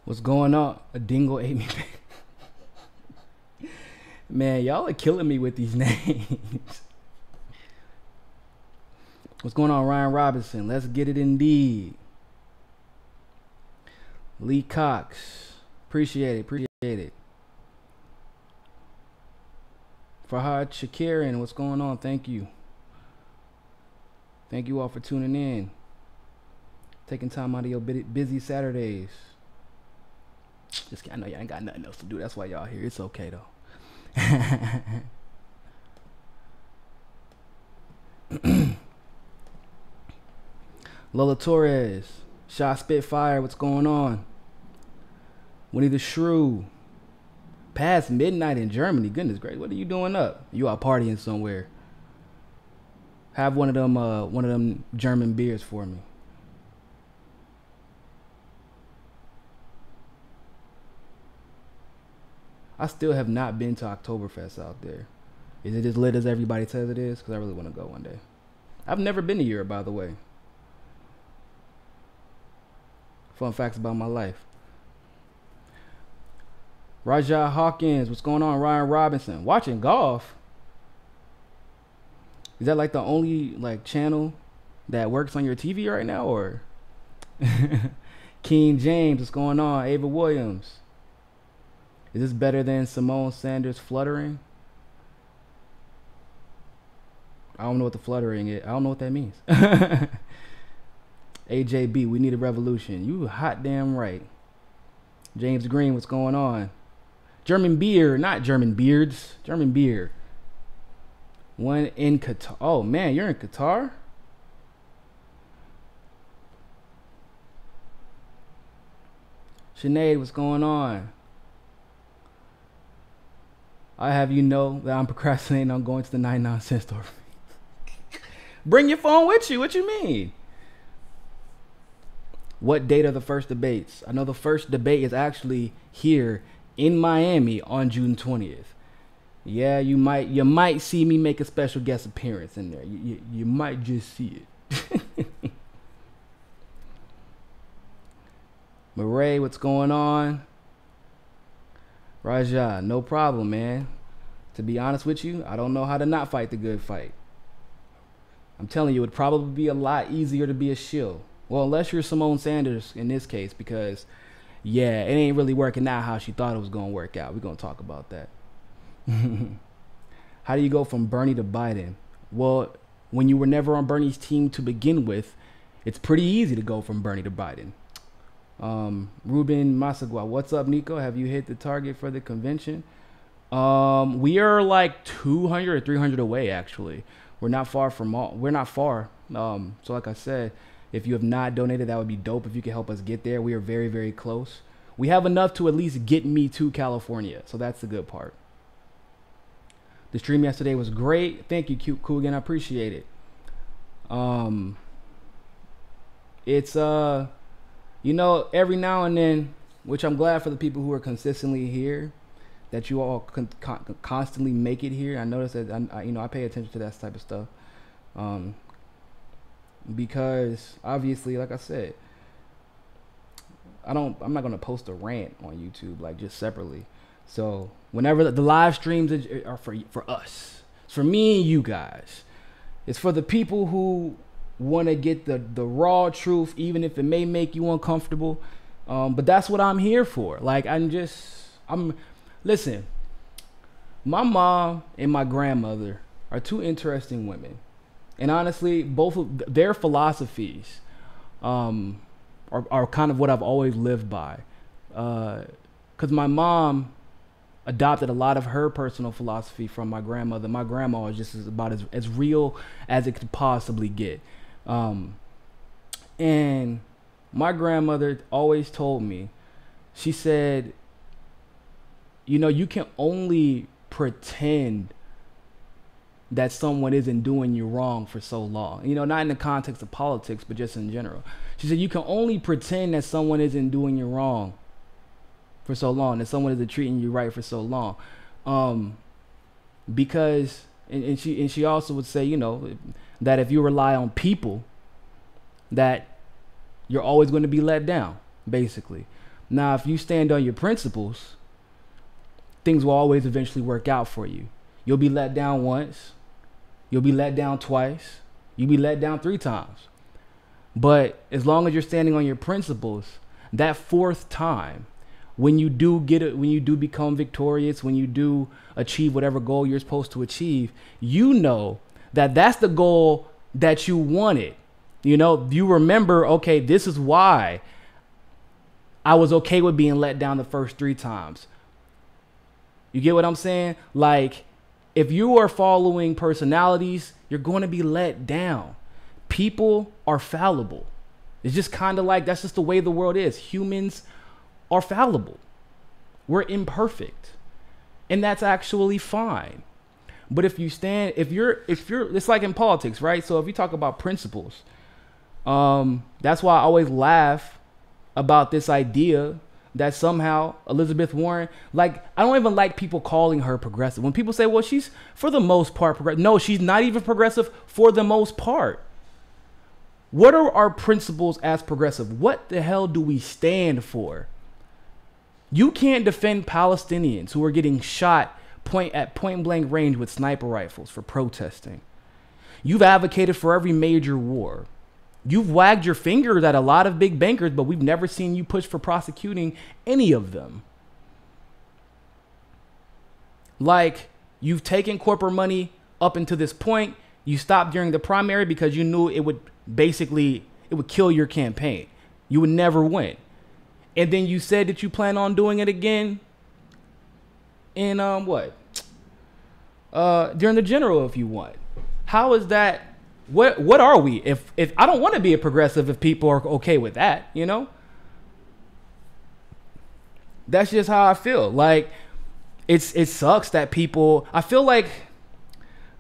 What's going on? A dingo ate me. Man, y'all are killing me with these names. What's going on, Ryan Robinson? Let's get it indeed. Lee Cox. Appreciate it. Farhad Shakirin, what's going on? Thank you. Thank you all for tuning in. Taking time out of your busy Saturdays. I know y'all ain't got nothing else to do. That's why y'all here. It's okay though. Lola Torres, Shot Spitfire, what's going on? Winnie the Shrew, past midnight in Germany. Goodness gracious, what are you doing up? You out partying somewhere? Have one of them German beers for me. I still have not been to Oktoberfest out there. Is it as lit as everybody says it is? Because I really want to go one day. I've never been to Europe, by the way. Fun facts about my life. Rajah Hawkins, what's going on? Ryan Robinson, watching golf. Is that like the only like channel that works on your TV right now, or? King James, what's going on? Ava Williams. Is this better than Symone Sanders fluttering? I don't know what the fluttering is. I don't know what that means. AJB, we need a revolution. You hot damn right. James Green, what's going on? German beer, not German beards. German beer. One in Qatar. Oh man, you're in Qatar? Sinead, what's going on? I have you know that I'm procrastinating on going to the 99-cent store. Bring your phone with you. What you mean? What date are the first debates? I know the first debate is actually here in Miami on June 20th. Yeah, you might see me make a special guest appearance in there. You might just see it. Murray, what's going on? Rajah, no problem, man. To be honest with you, I don't know how to not fight the good fight. I'm telling you, it would probably be a lot easier to be a shill. Well, unless you're Symone Sanders in this case, because, yeah, it ain't really working out how she thought it was going to work out. We're going to talk about that. How do you go from Bernie to Biden? Well, when you were never on Bernie's team to begin with, it's pretty easy to go from Bernie to Biden. Ruben Masagwa, what's up, Niko? Have you hit the target for the convention? We are like 200 or 300 away, actually. We're not far. So like I said, if you have not donated, that would be dope if you could help us get there. We are very, very close. We have enough to at least get me to California, so that's the good part. The stream yesterday was great. Thank you, Cute Coogan. I appreciate it. It's you know, every now and then, which I'm glad for the people who are consistently here, that you all constantly make it here. I notice that I pay attention to that type of stuff, because obviously, like I said, I'm not gonna post a rant on YouTube like just separately. So whenever the live streams are for us, it's for me and you guys. It's for the people who want to get the raw truth, even if it may make you uncomfortable. But that's what I'm here for. Like, listen, my mom and my grandmother are two interesting women. And honestly, both of their philosophies are kind of what I've always lived by. Because my mom adopted a lot of her personal philosophy from my grandmother. My grandma is just about as real as it could possibly get. And my grandmother always told me, she said, you know, you can only pretend that someone isn't doing you wrong for so long. You know, not in the context of politics, but just in general. She said, you can only pretend that someone isn't doing you wrong for so long, that someone isn't treating you right for so long. Because, and she also would say, you know, that if you rely on people, that you're always going to be let down, basically. Now, if you stand on your principles, things will always eventually work out for you. You'll be let down once. You'll be let down twice. You'll be let down 3 times. But as long as you're standing on your principles, that 4th time, when you do get it, when you do become victorious, when you do achieve whatever goal you're supposed to achieve, you know that that's the goal that you wanted. You know, you remember, okay, this is why I was okay with being let down the first 3 times. You get what I'm saying? Like, if you are following personalities, you're going to be let down. People are fallible. It's just kind of like, that's just the way the world is. Humans are fallible. We're imperfect. And that's actually fine. But if you're, it's like in politics, right? So if you talk about principles, that's why I always laugh about this idea that somehow Elizabeth Warren, like, I don't even like people calling her progressive. When people say, well, she's for the most part progressive. No, she's not even progressive for the most part. What are our principles as progressive? What the hell do we stand for? You can't defend Palestinians who are getting shot at point blank range with sniper rifles for protesting. You've advocated for every major war. You've wagged your fingers at a lot of big bankers, but we've never seen you push for prosecuting any of them. Like, you've taken corporate money up until this point. You stopped during the primary because you knew it would kill your campaign. You would never win. And then you said that you plan on doing it again in during the general if you want. How is that? What are we? If I don't want to be a progressive, if people are okay with that, you know? That's just how I feel. Like, it sucks that people, I feel like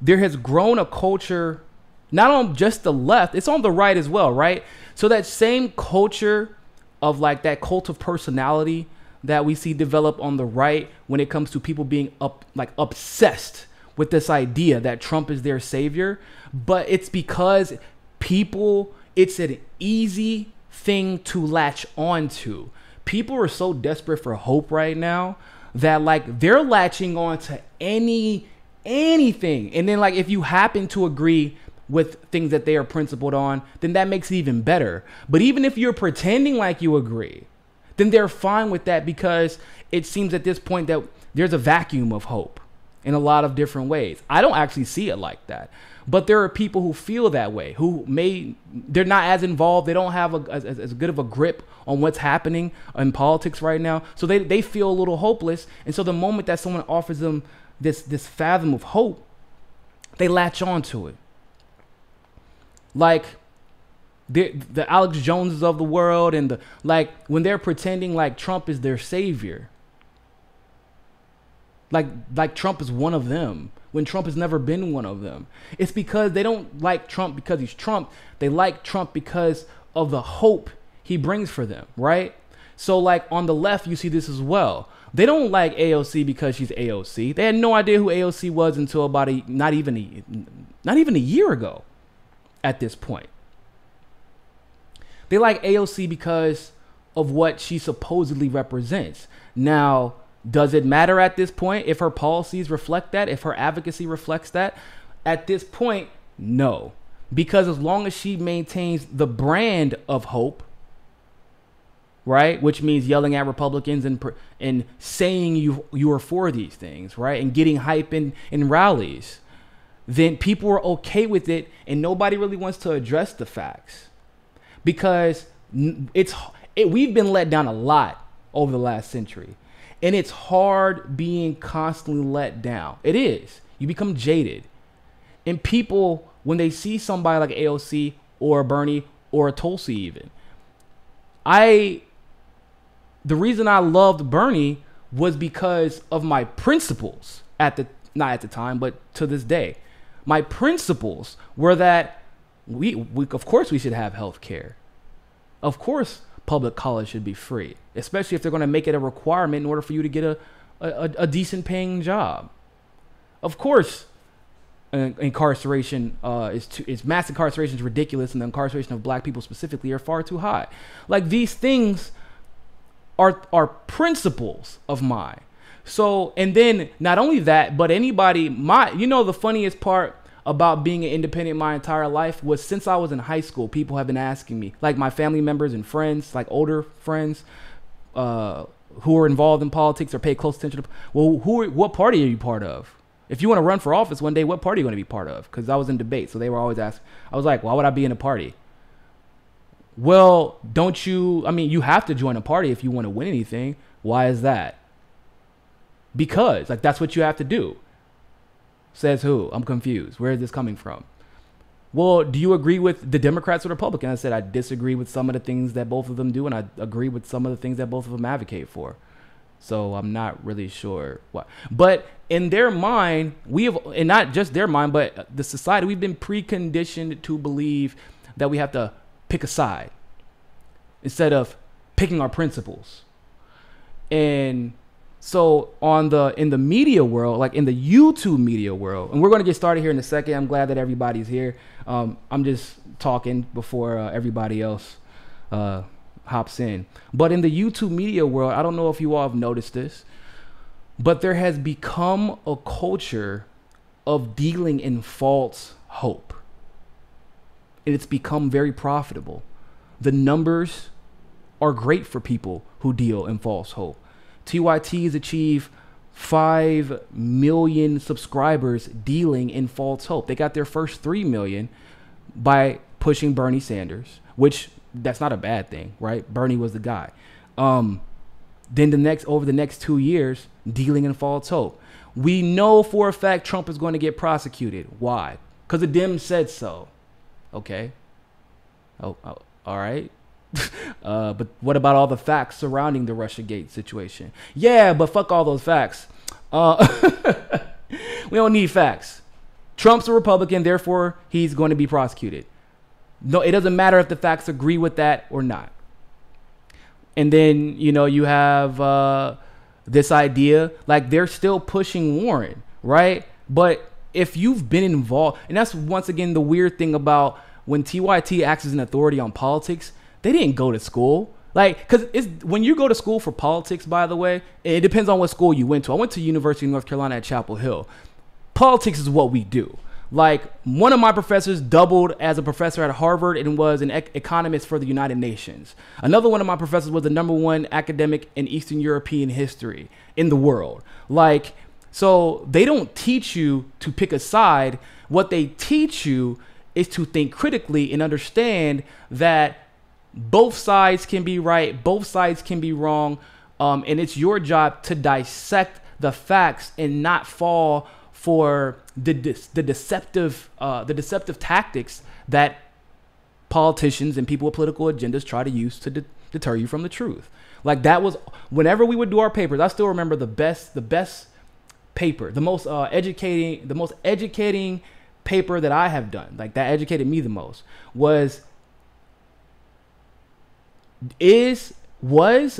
there has grown a culture, not on just the left, it's on the right as well, right? So that same culture of like that cult of personality that we see develop on the right when it comes to people being obsessed with this idea that Trump is their savior. But it's because it's an easy thing to latch onto. People are so desperate for hope right now that like they're latching on to anything. And then like if you happen to agree with things that they are principled on, then that makes it even better. But even if you're pretending like you agree, then they're fine with that because it seems at this point that there's a vacuum of hope in a lot of different ways. I don't actually see it like that. But there are people who feel that way, they're not as involved. They don't have as good of a grip on what's happening in politics right now. So they feel a little hopeless. And so the moment that someone offers them this fathom of hope, they latch on to it. Like the Alex Joneses of the world and when they're pretending like Trump is their savior. Like Trump is one of them when Trump has never been one of them. It's because they don't like Trump because he's Trump. They like Trump because of the hope he brings for them, right? So like on the left, you see this as well. They don't like AOC because she's AOC. They had no idea who AOC was until about not even a year ago at this point. They like AOC because of what she supposedly represents. Now, does it matter at this point if her policies reflect that, if her advocacy reflects that? At this point, no. Because as long as she maintains the brand of hope, right, which means yelling at Republicans and saying you are for these things, right, and getting hype in rallies, then people are okay with it and nobody really wants to address the facts. Because we've been let down a lot over the last century. And it's hard being constantly let down. It is. You become jaded. And people, when they see somebody like AOC or a Bernie or a Tulsi even, the reason I loved Bernie was because of my principles not at the time, but to this day. My principles were that we of course we should have health care. Of course public college should be free, especially if they're going to make it a requirement in order for you to get a decent paying job. Of course, incarceration mass incarceration is ridiculous, and the incarceration of black people specifically are far too high. Like these things are principles of mine. So, and then not only that, but anybody, the funniest part about being an independent my entire life was since I was in high school, people have been asking me, like my family members and friends, like older friends, who are involved in politics or pay close attention to, well, what party are you part of? If you want to run for office one day, what party are you going to be part of? Because I was in debate, so they were always asking. I was like, why would I be in a party? Well, you have to join a party if you want to win anything. Why is that? Because, like, that's what you have to do. Says who? I'm confused. Where is this coming from? Well, do you agree with the Democrats or Republicans? I said I disagree with some of the things that both of them do, and I agree with some of the things that both of them advocate for. So I'm not really sure why. But in their mind, and not just their mind, but the society, we've been preconditioned to believe that we have to pick a side instead of picking our principles. And so in the media world, like in the YouTube media world, and we're going to get started here in a second. I'm glad that everybody's here. I'm just talking before everybody else hops in. But in the YouTube media world, I don't know if you all have noticed this, but there has become a culture of dealing in false hope. And it's become very profitable. The numbers are great for people who deal in false hope. TYT has achieved 5 million subscribers dealing in false hope. They got their first 3 million by pushing Bernie Sanders, which that's not a bad thing, right? Bernie was the guy. Then over the next 2 years, dealing in false hope. We know for a fact Trump is going to get prosecuted. Why? Because the Dems said so. Okay. Oh, all right. But what about all the facts surrounding the Russiagate situation? Yeah, but fuck all those facts. We don't need facts. Trump's a Republican, therefore he's going to be prosecuted. No, it doesn't matter if the facts agree with that or not. And then, you have this idea, like they're still pushing Warren, right? But if you've been involved, and that's once again the weird thing about when TYT acts as an authority on politics, they didn't go to school. Like, because when you go to school for politics, by the way, it depends on what school you went to. I went to University of North Carolina at Chapel Hill. Politics is what we do. Like, one of my professors doubled as a professor at Harvard and was an economist for the United Nations. Another one of my professors was the #1 academic in Eastern European history in the world. Like, so they don't teach you to pick a side. What they teach you is to think critically and understand that both sides can be right, both sides can be wrong, and it's your job to dissect the facts and not fall for the deceptive tactics that politicians and people with political agendas try to use to deter you from the truth. Like, that was whenever we would do our papers. I still remember the best paper, the most educating paper that I have done. Like, that educated me the most was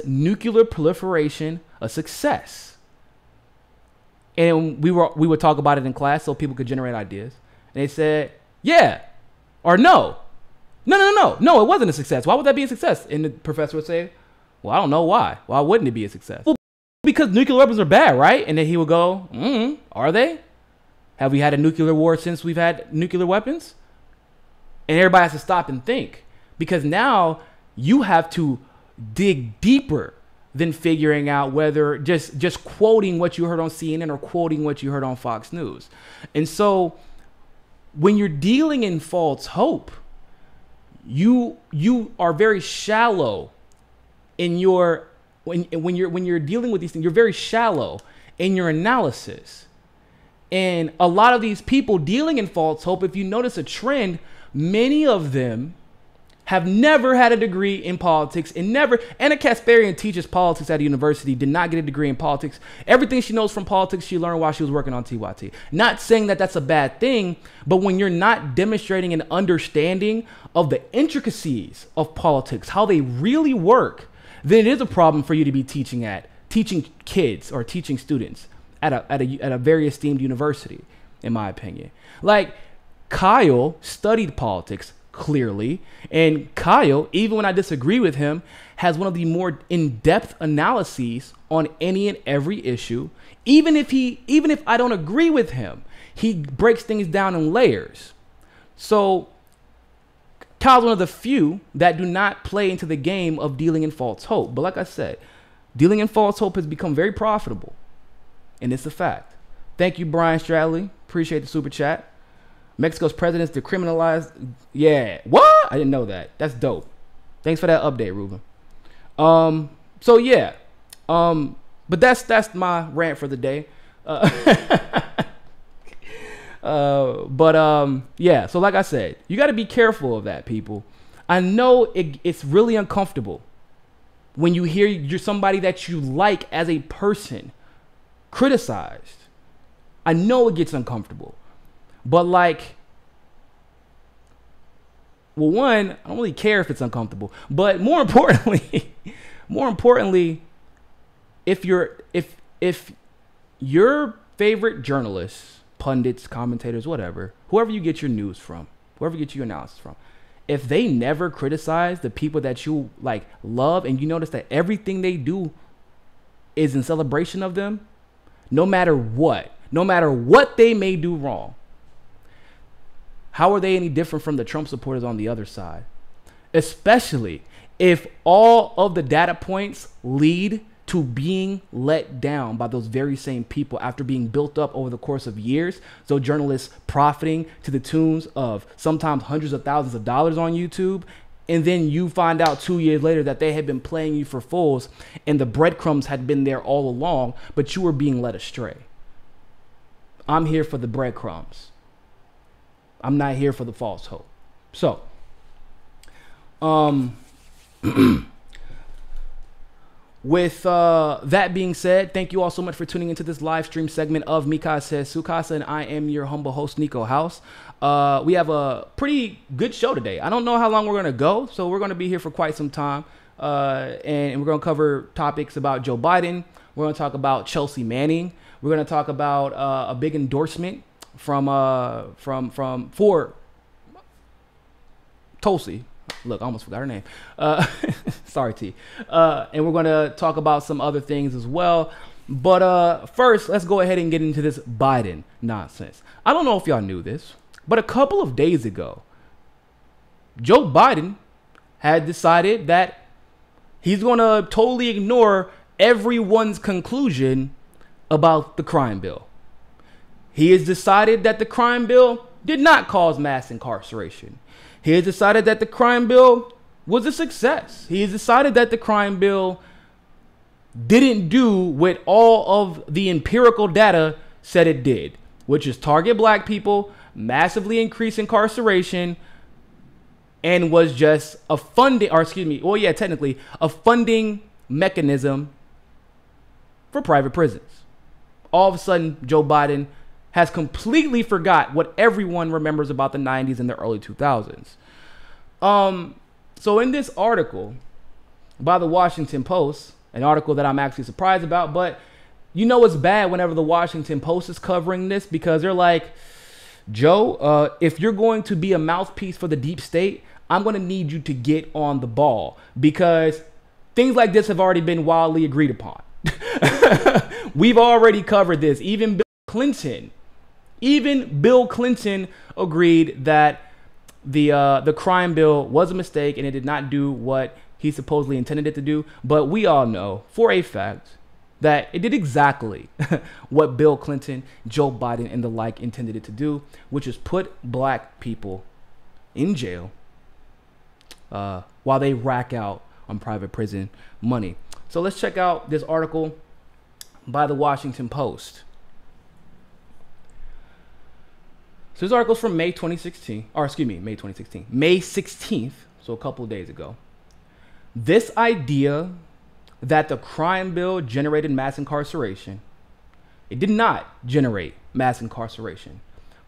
nuclear proliferation a success? And we would talk about it in class so people could generate ideas. And they said, yeah, or no. No, it wasn't a success. Why would that be a success? And the professor would say, well, I don't know why. Why wouldn't it be a success? Well, because nuclear weapons are bad, right? And then he would go, are they? Have we had a nuclear war since we've had nuclear weapons? And everybody has to stop and think, because now you have to dig deeper than figuring out whether just quoting what you heard on CNN or quoting what you heard on Fox News. And so when you're dealing in false hope, you are very shallow in your when you're dealing with these things. You're very shallow in your analysis. And a lot of these people dealing in false hope, if you notice a trend, many of them have never had a degree in politics and never. Anna Kasparian teaches politics at a university, did not get a degree in politics. Everything she knows from politics, she learned while she was working on TYT. Not saying that that's a bad thing, but when you're not demonstrating an understanding of the intricacies of politics, how they really work, then it is a problem for you to be teaching kids or teaching students at a very esteemed university, in my opinion. Like, Kyle studied politics. clearly. And Kyle, even when I disagree with him, has one of the more in-depth analyses on any and every issue. Even if I don't agree with him, he breaks things down in layers. So Kyle's one of the few that do not play into the game of dealing in false hope. But like I said, dealing in false hope has become very profitable. And it's a fact. Thank you, Brian Stradley. Appreciate the super chat. Mexico's president's decriminalized. Yeah. What? I didn't know that. That's dope. Thanks for that update, Ruben. So yeah. But that's my rant for the day. Yeah. So like I said, you got to be careful of that, people. I know it's really uncomfortable when you hear you're somebody that you like as a person criticized. I know it gets uncomfortable, but like, well, one, I don't really care if it's uncomfortable, but more importantly, if your favorite journalists, pundits, commentators, whatever, whoever you get your news from, whoever you get your analysis from, if they never criticize the people that you like love, and you notice that everything they do is in celebration of them, no matter what they may do wrong, how are they any different from the Trump supporters on the other side? Especially if all of the data points lead to being let down by those very same people after being built up over the course of years. So journalists profiting to the tunes of sometimes hundreds of thousands of dollars on YouTube. And then you find out 2 years later that they had been playing you for fools and the breadcrumbs had been there all along, but you were being led astray. I'm here for the breadcrumbs. I'm not here for the false hope. So, with that being said, thank you all so much for tuning into this live stream segment of Mika Says Sukasa, and I am your humble host, Niko House. We have a pretty good show today. I don't know how long we're going to go, so we're going to be here for quite some time, and we're going to cover topics about Joe Biden. We're going to talk about Chelsea Manning. We're going to talk about a big endorsement for Tulsi. Look, I almost forgot her name. Sorry, T. And we're going to talk about some other things as well. But first, let's go ahead and get into this Biden nonsense. I don't know if y'all knew this, but a couple of days ago, Joe Biden had decided that he's going to totally ignore everyone's conclusion about the crime bill. He has decided that the crime bill did not cause mass incarceration. He has decided that the crime bill was a success. He has decided that the crime bill didn't do what all of the empirical data said it did, which is target black people, massively increase incarceration, and was just a funding, or excuse me, well, yeah, technically a funding mechanism for private prisons. All of a sudden, Joe Biden has completely forgot what everyone remembers about the 90s and the early 2000s. So in this article by the Washington Post, an article that I'm actually surprised about, but you know it's bad whenever the Washington Post is covering this, because they're like, Joe, if you're going to be a mouthpiece for the deep state, I'm going to need you to get on the ball, because things like this have already been widely agreed upon. We've already covered this. Even Bill Clinton agreed that the crime bill was a mistake and it did not do what he supposedly intended it to do. But we all know for a fact that it did exactly what Bill Clinton, Joe Biden, and the like intended it to do, which is put black people in jail while they rack out on private prison money. So let's check out this article by the Washington Post. So this article is from May 16th, so a couple of days ago. This idea that the crime bill generated mass incarceration, it did not generate mass incarceration.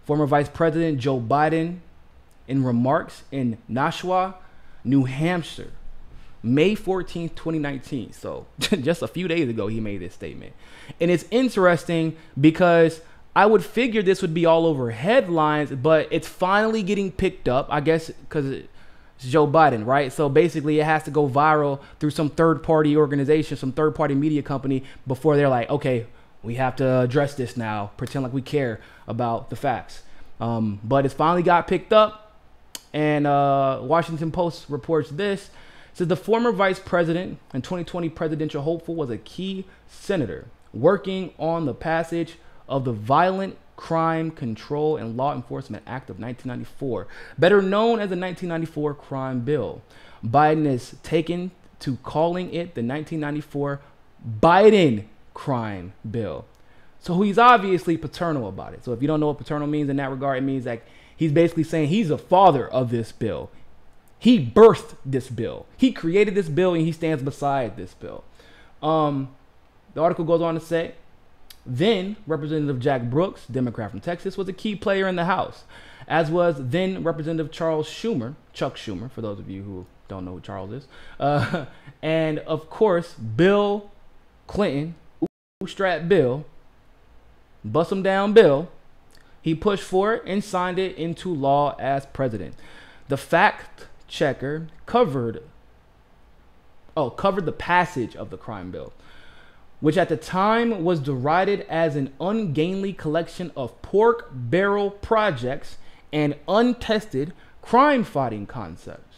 Former Vice President Joe Biden, in remarks in Nashua, New Hampshire, May 14th, 2019. So just a few days ago, he made this statement. And it's interesting because I would figure this would be all over headlines, but it's finally getting picked up, I guess, because it's Joe Biden, right? So basically it has to go viral through some third-party organization, some third-party media company before they're like, okay, we have to address this now, pretend like we care about the facts. But it's finally got picked up, and Washington Post reports this. It says the former vice president and 2020 presidential hopeful was a key senator working on the passage of the Violent Crime Control and Law Enforcement Act of 1994, better known as the 1994 Crime Bill. Biden is taken to calling it the 1994 Biden Crime Bill. So he's obviously paternal about it. So if you don't know what paternal means in that regard, it means like he's basically saying he's the father of this bill. He birthed this bill. He created this bill and he stands beside this bill. The article goes on to say, then Representative Jack Brooks, Democrat from Texas, was a key player in the House, as was then Representative Chuck Schumer, for those of you who don't know who Charles is. And of course, Bill Clinton, bootstrap Bill, bust him down Bill. He pushed for it and signed it into law as president. The fact checker covered the passage of the crime bill, which at the time was derided as an ungainly collection of pork barrel projects and untested crime-fighting concepts.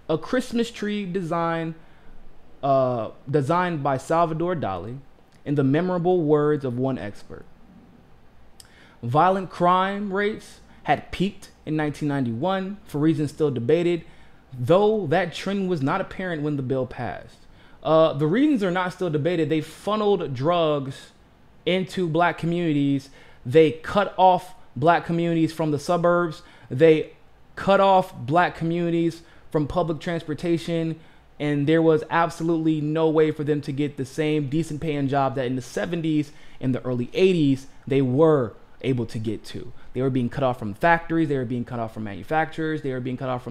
A Christmas tree designed by Salvador Dali, in the memorable words of one expert. Violent crime rates had peaked in 1991 for reasons still debated, though that trend was not apparent when the bill passed. The reasons are not still debated. They funneled drugs into black communities. They cut off black communities from the suburbs. They cut off black communities from public transportation. And there was absolutely no way for them to get the same decent paying job that in the 70s and the early 80s they were able to get to. They were being cut off from factories. They were being cut off from manufacturers. They were being cut off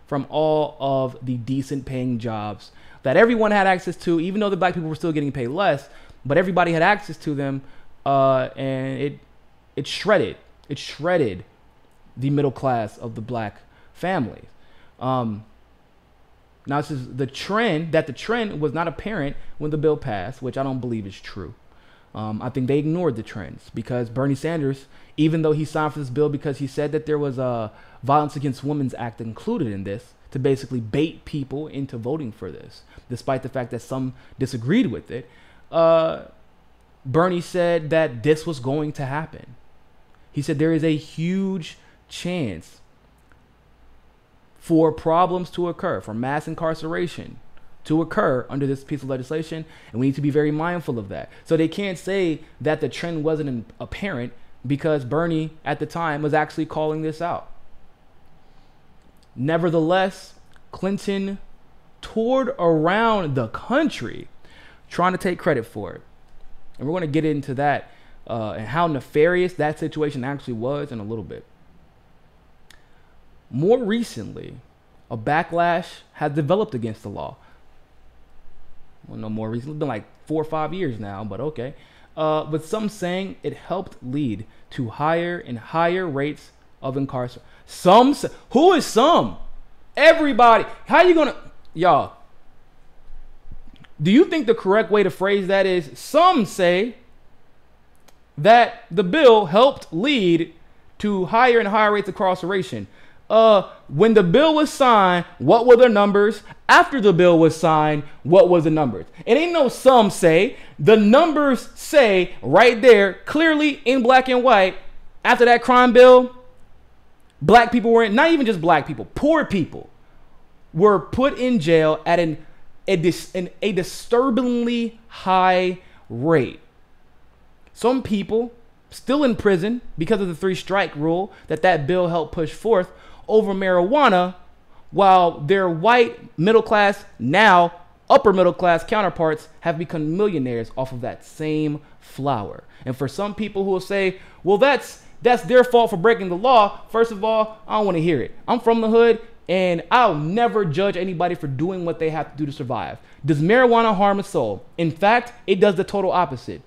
from all of the decent paying jobs that everyone had access to, even though the black people were still getting paid less, but everybody had access to them. And it shredded the middle class of the black families. Now this is the trend was not apparent when the bill passed, which I don't believe is true. I think they ignored the trends because Bernie Sanders, even though he signed for this bill because he said that there was a Violence Against Women's Act included in this to basically bait people into voting for this, despite the fact that some disagreed with it, Bernie said that this was going to happen. He said there is a huge chance for problems to occur, for mass incarceration to occur under this piece of legislation, and we need to be very mindful of that. So they can't say that the trend wasn't apparent because Bernie at the time was actually calling this out. Nevertheless, Clinton toured around the country trying to take credit for it. And we're going to get into that and how nefarious that situation actually was in a little bit. More recently, a backlash has developed against the law. Well, no more recently, it's been like 4 or 5 years now, but okay. With some saying it helped lead to higher and higher rates of incarceration. Who is some? Everybody. How you gonna, y'all? Do you think the correct way to phrase that is some say that the bill helped lead to higher and higher rates of incarceration? When the bill was signed, what were the numbers? After the bill was signed, what was the numbers? It ain't no some say. The numbers say right there, clearly in black and white, after that crime bill, black people were, not even just black people, poor people were put in jail at a disturbingly high rate. Some people still in prison because of the 3-strike rule that bill helped push forth over marijuana, while their white middle class, now upper middle class counterparts have become millionaires off of that same flower. And for some people who will say, well, that's their fault for breaking the law. First of all, I don't want to hear it. I'm from the hood and I'll never judge anybody for doing what they have to do to survive. Does marijuana harm a soul? In fact, it does the total opposite.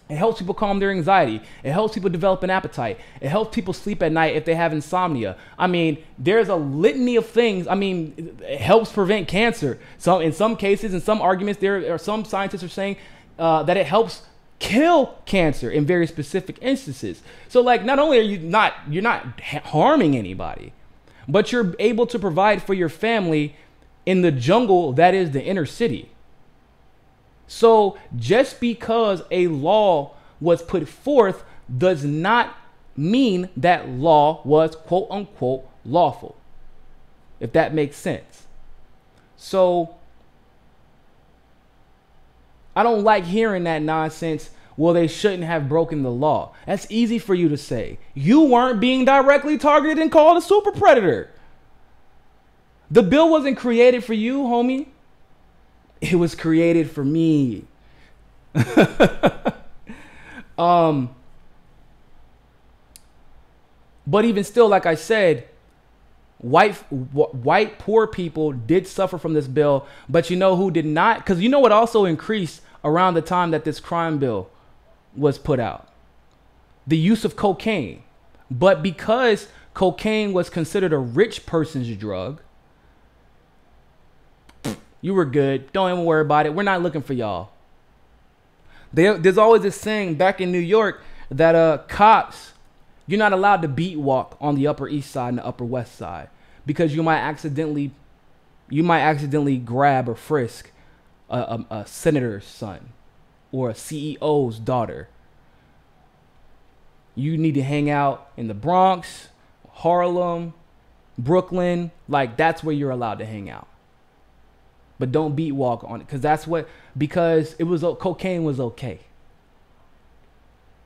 It helps people calm their anxiety. It helps people develop an appetite. It helps people sleep at night if they have insomnia. I mean, there's a litany of things. I mean, it helps prevent cancer. So in some cases, in some arguments, there are some scientists are saying that it helps kill cancer in very specific instances. So like, not only are you're not harming anybody, but you're able to provide for your family in the jungle that is the inner city. So just because a law was put forth does not mean that law was quote unquote lawful, if that makes sense. So I don't like hearing that nonsense. Well, they shouldn't have broken the law. That's easy for you to say. You weren't being directly targeted and called a super predator. The bill wasn't created for you, homie. It was created for me. But even still, like I said, white poor people did suffer from this bill. But you know who did not? Because you know what also increased around the time that this crime bill was put out? The use of cocaine. But because cocaine was considered a rich person's drug, you were good. Don't even worry about it. We're not looking for y'all. There's always this saying back in New York that cops, you're not allowed to beat walk on the Upper East Side and the Upper West Side because you might accidentally grab or frisk a senator's son or a CEO's daughter. You need to hang out in the Bronx, Harlem, Brooklyn. Like, that's where you're allowed to hang out. But don't beat walk on it, because it was cocaine was okay.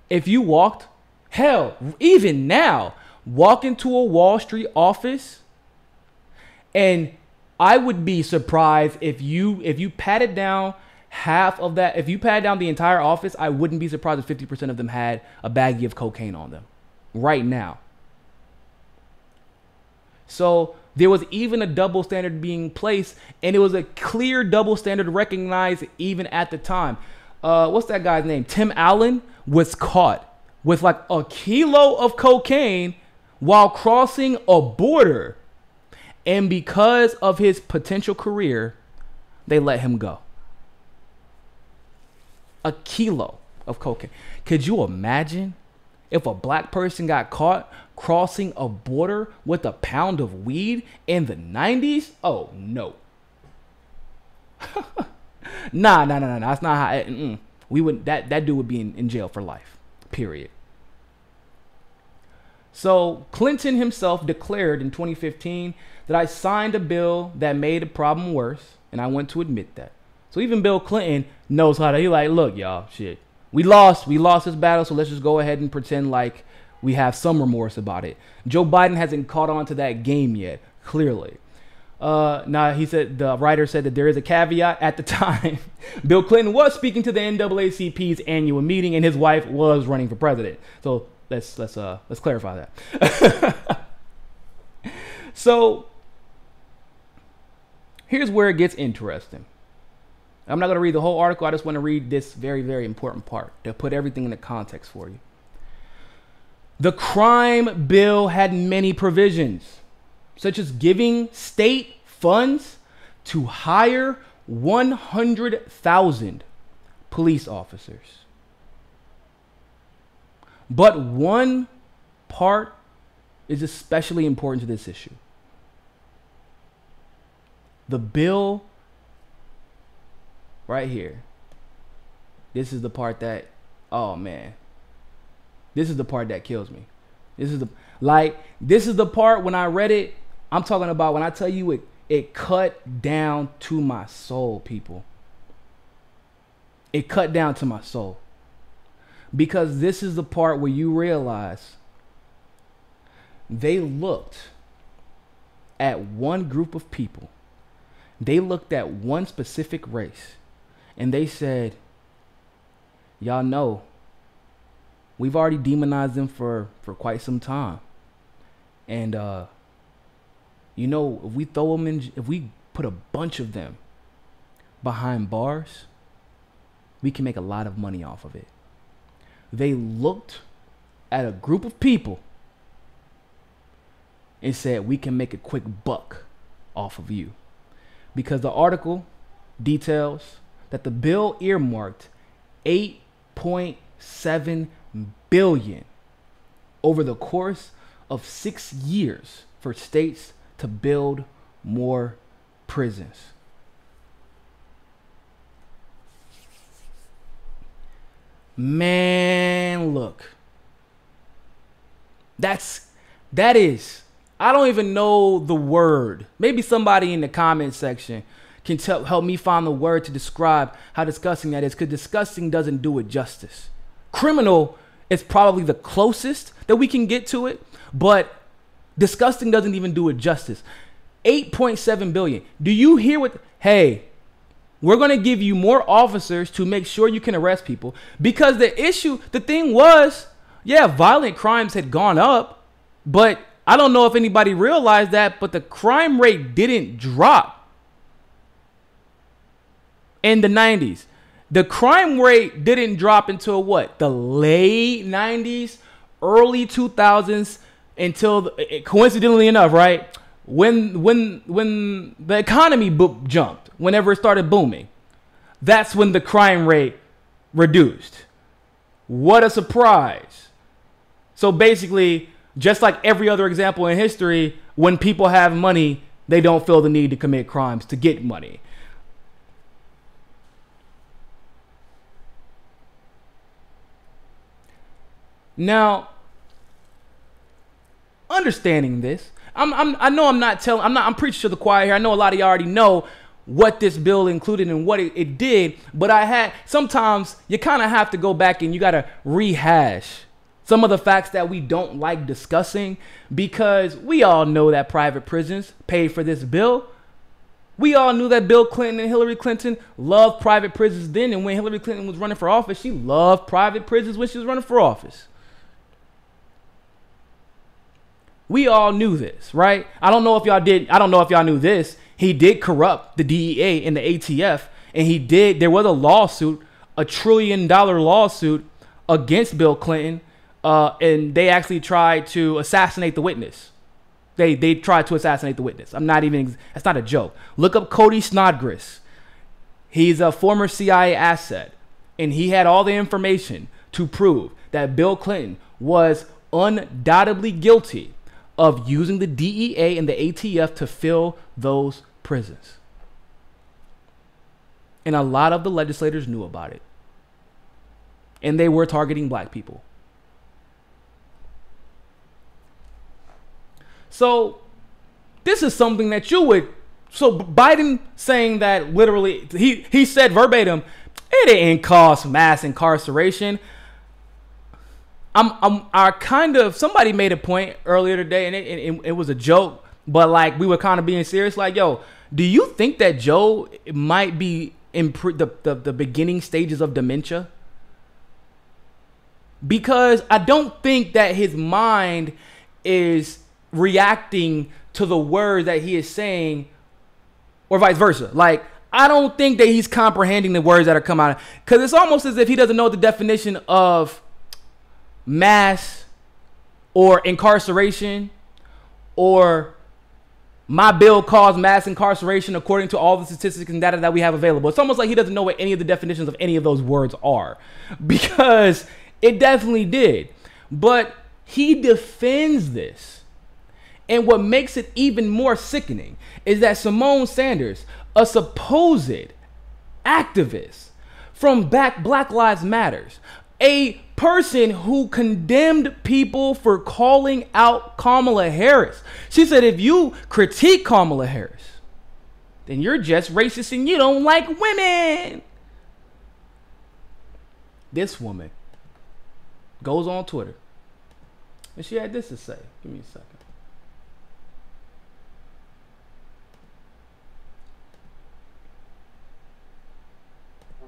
If you walked, hell, even now, walk into a Wall Street office, and I would be surprised if you patted down half of that. If you patted down the entire office, I wouldn't be surprised if 50% of them had a baggie of cocaine on them right now. So there was even a double standard being placed, and it was a clear double standard recognized even at the time. What's that guy's name? Tim Allen was caught with like a kilo of cocaine while crossing a border. And because of his potential career, they let him go. A kilo of cocaine. Could you imagine if a black person got caught crossing a border with a pound of weed in the 90s? Oh, no. Nah. That's not how. We wouldn't. That dude would be in jail for life. Period. So Clinton himself declared in 2015 that I signed a bill that made the problem worse, and I want to admit that. So even Bill Clinton knows how to. He like, look, y'all, shit. We lost this battle, so let's just go ahead and pretend like we have some remorse about it. Joe Biden hasn't caught on to that game yet, clearly. Now, the writer said that there is a caveat at the time. Bill Clinton was speaking to the NAACP's annual meeting, and his wife was running for president. So let's clarify that. So here's where it gets interesting. I'm not going to read the whole article. I just want to read this very, very important part to put everything into context for you. The crime bill had many provisions, such as giving state funds to hire 100,000 police officers. But one part is especially important to this issue. The bill right here. This is the part that, oh man. This is the part that kills me. This is the part when I read it, I'm talking about when I tell you it cut down to my soul, people. It cut down to my soul. Because this is the part where you realize they looked at one group of people. They looked at one specific race. And they said, y'all know, we've already demonized them for quite some time. And, if we throw them in, if we put a bunch of them behind bars, we can make a lot of money off of it. They looked at a group of people and said, we can make a quick buck off of you. Because the article details that the bill earmarked $8.7 billion over the course of 6 years for states to build more prisons. Man, look. That is, I don't even know the word. Maybe somebody in the comment section can help me find the word to describe how disgusting that is, because disgusting doesn't do it justice. Criminal is probably the closest that we can get to it, but disgusting doesn't even do it justice. 8.7 billion. Do you hear what? Hey, we're going to give you more officers to make sure you can arrest people, because the thing was, yeah, violent crimes had gone up, but I don't know if anybody realized that, but the crime rate didn't drop in the 90s. The crime rate didn't drop until what? The late 90s, early 2000s, until, coincidentally enough, right? When the economy jumped, whenever it started booming, that's when the crime rate reduced. What a surprise. So basically, just like every other example in history, when people have money, they don't feel the need to commit crimes to get money. Now, understanding this, I'm preaching to the choir here. I know a lot of y'all already know what this bill included and what it did, but sometimes you kind of have to go back and you got to rehash some of the facts that we don't like discussing, because we all know that private prisons paid for this bill. We all knew that Bill Clinton and Hillary Clinton loved private prisons then, and when Hillary Clinton was running for office, she loved private prisons when she was running for office. We all knew this, right? I don't know if y'all knew this. He did corrupt the DEA and the ATF, and there was a lawsuit, $1 trillion lawsuit against Bill Clinton, and they actually tried to assassinate the witness. They tried to assassinate the witness. That's not a joke. Look up Cody Snodgrass. He's a former CIA asset, and he had all the information to prove that Bill Clinton was undoubtedly guilty of using the DEA and the ATF to fill those prisons. And a lot of the legislators knew about it. And they were targeting black people. So this is something that so Biden saying that literally, he said verbatim, it didn't cause mass incarceration. Somebody made a point earlier today, and it was a joke, but like we were kind of being serious. Like, yo, do you think that Joe might be in the beginning stages of dementia? Because I don't think that his mind is reacting to the words that he is saying, or vice versa. Like, I don't think that he's comprehending the words that are coming out, because it's almost as if he doesn't know the definition of mass or incarceration, or my bill caused mass incarceration according to all the statistics and data that we have available. It's almost like he doesn't know what any of the definitions of any of those words are, because it definitely did. But he defends this. And what makes it even more sickening is that Symone Sanders, a supposed activist from Black Lives Matters, a person who condemned people for calling out Kamala Harris. She said, if you critique Kamala Harris, then you're just racist and you don't like women. This woman goes on Twitter and she had this to say. Give me a second.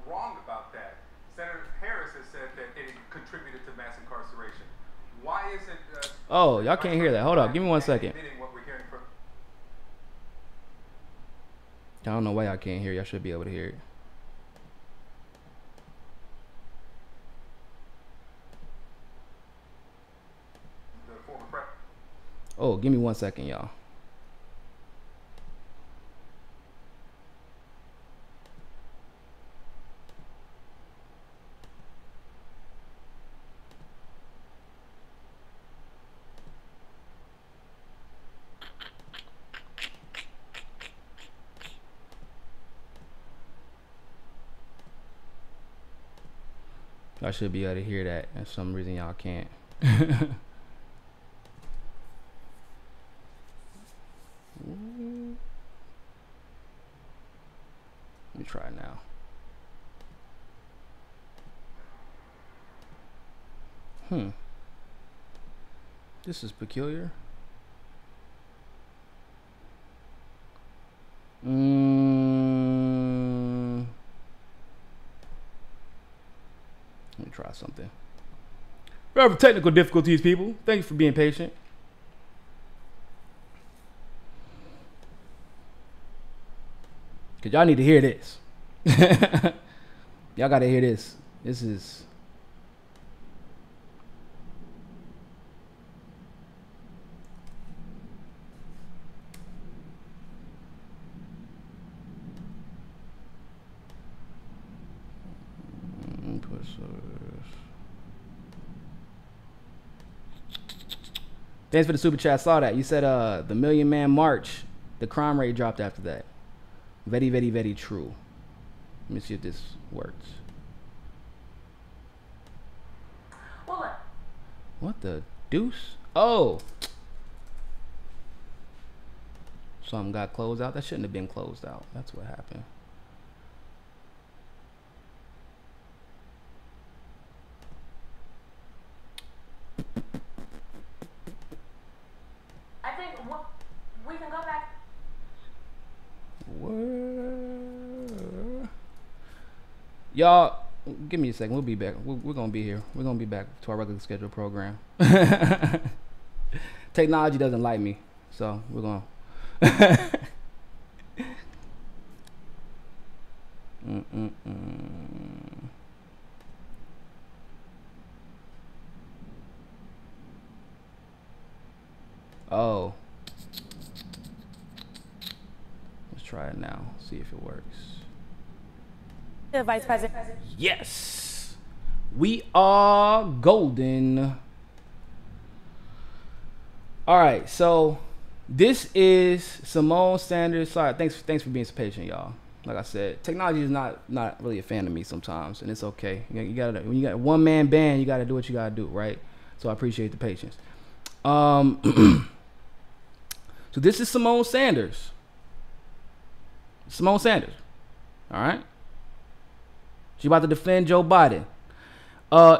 Wrong about that. Senator Harris has said that it contributed to mass incarceration. Why is it? Oh, y'all can't hear that. Hold up. Give me 1 second. What we're hearing from. I don't know why y'all can't hear. Y'all should be able to hear it. Oh, give me 1 second, y'all. I should be able to hear that. For some reason, y'all can't. Let me try it now. This is peculiar. Let me try something. We're having technical difficulties, people. Thank you for being patient. Because y'all need to hear this. Y'all got to hear this. This is... Thanks for the super chat. I saw that. You said the Million Man March, the crime rate dropped after that. Very, very, very true. Let me see if this works. What the deuce? Oh! Something got closed out. That shouldn't have been closed out. That's what happened. We can go back. Y'all, give me a second. We'll be back. We're going to be here. We're going to be back to our regular scheduled program. Technology doesn't like me, so we're going to. Oh. Let's try it now. See if it works. The Vice President. Yes. We are golden. All right. So this is Symone Sanders. Sorry. Thanks for being so patient, y'all. Like I said, technology is not really a fan of me sometimes, and it's okay. You gotta, when you got a one-man band, you gotta do what you gotta do, right? So I appreciate the patience. So this is Symone Sanders. Symone Sanders. All right. She's about to defend Joe Biden.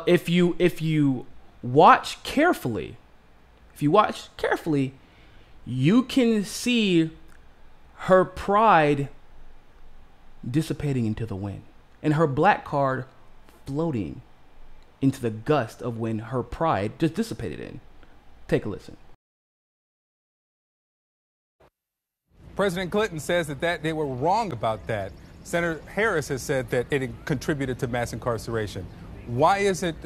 If you watch carefully, you can see her pride dissipating into the wind, and her black card floating into the gust of wind her pride just dissipated in. Take a listen. President Clinton says that they were wrong about that. Senator Harris has said that it contributed to mass incarceration. Why is it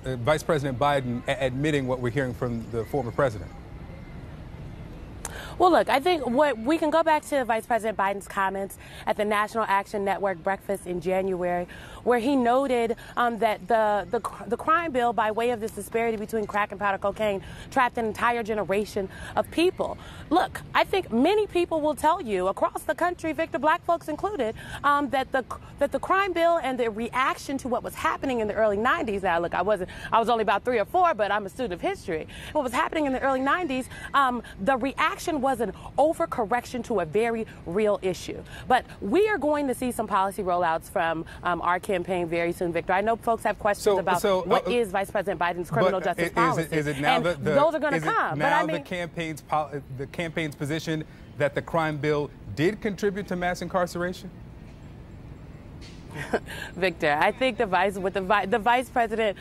Vice President Biden admitting what we're hearing from the former president? Well, look, I think we can go back to Vice President Biden's comments at the National Action Network breakfast in January, where he noted that the crime bill, by way of this disparity between crack and powder cocaine, trapped an entire generation of people. Look, I think many people will tell you across the country, Victor, black folks included, that the crime bill and the reaction to what was happening in the early 90s. Now, look, I was only about 3 or 4, but I'm a student of history. What was happening in the early 90s, the reaction was an overcorrection to a very real issue. But we are going to see some policy rollouts from our campaign very soon, Victor. I know folks have questions about what is Vice President Biden's criminal justice policy. Is it now and those are going to come. Now, but I mean, the campaign's position that the crime bill did contribute to mass incarceration? Victor, I think the vice president,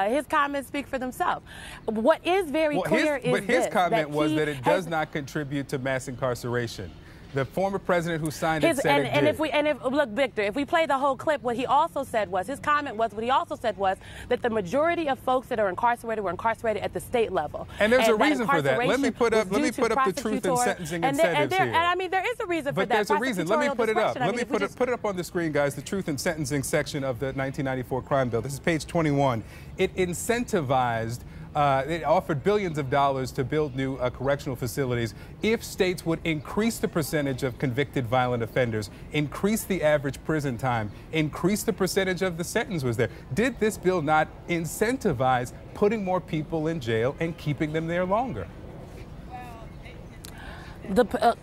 his comments speak for themselves. What is very clear is his comment was that it does not contribute to mass incarceration. The former president who signed it said it did. And if look, Victor, if we play the whole clip, what he also said was, his comment was, what he also said was that the majority of folks that are incarcerated were incarcerated at the state level. And there's a reason for that. Let me put up the truth in sentencing incentives here. And I mean, there is a reason for that. But there's a reason. Let me put it up. Let me put it up on the screen, guys. The truth in sentencing section of the 1994 crime bill. This is page 21. It incentivized. It offered billions of dollars to build new correctional facilities if states would increase the percentage of convicted violent offenders, increase the average prison time, increase the percentage of the sentence was there. Did this bill not incentivize putting more people in jail and keeping them there longer?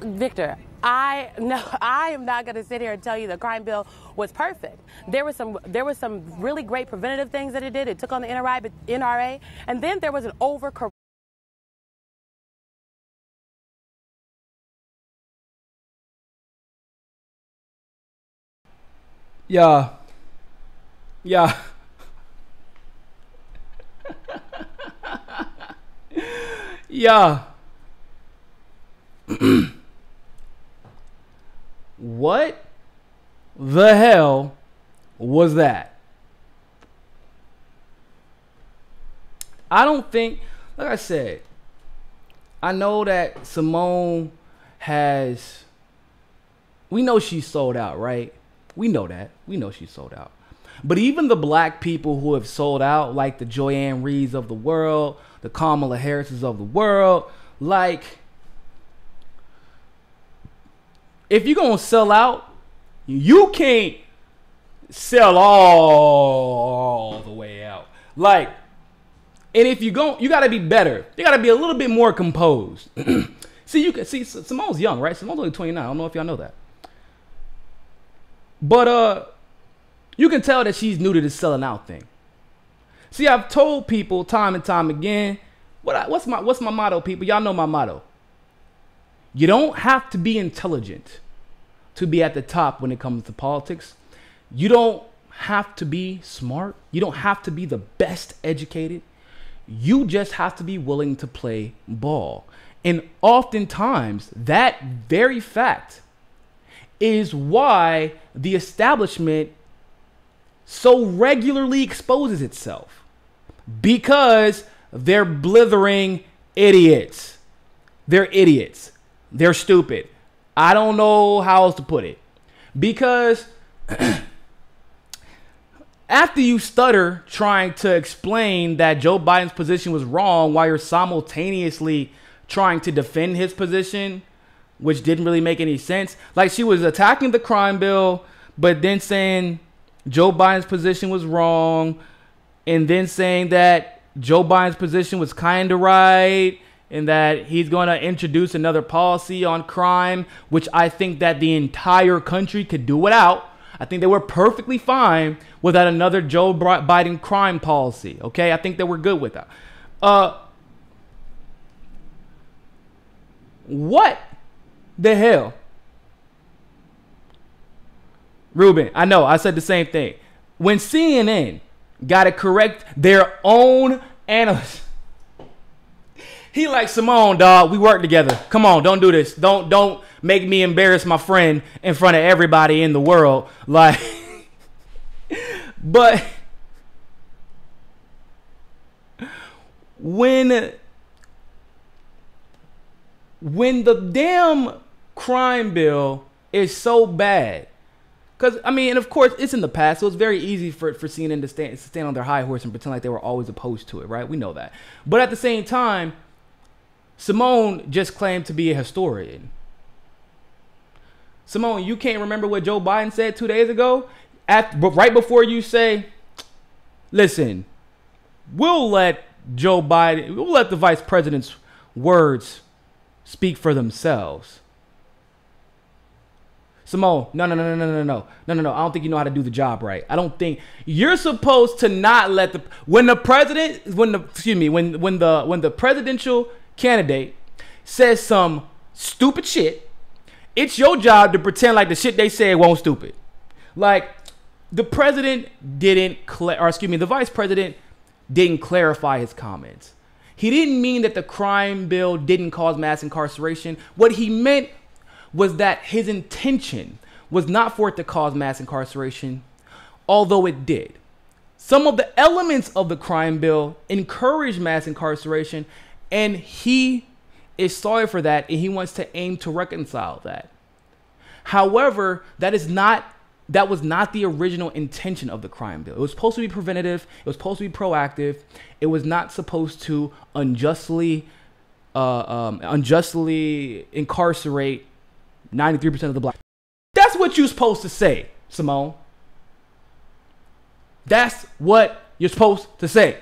Victor, I am not going to sit here and tell you the crime bill was perfect. There was some really great preventative things that it did. It took on the NRA, and then there was an over. Yeah. What the hell was that? I don't think, like I said, I know that Symone we know she's sold out, right? We know that. We know she's sold out. But even the black people who have sold out, like the Joanne Reeds of the world, the Kamala Harrises of the world, like, if you're going to sell out, you can't sell all the way out. Like, and if you got to be better. You got to be a little bit more composed. See, Symone's young, right? Symone's only 29. I don't know if y'all know that. But you can tell that she's new to this selling out thing. See, I've told people time and time again, what's my motto, people? Y'all know my motto. You don't have to be intelligent to be at the top when it comes to politics. You don't have to be smart. You don't have to be the best educated. You just have to be willing to play ball. And oftentimes, that very fact is why the establishment so regularly exposes itself. Because they're blithering idiots. They're idiots. They're stupid. I don't know how else to put it. Because after you stutter trying to explain that Joe Biden's position was wrong while you're simultaneously trying to defend his position, which didn't really make any sense. Like, she was attacking the crime bill, but then saying Joe Biden's position was wrong, and then saying that Joe Biden's position was kind of right, and that he's going to introduce another policy on crime, which I think that the entire country could do without. I think they were perfectly fine without another Joe Biden crime policy. Okay, I think that we're good with that. What the hell? Ruben, I know, I said the same thing. When CNN got to correct their own analyst, he like, Symone, dog, we work together. Come on, don't do this. Don't make me embarrass my friend in front of everybody in the world. Like, but when the damn crime bill is so bad, because, I mean, and of course, it's in the past, so it's very easy for CNN to stand on their high horse and pretend like they were always opposed to it, right? We know that. But at the same time, Symone just claimed to be a historian. Symone, you can't remember what Joe Biden said 2 days ago? Right before you say, listen, we'll let the vice president's words speak for themselves. Symone, no. I don't think you know how to do the job right. I don't think you're supposed to not let when the presidential candidate says some stupid shit, it's your job to pretend like the shit they said won't stupid. Like, the vice president didn't clarify his comments. He didn't mean that the crime bill didn't cause mass incarceration. What he meant was that his intention was not for it to cause mass incarceration, although it did. Some of the elements of the crime bill encourage mass incarceration, and he is sorry for that, and he wants to aim to reconcile that. However, that was not the original intention of the crime bill. It was supposed to be preventative. It was supposed to be proactive. It was not supposed to unjustly incarcerate 93% of the black. That's what you're supposed to say, Symone. That's what you're supposed to say.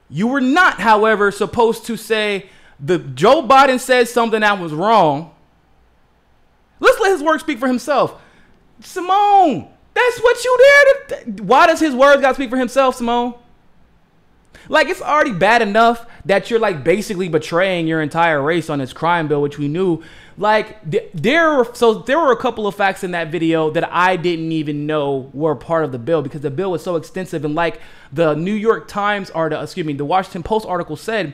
You were not, however, supposed to say Joe Biden said something that was wrong. Let's let his words speak for himself. Symone, that's what you there to. Why does his words got to speak for himself, Symone? Like, it's already bad enough that you're like basically betraying your entire race on this crime bill, which we knew. Like, there were a couple of facts in that video that I didn't even know were part of the bill, because the bill was so extensive. And like the New York Times or the Washington Post article said,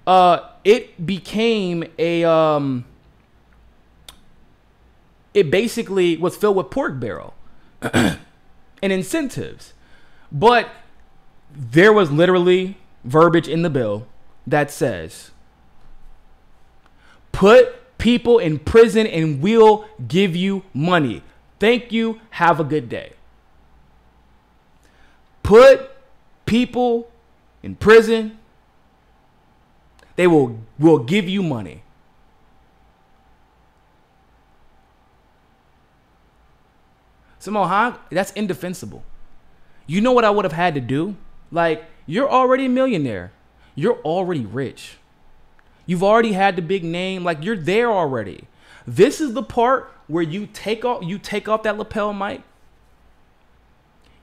it became it basically was filled with pork barrel and incentives. But there was literally verbiage in the bill that says, put people in prison and we'll give you money. Thank you. Have a good day. Put people in prison. They will give you money. Symone, that's indefensible. You know what I would have had to do? Like, you're already a millionaire. You're already rich. You've already had the big name. Like, you're there already. This is the part where you take off that lapel mic.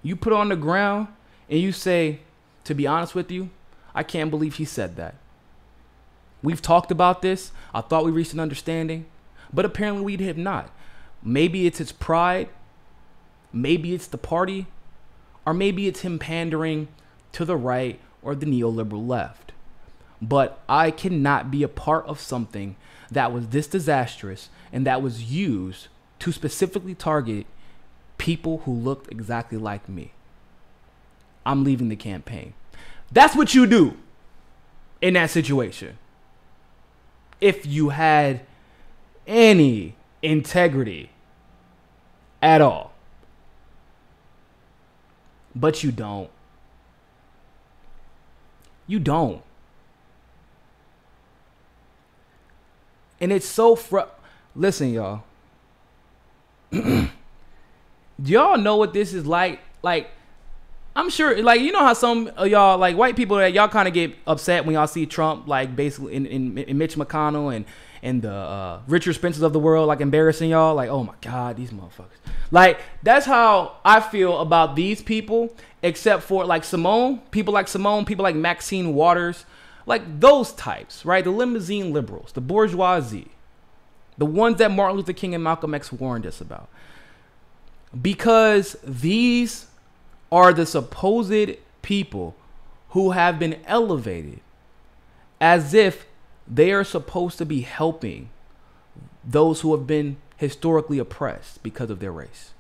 You put it on the ground and you say, to be honest with you, I can't believe he said that. We've talked about this. I thought we reached an understanding, but apparently we have not. Maybe it's his pride. Maybe it's the party, or maybe it's him pandering to the right or the neoliberal left. But I cannot be a part of something that was this disastrous and that was used to specifically target people who looked exactly like me. I'm leaving the campaign. That's what you do in that situation. If you had any integrity at all. But you don't. You don't. And it's so listen, y'all. Do y'all know what this is like? Like, I'm sure, like, you know how some of y'all, like white people, that y'all kind of get upset when y'all see Trump, like basically in Mitch McConnell and the Richard Spencers of the world, like embarrassing y'all. Like, oh my God, these motherfuckers. Like, that's how I feel about these people, except for like Symone, people like Maxine Waters, like those types, right? The limousine liberals, the bourgeoisie, the ones that Martin Luther King and Malcolm X warned us about. Because these are the supposed people who have been elevated as if they are supposed to be helping those who have been historically oppressed because of their race.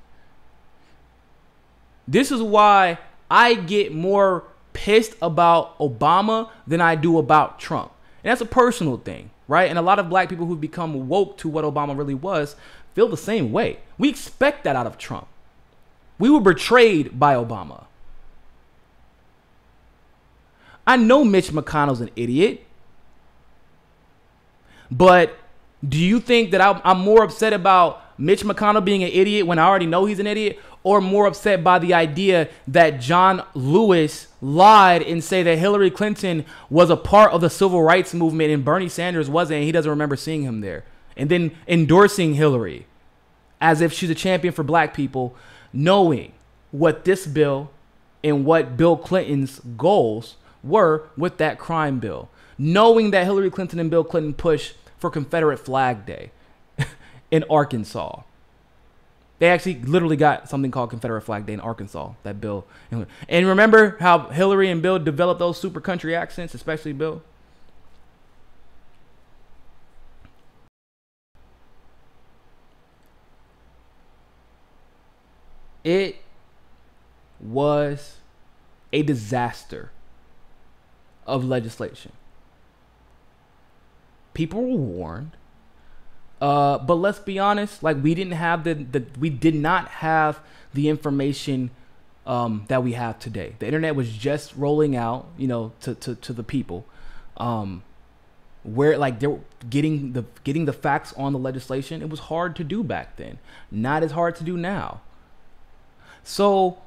This is why I get more pissed about Obama than I do about Trump. And that's a personal thing, right? And a lot of black people who've become woke to what Obama really was feel the same way. We expect that out of Trump. We were betrayed by Obama. I know Mitch McConnell's an idiot. But do you think that I'm more upset about Mitch McConnell being an idiot when I already know he's an idiot, or more upset by the idea that John Lewis lied and say that Hillary Clinton was a part of the civil rights movement and Bernie Sanders wasn't, and he doesn't remember seeing him there, and then endorsing Hillary as if she's a champion for black people, knowing what this bill and what Bill Clinton's goals were with that crime bill, knowing that Hillary Clinton and Bill Clinton pushed for Confederate Flag Day in Arkansas. They actually literally got something called Confederate Flag Day in Arkansas, that bill. And remember how Hillary and Bill developed those super country accents, especially Bill? It was a disaster of legislation. People were warned. But let's be honest, like we did not have the information that we have today. The internet was just rolling out, to the people. Where like they were getting the facts on the legislation. It was hard to do back then. Not as hard to do now. So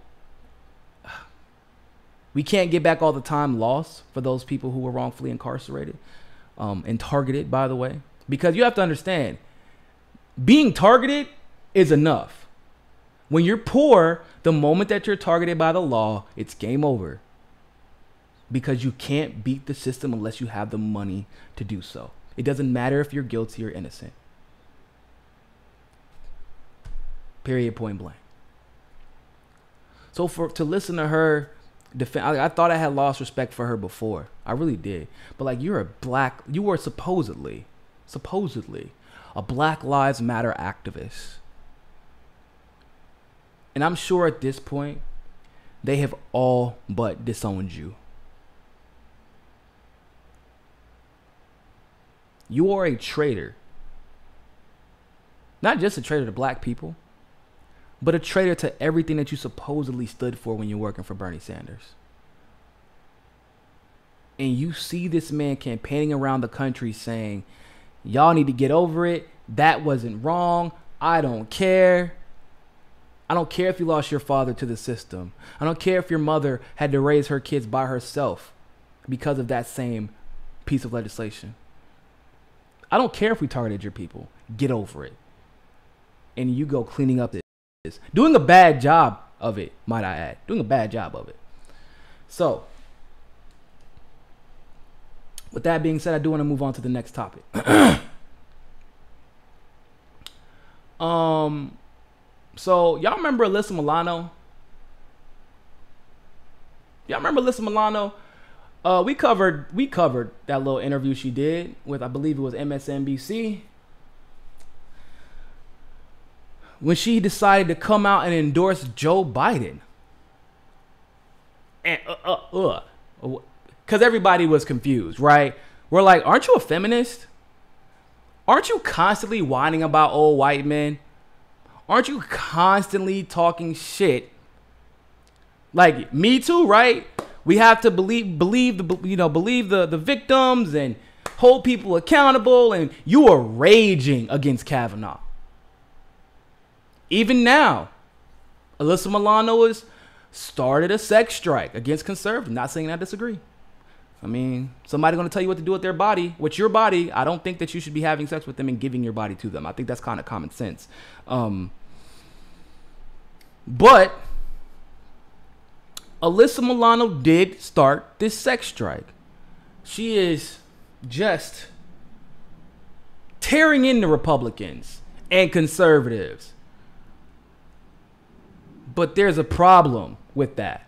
we can't get back all the time lost for those people who were wrongfully incarcerated and targeted, by the way, because you have to understand, being targeted is enough. When you're poor, the moment that you're targeted by the law, it's game over. Because you can't beat the system unless you have the money to do so. It doesn't matter if you're guilty or innocent. Period, point blank. So to listen to her defend, I thought I had lost respect for her before. I really did. But like, you were supposedly a Black Lives Matter activist. And I'm sure at this point, they have all but disowned you. You are a traitor. Not just a traitor to black people, but a traitor to everything that you supposedly stood for when you're working for Bernie Sanders. And you see this man campaigning around the country saying, y'all need to get over it. That wasn't wrong. I don't care. I don't care if you lost your father to the system. I don't care if your mother had to raise her kids by herself because of that same piece of legislation. I don't care if we targeted your people. Get over it. And you go cleaning up this. Doing a bad job of it, might I add. Doing a bad job of it. So, with that being said, I do want to move on to the next topic. So y'all remember Alyssa Milano? We covered that little interview she did with, I believe it was MSNBC, when she decided to come out and endorse Joe Biden. And because everybody was confused, right? We're like, aren't you a feminist? Aren't you constantly whining about old white men? Aren't you constantly talking shit? Like, Me Too, right? We have to believe the victims and hold people accountable, and you are raging against Kavanaugh. Even now, Alyssa Milano has started a sex strike against conservatives. Not saying I disagree. I mean, somebody going to tell you what to do with their body, with your body. I don't think that you should be having sex with them and giving your body to them. I think that's kind of common sense. But Alyssa Milano did start this sex strike. She is just tearing into Republicans and conservatives. But there's a problem with that.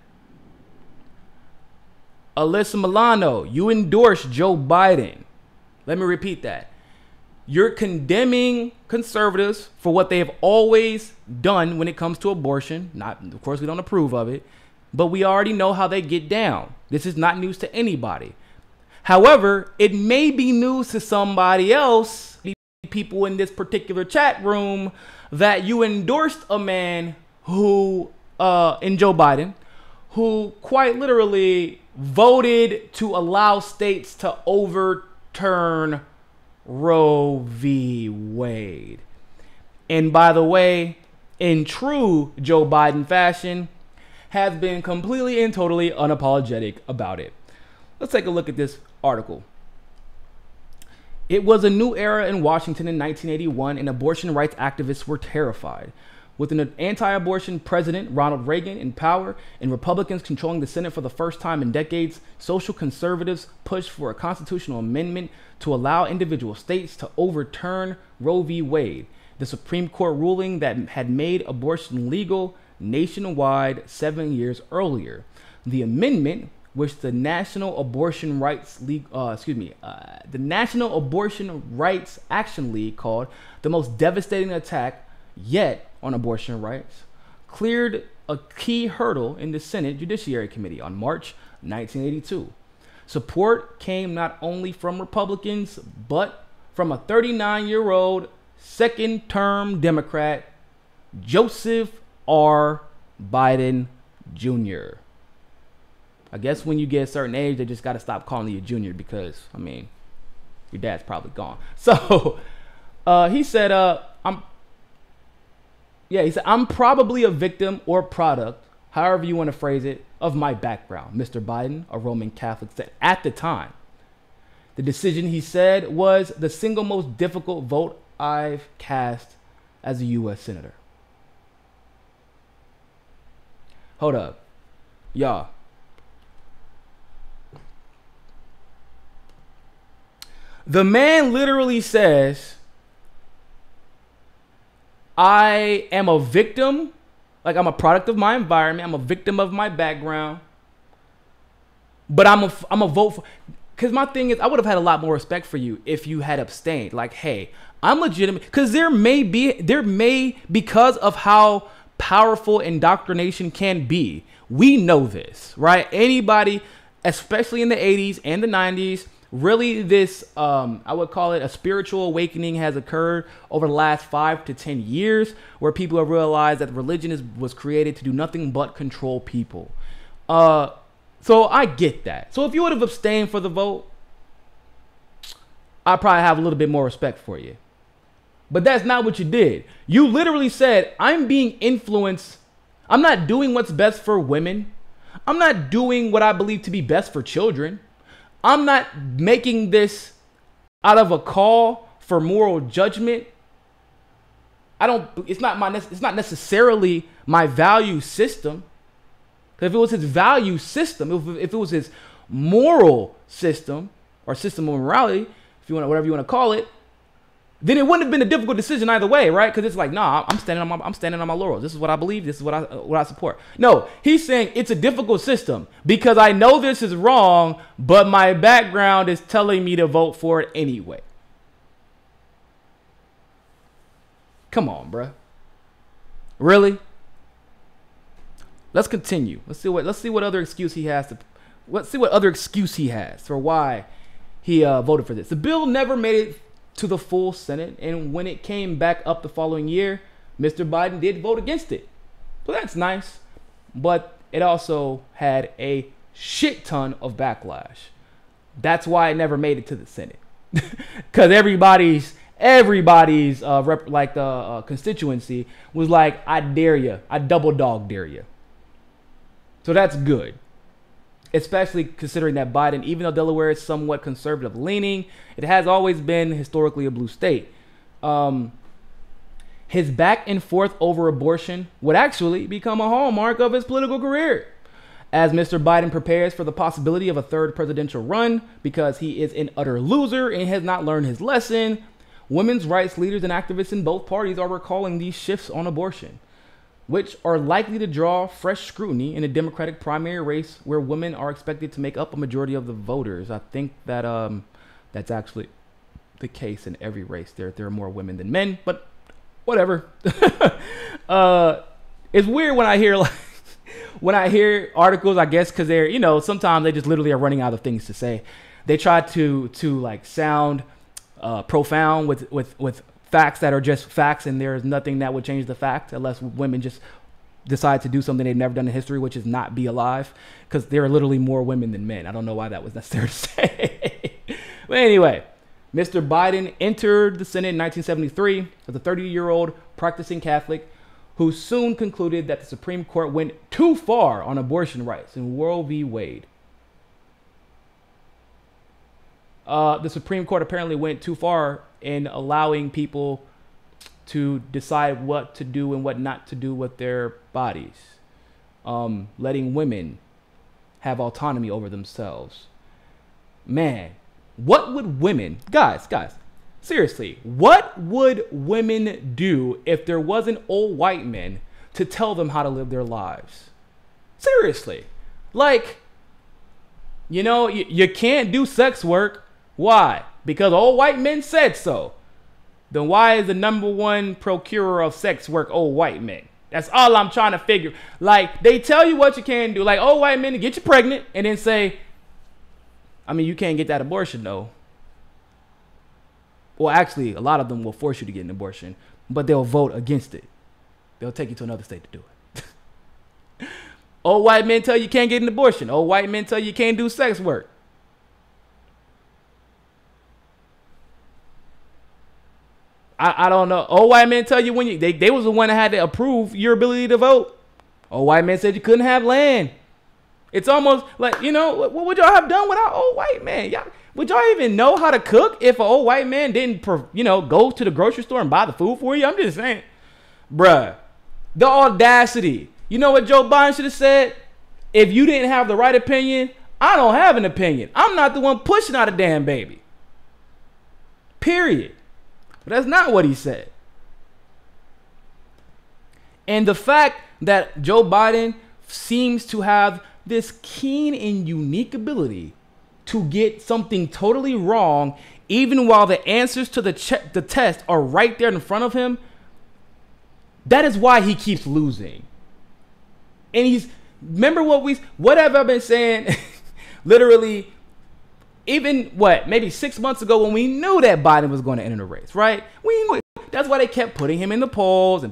Alyssa Milano, you endorsed Joe Biden. Let me repeat that. You're condemning conservatives for what they have always done when it comes to abortion. Of course, we don't approve of it, but we already know how they get down. This is not news to anybody. However, it may be news to somebody else, people in this particular chat room, that you endorsed a man who, in Joe Biden, who quite literally voted to allow states to overturn Roe v. Wade. And by the way, in true Joe Biden fashion, has been completely and totally unapologetic about it. Let's take a look at this article. It was a new era in Washington in 1981, and abortion rights activists were terrified. With an anti-abortion president, Ronald Reagan, in power and Republicans controlling the Senate for the first time in decades, social conservatives pushed for a constitutional amendment to allow individual states to overturn Roe v. Wade, the Supreme Court ruling that had made abortion legal nationwide 7 years earlier. The amendment, which the National Abortion Rights Action League called the most devastating attack yet on abortion rights, cleared a key hurdle in the Senate Judiciary Committee on March 1982. Support came not only from Republicans, but from a 39-year-old second-term Democrat, Joseph R. Biden Jr. I guess when you get a certain age, they just got to stop calling you Junior because, I mean, your dad's probably gone. So he said, he said, I'm probably a victim or product, however you want to phrase it, of my background, Mr. Biden, a Roman Catholic, said at the time. The decision, he said, was the single most difficult vote I've cast as a U.S. Senator. Hold up. Y'all. The man literally says, I am a victim, like I'm a product of my environment, I'm a victim of my background, but I'm a vote for, because my thing is, I would have had a lot more respect for you if you had abstained. Like, hey, I'm legitimate, because there may, because of how powerful indoctrination can be, we know this, right? Anybody, especially in the 80s and the 90s, really this, I would call it a spiritual awakening has occurred over the last 5 to 10 years where people have realized that religion was created to do nothing but control people. So I get that. So if you would have abstained for the vote, I'd probably have a little bit more respect for you. But that's not what you did. You literally said, I'm being influenced. I'm not doing what's best for women. I'm not doing what I believe to be best for children. I'm not making this out of a call for moral judgment. It's not necessarily my value system. If it was his value system, if it was his moral system or system of morality, if you want, whatever you want to call it, then it wouldn't have been a difficult decision either way, right? Because it's like, nah, I'm standing on my laurels. This is what I believe. This is what I support. No, he's saying it's a difficult system because I know this is wrong, but my background is telling me to vote for it anyway. Come on, bruh. Really? Let's continue. Let's see what other excuse he has for why he voted for this. The bill never made it to the full Senate, and when it came back up the following year, Mr. Biden did vote against it. So that's nice, but it also had a shit ton of backlash. That's why it never made it to the Senate, because everybody's constituency was like, I dare you, I double dog dare you. So that's good. Especially considering that Biden, even though Delaware is somewhat conservative leaning, it has always been historically a blue state. His back and forth over abortion would actually become a hallmark of his political career. As Mr. Biden prepares for the possibility of a third presidential run because he is an utter loser and has not learned his lesson, women's rights leaders and activists in both parties are recalling these shifts on abortion, which are likely to draw fresh scrutiny in a Democratic primary race where women are expected to make up a majority of the voters. I think that that's actually the case in every race. There are more women than men, but whatever. It's weird when I hear articles, I guess, because they're, sometimes they just literally are running out of things to say. They try to like sound profound with facts that are just facts, and there is nothing that would change the fact unless women just decide to do something they've never done in history, which is not be alive, because there are literally more women than men. I don't know why that was necessary to say. But anyway, Mr. Biden entered the Senate in 1973 as a 30-year-old practicing Catholic who soon concluded that the Supreme Court went too far on abortion rights in Roe v. Wade. The Supreme Court apparently went too far in allowing people to decide what to do and what not to do with their bodies, letting women have autonomy over themselves. Man, what would women, guys, seriously, what would women do if there wasn't old white men to tell them how to live their lives? Seriously, like, you can't do sex work. Why? Because old white men said so. Then why is the number one procurer of sex work old white men? That's all I'm trying to figure. Like, they tell you what you can do. Like, oh, white men to get you pregnant, and then say, I mean, you can't get that abortion, though. Well, actually, a lot of them will force you to get an abortion, but they'll vote against it. They'll take you to another state to do it. Old white men tell you can't get an abortion. Old white men tell you can't do sex work. I don't know. Old white men tell you when you they was the one that had to approve your ability to vote. Old white men said you couldn't have land. It's almost like, you know, what would y'all have done without old white men? Would y'all even know how to cook if an old white man didn't, go to the grocery store and buy the food for you? I'm just saying, bruh, the audacity. You know what Joe Biden should have said? If you didn't have the right opinion, I don't have an opinion. I'm not the one pushing out a damn baby. Period. But that's not what he said. And the fact that Joe Biden seems to have this keen and unique ability to get something totally wrong, even while the answers to the test are right there in front of him, that is why he keeps losing. And remember what have I been saying? Literally, even maybe 6 months ago when we knew that Biden was going to enter the race, right? We knew. That's why they kept putting him in the polls,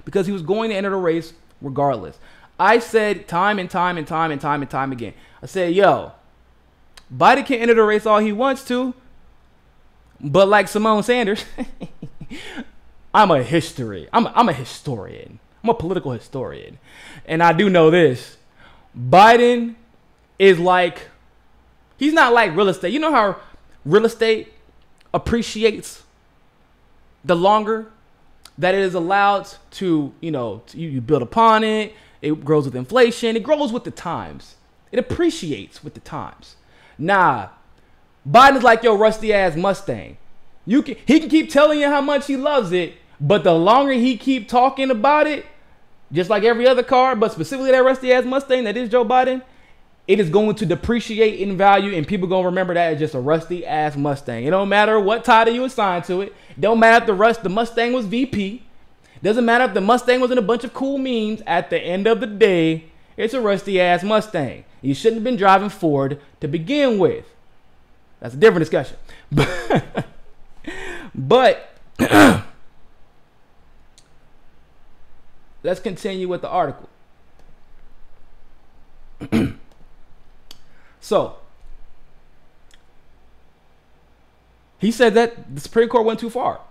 because he was going to enter the race regardless. I said time and time again. I said, yo, Biden can enter the race all he wants to, but like Symone Sanders, I'm a historian. I'm a political historian. And I do know this. Biden is he's not like real estate. You know how real estate appreciates the longer that it is allowed to, you build upon it. It grows with inflation. It grows with the times. It appreciates with the times. Nah, Biden's like your rusty ass Mustang. He can keep telling you how much he loves it, but the longer he keep talking about it, just like every other car, but specifically that rusty ass Mustang that is Joe Biden, it is going to depreciate in value, and people going to remember that as just a rusty ass Mustang. It don't matter what title you assign to it. It don't matter if the Mustang was VP. Doesn't matter if the Mustang was in a bunch of cool memes. At the end of the day, it's a rusty ass Mustang. You shouldn't have been driving Ford to begin with. That's a different discussion. But let's continue with the article. So, he said that the Supreme Court went too far.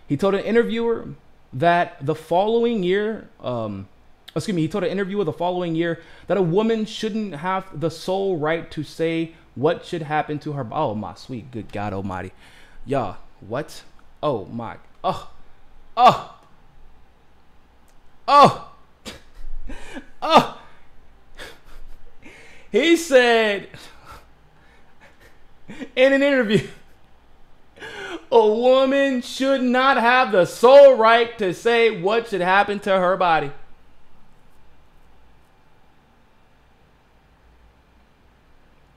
He told an interviewer that the following year, he told an interviewer the following year that a woman shouldn't have the sole right to say what should happen to her. Oh, my sweet good God almighty. Y'all, what? Oh, my. He said in an interview, a woman should not have the sole right to say what should happen to her body.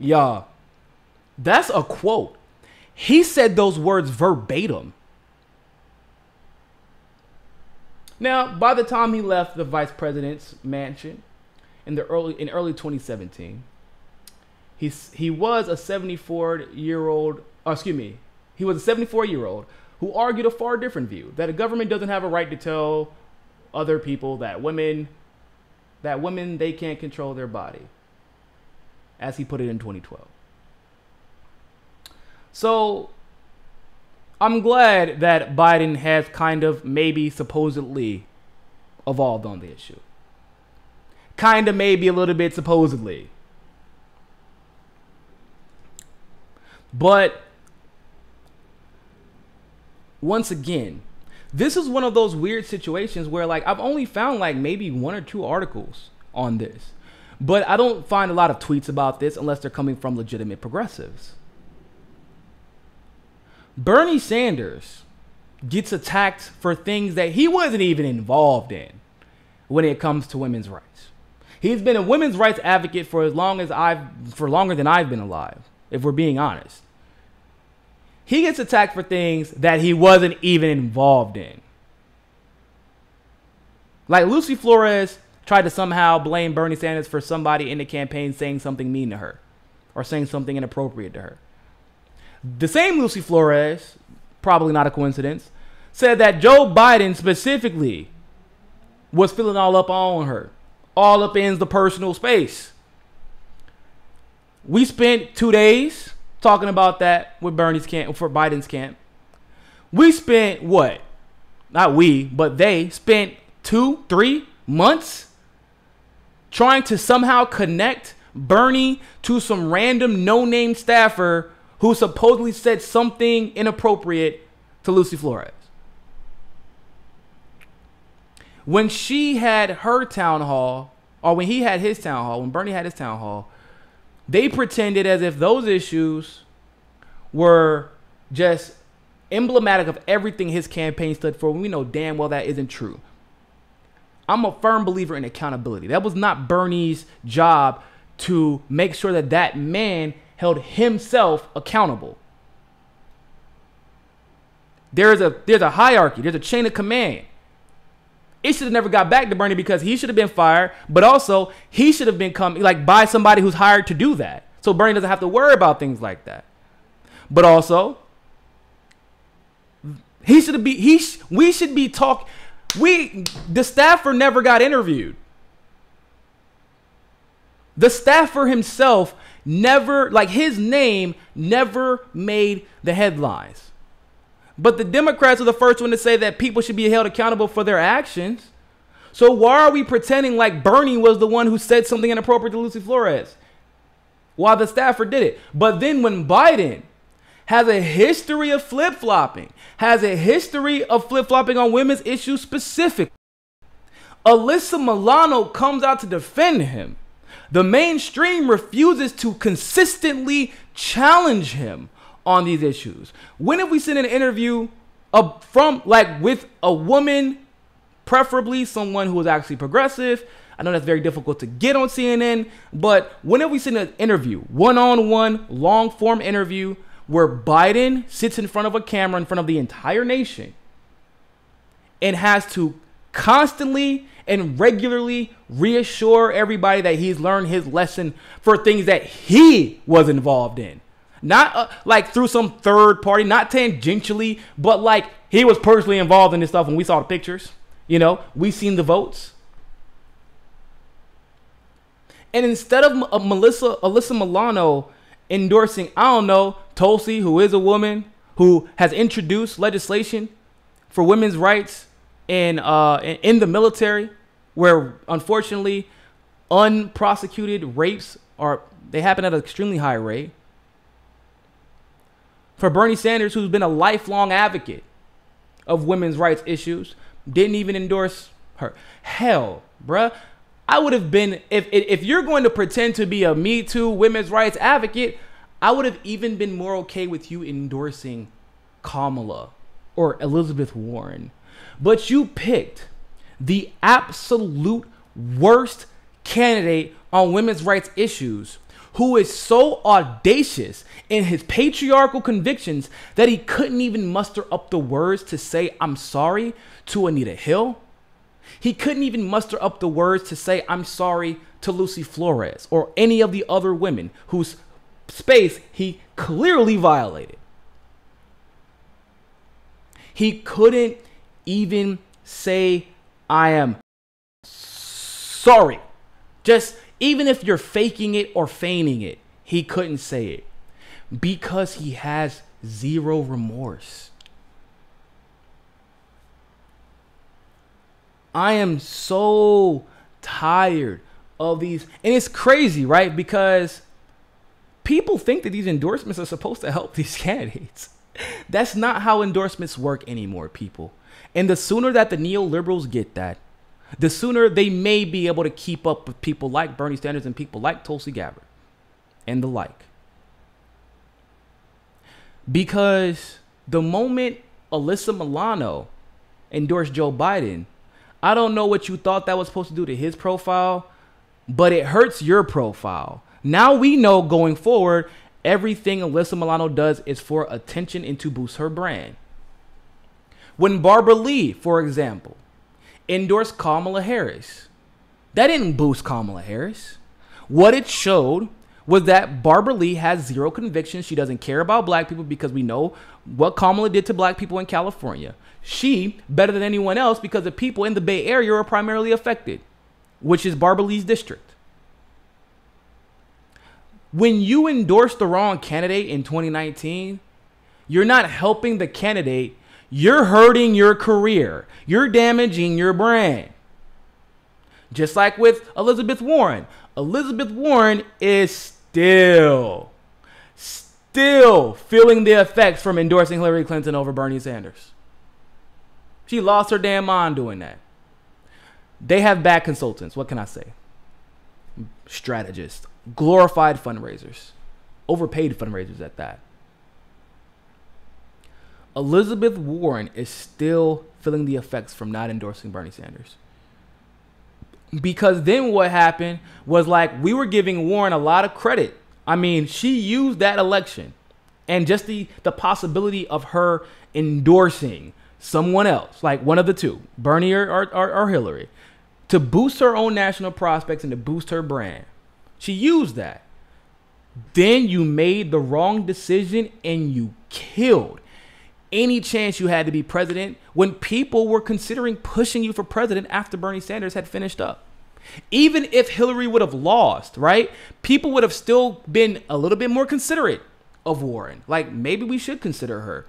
Y'all, that's a quote. He said those words verbatim. Now, by the time he left the vice president's mansion in early 2017, he was a 74-year-old. He was a 74-year-old who argued a far different view, that a government doesn't have a right to tell other people that women they can't control their body, as he put it in 2012. So I'm glad that Biden has kind of maybe supposedly evolved on the issue. Kind of maybe a little bit supposedly. But once again, this is one of those weird situations where I've only found maybe 1 or 2 articles on this. But I don't find a lot of tweets about this unless they're coming from legitimate progressives. Bernie Sanders gets attacked for things that he wasn't even involved in when it comes to women's rights. He's been a women's rights advocate for longer than I've been alive, if we're being honest. He gets attacked for things that he wasn't even involved in. Like Lucy Flores tried to somehow blame Bernie Sanders for somebody in the campaign saying something mean to her or saying something inappropriate to her. The same Lucy Flores, probably not a coincidence, said that Joe Biden specifically was feeling all up on her, all up in the personal space. We spent 2 days talking about that with Bernie's camp, for Biden's camp. We spent what? Not we, but they spent 2-3 months trying to somehow connect Bernie to some random no-name staffer who supposedly said something inappropriate to Lucy Flores. When she had her town hall, or when he had his town hall, when Bernie had his town hall, they pretended as if those issues were just emblematic of everything his campaign stood for, when we know damn well that isn't true. I'm a firm believer in accountability. That was not Bernie's job to make sure that that man held himself accountable. There's a hierarchy. There's a chain of command. It should have never got back to Bernie because he should have been fired, but also he should have been by somebody who's hired to do that. So Bernie doesn't have to worry about things like that. But also, the staffer never got interviewed. The staffer himself never, his name never made the headlines. But the Democrats are the first one to say that people should be held accountable for their actions. So why are we pretending like Bernie was the one who said something inappropriate to Lucy Flores while the staffer did it? But then when Biden has a history of flip-flopping, on women's issues specifically, Alyssa Milano comes out to defend him. The mainstream refuses to consistently challenge him on these issues. When have we seen an interview with a woman, preferably someone who is actually progressive? I know that's very difficult to get on CNN, but when have we seen an interview, one-on-one, long-form interview, where Biden sits in front of a camera in front of the entire nation and has to constantly and regularly reassure everybody that he's learned his lesson for things that he was involved in? Not through some third party, not tangentially, but he was personally involved in this stuff. When we saw the pictures, we seen the votes. And instead of Alyssa Milano endorsing, Tulsi, who is a woman who has introduced legislation for women's rights in the military, where unfortunately unprosecuted rapes they happen at an extremely high rate. For Bernie Sanders, who's been a lifelong advocate of women's rights issues, didn't even endorse her. Hell, bruh. I would have been, if you're going to pretend to be a Me Too women's rights advocate, I would have even been more okay with you endorsing Kamala or Elizabeth Warren. But you picked the absolute worst candidate on women's rights issues, who is so audacious in his patriarchal convictions that he couldn't even muster up the words to say, "I'm sorry" to Anita Hill. He couldn't even muster up the words to say, "I'm sorry" to Lucy Flores or any of the other women whose space he clearly violated. He couldn't even say, "I am sorry." Just even if you're faking it or feigning it, he couldn't say it because he has zero remorse. I am so tired of these. And it's crazy, right? Because people think that these endorsements are supposed to help these candidates. That's not how endorsements work anymore, people. And the sooner that the neoliberals get that, the sooner they may be able to keep up with people like Bernie Sanders and people like Tulsi Gabbard and the like. Because the moment Alyssa Milano endorsed Joe Biden, I don't know what you thought that was supposed to do to his profile, but it hurts your profile. Now we know going forward, everything Alyssa Milano does is for attention and to boost her brand. When Barbara Lee, for example, endorsed Kamala Harris. That didn't boost Kamala Harris. What it showed was that Barbara Lee has zero conviction. She doesn't care about black people because we know what Kamala did to black people in California. She, better than anyone else, because the people in the Bay Area are primarily affected, which is Barbara Lee's district. When you endorse the wrong candidate in 2019, you're not helping the candidate. You're hurting your career. You're damaging your brand. Just like with Elizabeth Warren. Elizabeth Warren is still feeling the effects from endorsing Hillary Clinton over Bernie Sanders. She lost her damn mind doing that. They have bad consultants. What can I say? Strategists. Glorified fundraisers. Overpaid fundraisers at that. Elizabeth Warren is still feeling the effects from not endorsing Bernie Sanders. Because then what happened was, like, we were giving Warren a lot of credit. I mean, she used that election and just the possibility of her endorsing someone else, like one of the two, Bernie or Hillary, to boost her own national prospects and to boost her brand. She used that. Then you made the wrong decision and you killed any chance you had to be president when people were considering pushing you for president after Bernie Sanders had finished up. Even if Hillary would have lost, right? People would have still been a little bit more considerate of Warren. Like, maybe we should consider her.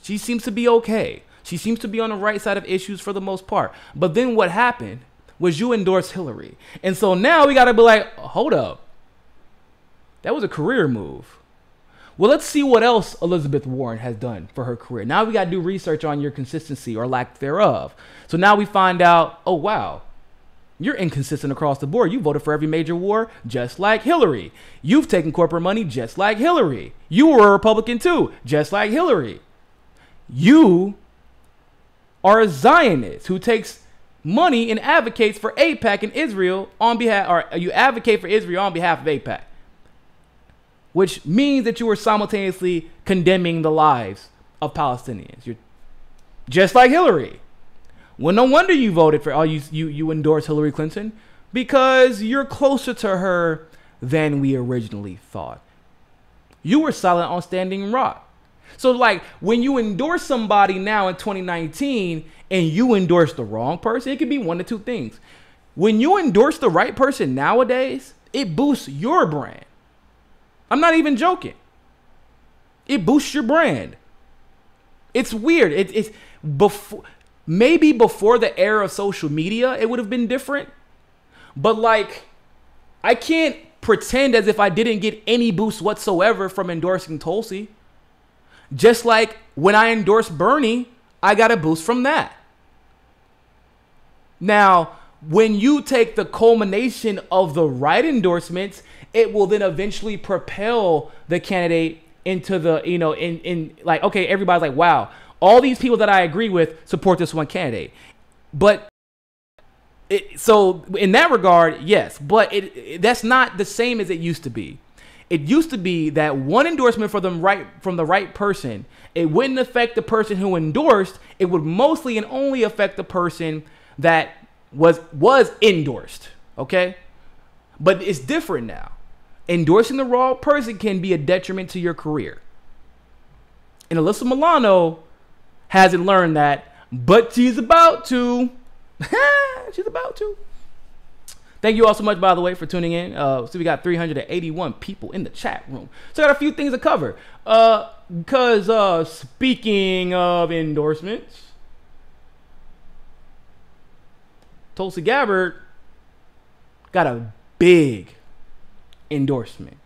She seems to be okay. She seems to be on the right side of issues for the most part. But then what happened was you endorsed Hillary. And so now we got to be like, hold up. That was a career move. Well, let's see what else Elizabeth Warren has done for her career. Now we got to do research on your consistency or lack thereof. So now we find out, oh, wow, you're inconsistent across the board. You voted for every major war just like Hillary. You've taken corporate money just like Hillary. You were a Republican too, just like Hillary. You are a Zionist who takes money and advocates for AIPAC and Israel on behalf, or you advocate for Israel on behalf of AIPAC. Which means that you are simultaneously condemning the lives of Palestinians. You're just like Hillary. Well, no wonder you voted for, you endorsed Hillary Clinton, because you're closer to her than we originally thought. You were silent on Standing Rock. So, like, when you endorse somebody now in 2019 and you endorse the wrong person, it could be one of two things. When you endorse the right person nowadays, it boosts your brand. I'm not even joking. It boosts your brand. It's weird. It's before, maybe before the era of social media, it would have been different. But, like, I can't pretend as if I didn't get any boost whatsoever from endorsing Tulsi. Just like when I endorsed Bernie, I got a boost from that. Now, when you take the culmination of the right endorsements, it will then eventually propel the candidate into the, in like, okay, everybody's like, wow, all these people that I agree with support this one candidate. But so in that regard, yes, but that's not the same as it used to be. It used to be that one endorsement from the right person, it wouldn't affect the person who endorsed. It would mostly and only affect the person that was endorsed. Okay, but it's different now. Endorsing the wrong person can be a detriment to your career. And Alyssa Milano hasn't learned that, but she's about to. She's about to. Thank you all so much, by the way, for tuning in. So we got 381 people in the chat room. So I got a few things to cover. Because speaking of endorsements, Tulsi Gabbard got a big endorsement.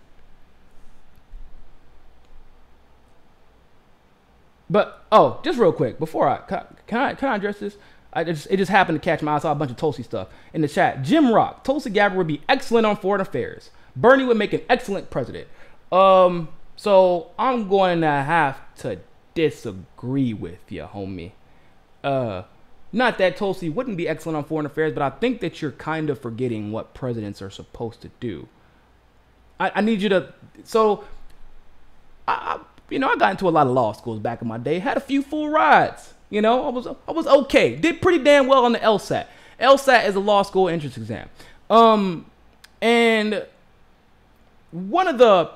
But, just real quick, before can I address this? It just happened to catch my eye. I saw a bunch of Tulsi stuff in the chat. Jim Rock, Tulsi Gabbard would be excellent on foreign affairs. Bernie would make an excellent president. So I'm going to have to disagree with you, homie. Not that Tulsi wouldn't be excellent on foreign affairs, but I think that you're kind of forgetting what presidents are supposed to do. I need you to. So, I got into a lot of law schools back in my day. Had a few full rides You know, I was okay. Did pretty damn well on the LSAT. LSAT is a law school entrance exam. And one of the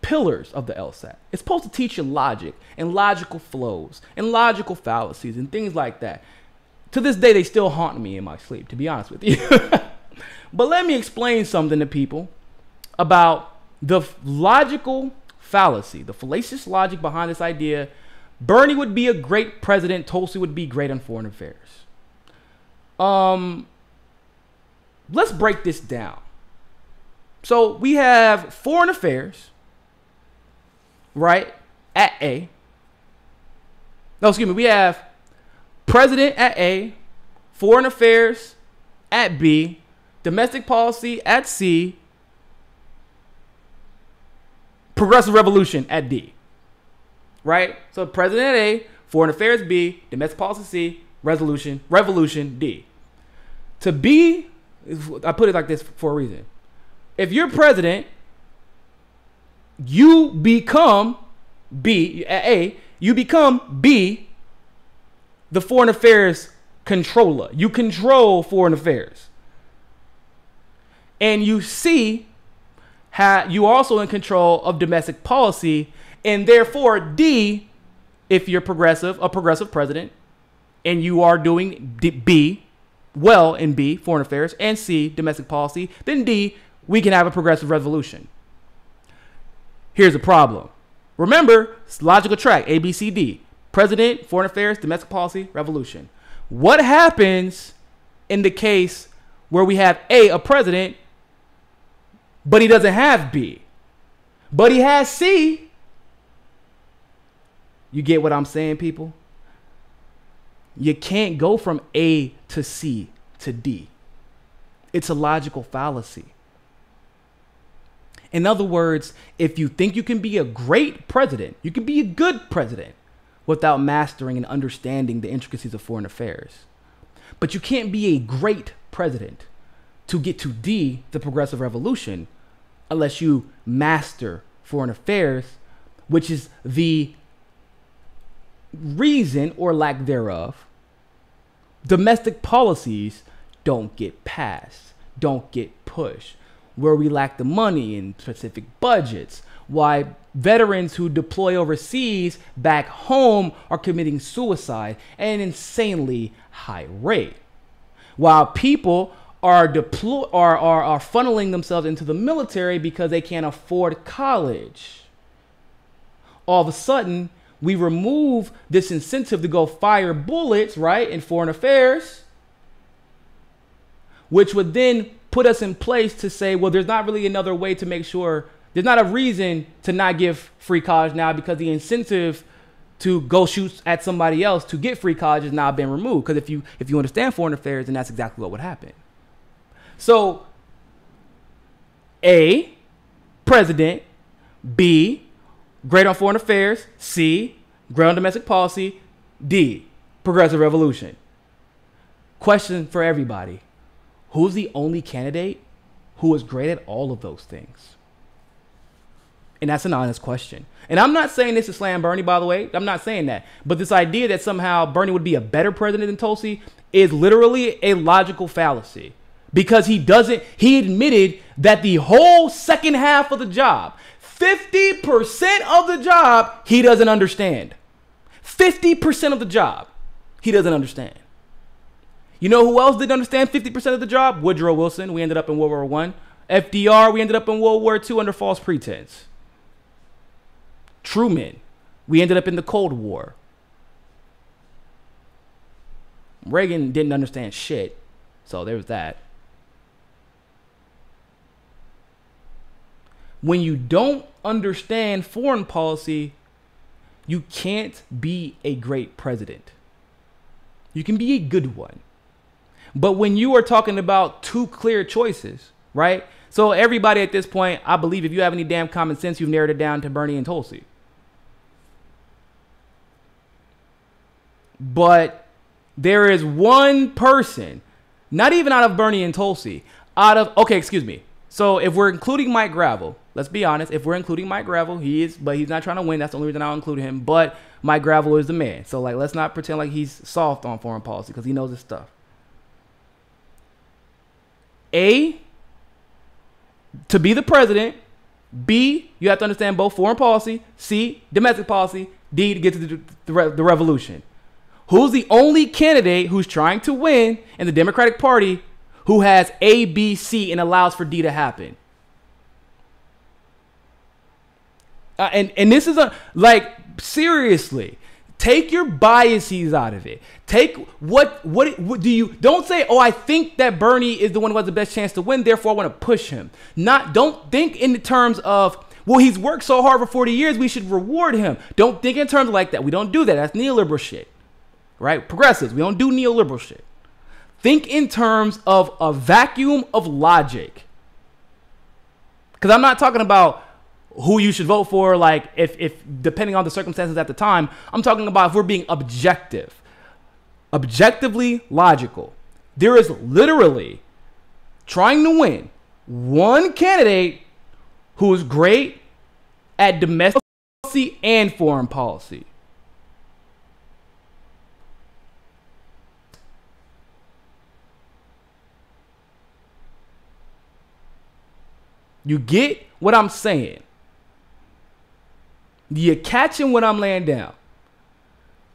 pillars of the LSAT, it's supposed to teach you logic and logical flows and logical fallacies and things like that. To this day, they still haunt me in my sleep, to be honest with you. But let me explain something to people about the logical fallacy, the fallacious logic behind this idea. Bernie would be a great president. Tulsi would be great on foreign affairs. Let's break this down. So we have foreign affairs, right, at A. No, excuse me. We have president at A, foreign affairs at B, domestic policy at C, progressive revolution at D. Right? So president at A, foreign affairs B, domestic policy C, revolution D. To B, I put it like this for a reason. If you're president, you become B, at A, you become B, the foreign affairs controller. You control foreign affairs. And you C, you are also in control of domestic policy, and therefore D, if you're a progressive president, and you are doing B, well in B, foreign affairs, and C, domestic policy, then D, we can have a progressive revolution. Here's the problem. Remember, it's logical track, A, B, C, D. President, foreign affairs, domestic policy, revolution. What happens in the case where we have a president, but he doesn't have B, but he has C? You get what I'm saying, people? You can't go from A to C to D. It's a logical fallacy. In other words, if you think you can be a great president, you can be a good president without mastering and understanding the intricacies of foreign affairs. But you can't be a great president to get to D, the progressive revolution, unless you master foreign affairs, which is the reason or lack thereof domestic policies don't get passed, don't get pushed, where we lack the money in specific budgets, why veterans who deploy overseas back home are committing suicide at an insanely high rate, while people are funneling themselves into the military because they can't afford college. All of a sudden, we remove this incentive to go fire bullets, right, in foreign affairs, which would then put us in place to say, well, there's not really another way to make sure, there's not a reason to not give free college now because the incentive to go shoot at somebody else to get free college has now been removed. Because if you understand foreign affairs, then that's exactly what would happen. So, A, president, B, great on foreign affairs, C, great on domestic policy, D, progressive revolution. Question for everybody. Who's the only candidate who is great at all of those things? And that's an honest question. And I'm not saying this to slam Bernie, by the way. I'm not saying that. But this idea that somehow Bernie would be a better president than Tulsi is literally a logical fallacy. Because he admitted that the whole second half of the job, 50% of the job, he doesn't understand. 50% of the job, he doesn't understand. You know who else didn't understand 50% of the job? Woodrow Wilson. We ended up in World War I. FDR, we ended up in World War II under false pretense. Truman, we ended up in the Cold War. Reagan didn't understand shit. So there was that. When you don't understand foreign policy, you can't be a great president. You can be a good one. But when you are talking about two clear choices, right? So everybody at this point, I believe if you have any damn common sense, you've narrowed it down to Bernie and Tulsi. But there is one person, not even out of Bernie and Tulsi, so if we're including Mike Gravel, let's be honest, if we're including Mike Gravel, but he's not trying to win. That's the only reason I'll include him. But Mike Gravel is the man. So, like, let's not pretend like he's soft on foreign policy because he knows his stuff. A, to be the president. B, you have to understand both foreign policy. C, domestic policy. D, to get to the revolution. Who's the only candidate who's trying to win in the Democratic Party who has A, B, C, and allows for D to happen? And this is seriously, take your biases out of it. Take what do you, don't say, oh, I think that Bernie is the one who has the best chance to win, therefore I want to push him. Don't think in the terms of, well, he's worked so hard for 40 years, we should reward him. Don't think in terms like that. We don't do that. That's neoliberal shit, right? Progressives, we don't do neoliberal shit. Think in terms of a vacuum of logic. Because I'm not talking about who you should vote for, like if depending on the circumstances at the time. I'm talking about if we're being objectively logical. There is literally trying to win one candidate who is great at domestic policy and foreign policy. You get what I'm saying? You're catching what I'm laying down.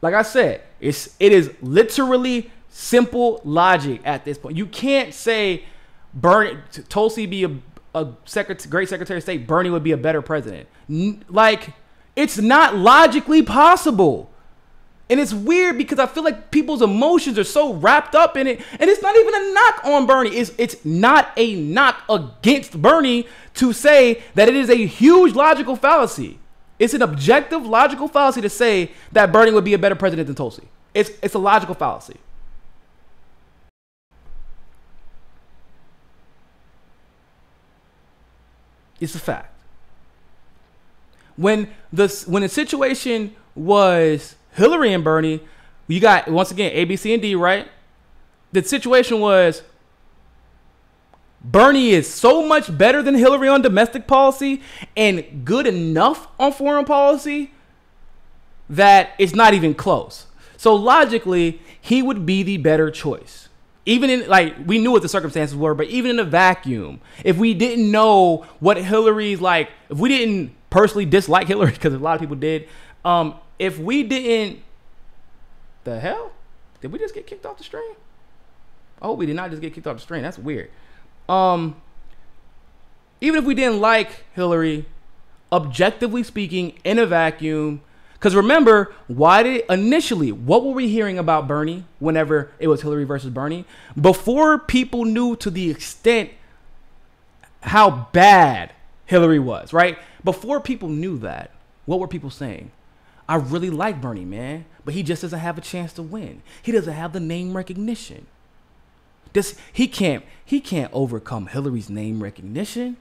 Like I said, it is literally simple logic at this point. You can't say Tulsi be a great Secretary of State, Bernie would be a better president. It's not logically possible. And it's weird because I feel like people's emotions are so wrapped up in it. And it's not even a knock on Bernie. It's not a knock against Bernie to say that it is a huge logical fallacy. It's an objective logical fallacy to say that Bernie would be a better president than Tulsi. It's a logical fallacy. It's a fact. When the situation was Hillary and Bernie, you got, once again, A, B, C, and D, right? The situation was Bernie is so much better than Hillary on domestic policy and good enough on foreign policy that it's not even close. So logically, he would be the better choice. Even in, like, we knew what the circumstances were, but even in a vacuum, if we didn't know what Hillary's like, if we didn't personally dislike Hillary, because a lot of people did, if we didn't, the hell? Did we just get kicked off the stream? I hope we did not just get kicked off the stream. That's weird. Even if we didn't like Hillary, objectively speaking, in a vacuum, because remember, what were we hearing about Bernie whenever it was Hillary versus Bernie? Before people knew to the extent how bad Hillary was, right? Before people knew that, what were people saying? I really like Bernie, man, but he just doesn't have a chance to win. He doesn't have the name recognition. He can't overcome Hillary's name recognition.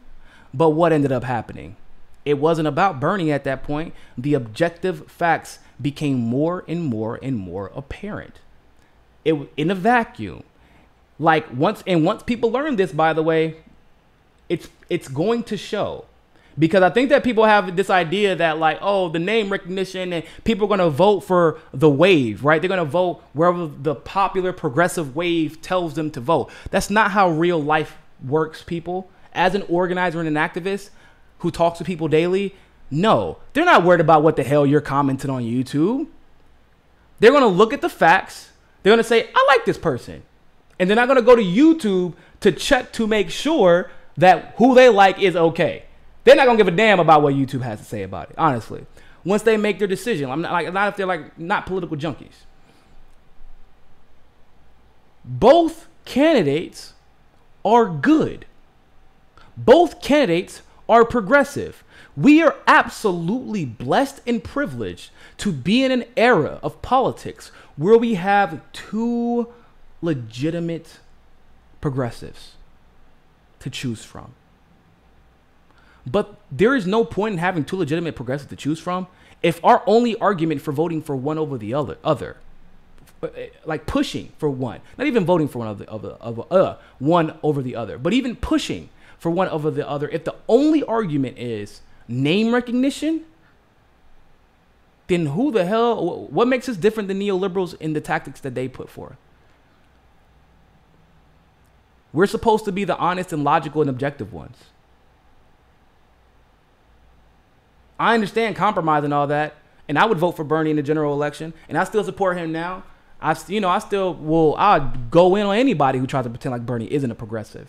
But what ended up happening? It wasn't about Bernie at that point. The objective facts became more and more and more apparent. In a vacuum. Like once people learn this, by the way, it's going to show. Because I think that people have this idea that, like, oh, the name recognition and people are going to vote for the wave, right? They're going to vote wherever the popular progressive wave tells them to vote. That's not how real life works, people. As an organizer and an activist who talks to people daily, no, they're not worried about what the hell you're commenting on YouTube. They're going to look at the facts. They're going to say, I like this person. And they're not going to go to YouTube to check to make sure that who they like is okay. They're not going to give a damn about what YouTube has to say about it, honestly. Once they make their decision, not if they're not political junkies. Both candidates are good. Both candidates are progressive. We are absolutely blessed and privileged to be in an era of politics where we have two legitimate progressives to choose from. But there is no point in having two legitimate progressives to choose from if our only argument for voting for one over the other, like pushing for one, not even voting for one over the other, but even pushing for one over the other, if the only argument is name recognition, then who the hell, what makes us different than neoliberals in the tactics that they put forth? We're supposed to be the honest and logical and objective ones. I understand compromise and all that, and I would vote for Bernie in the general election, and I still support him now. I'll go in on anybody who tries to pretend like Bernie isn't a progressive.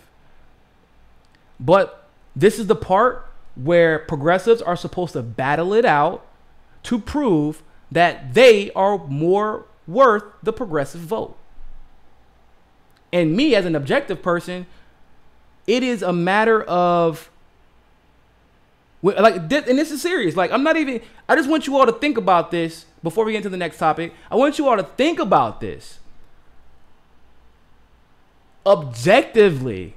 But this is the part where progressives are supposed to battle it out to prove that they are more worth the progressive vote. And me, as an objective person, it is a matter of, like, and this is serious. Like, I just want you all to think about this before we get into the next topic. I want you all to think about this objectively,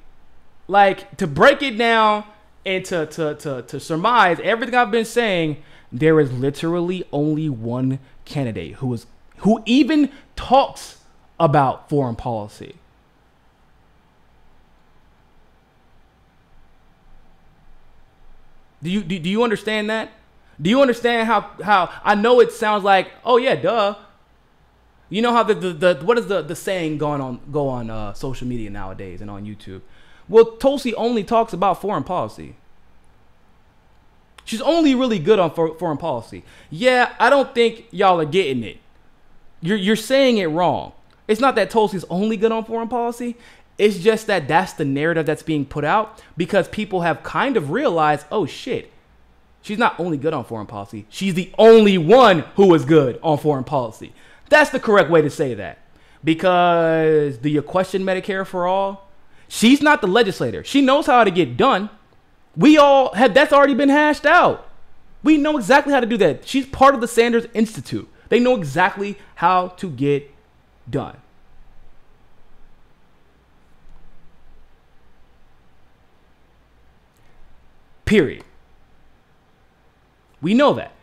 like, to break it down and to surmise everything I've been saying. There is literally only one candidate who even talks about foreign policy. Do you understand that? Do you understand how I know it sounds like, oh yeah, duh. You know how what is the saying go on social media nowadays and on YouTube? Well, Tulsi only talks about foreign policy. She's only really good on foreign policy. Yeah, I don't think y'all are getting it. You're saying it wrong. It's not that Tulsi's only good on foreign policy. It's just that that's the narrative that's being put out because people have kind of realized, oh shit, she's not only good on foreign policy, she's the only one who is good on foreign policy. That's the correct way to say that. Because do you question Medicare for all? She's not the legislator. She knows how to get done. That's already been hashed out. We know exactly how to do that. She's part of the Sanders Institute. They know exactly how to get done. Period. We know that.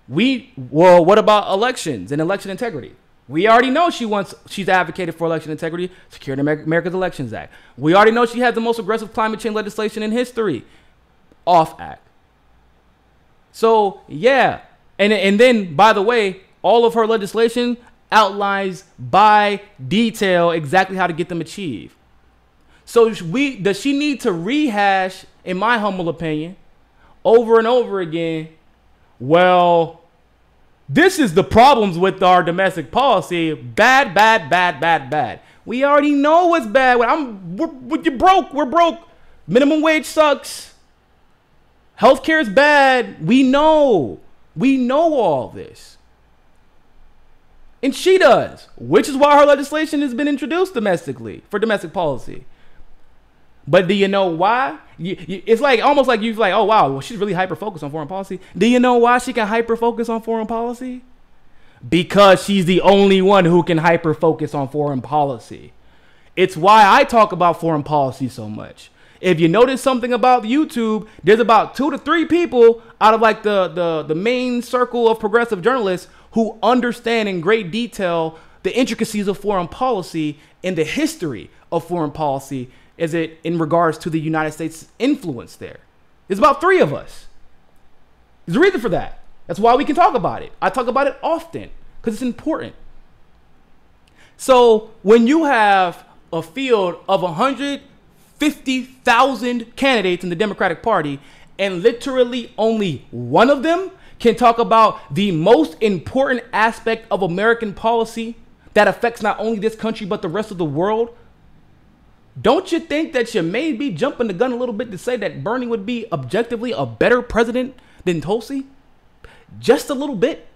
What about elections and election integrity? We already know she's advocated for election integrity, Security America's Elections Act. We already know she has the most aggressive climate change legislation in history, OFF Act. So, yeah. And then, by the way, all of her legislation outlines by detail exactly how to get them achieved. So does she need to rehash, in my humble opinion, over and over again, well, this is the problems with our domestic policy. Bad, bad, bad, bad, bad. We already know what's bad. You're broke. We're broke. Minimum wage sucks. Healthcare is bad. We know. We know all this. And she does, which is why her legislation has been introduced domestically for domestic policy. But do you know why? It's like almost like you're like, oh, wow, well, she's really hyper-focused on foreign policy. Do you know why she can hyper-focus on foreign policy? Because she's the only one who can hyper-focus on foreign policy. It's why I talk about foreign policy so much. If you notice something about YouTube, there's about 2 to 3 people out of like the main circle of progressive journalists who understand in great detail the intricacies of foreign policy and the history of foreign policy is it in regards to the United States' influence there. There's about 3 of us. There's a reason for that. That's why we can talk about it. I talk about it often because it's important. So when you have a field of 150,000 candidates in the Democratic Party and literally only one of them can talk about the most important aspect of American policy that affects not only this country but the rest of the world, don't you think that you may be jumping the gun a little bit to say that Bernie would be objectively a better president than Tulsi? Just a little bit.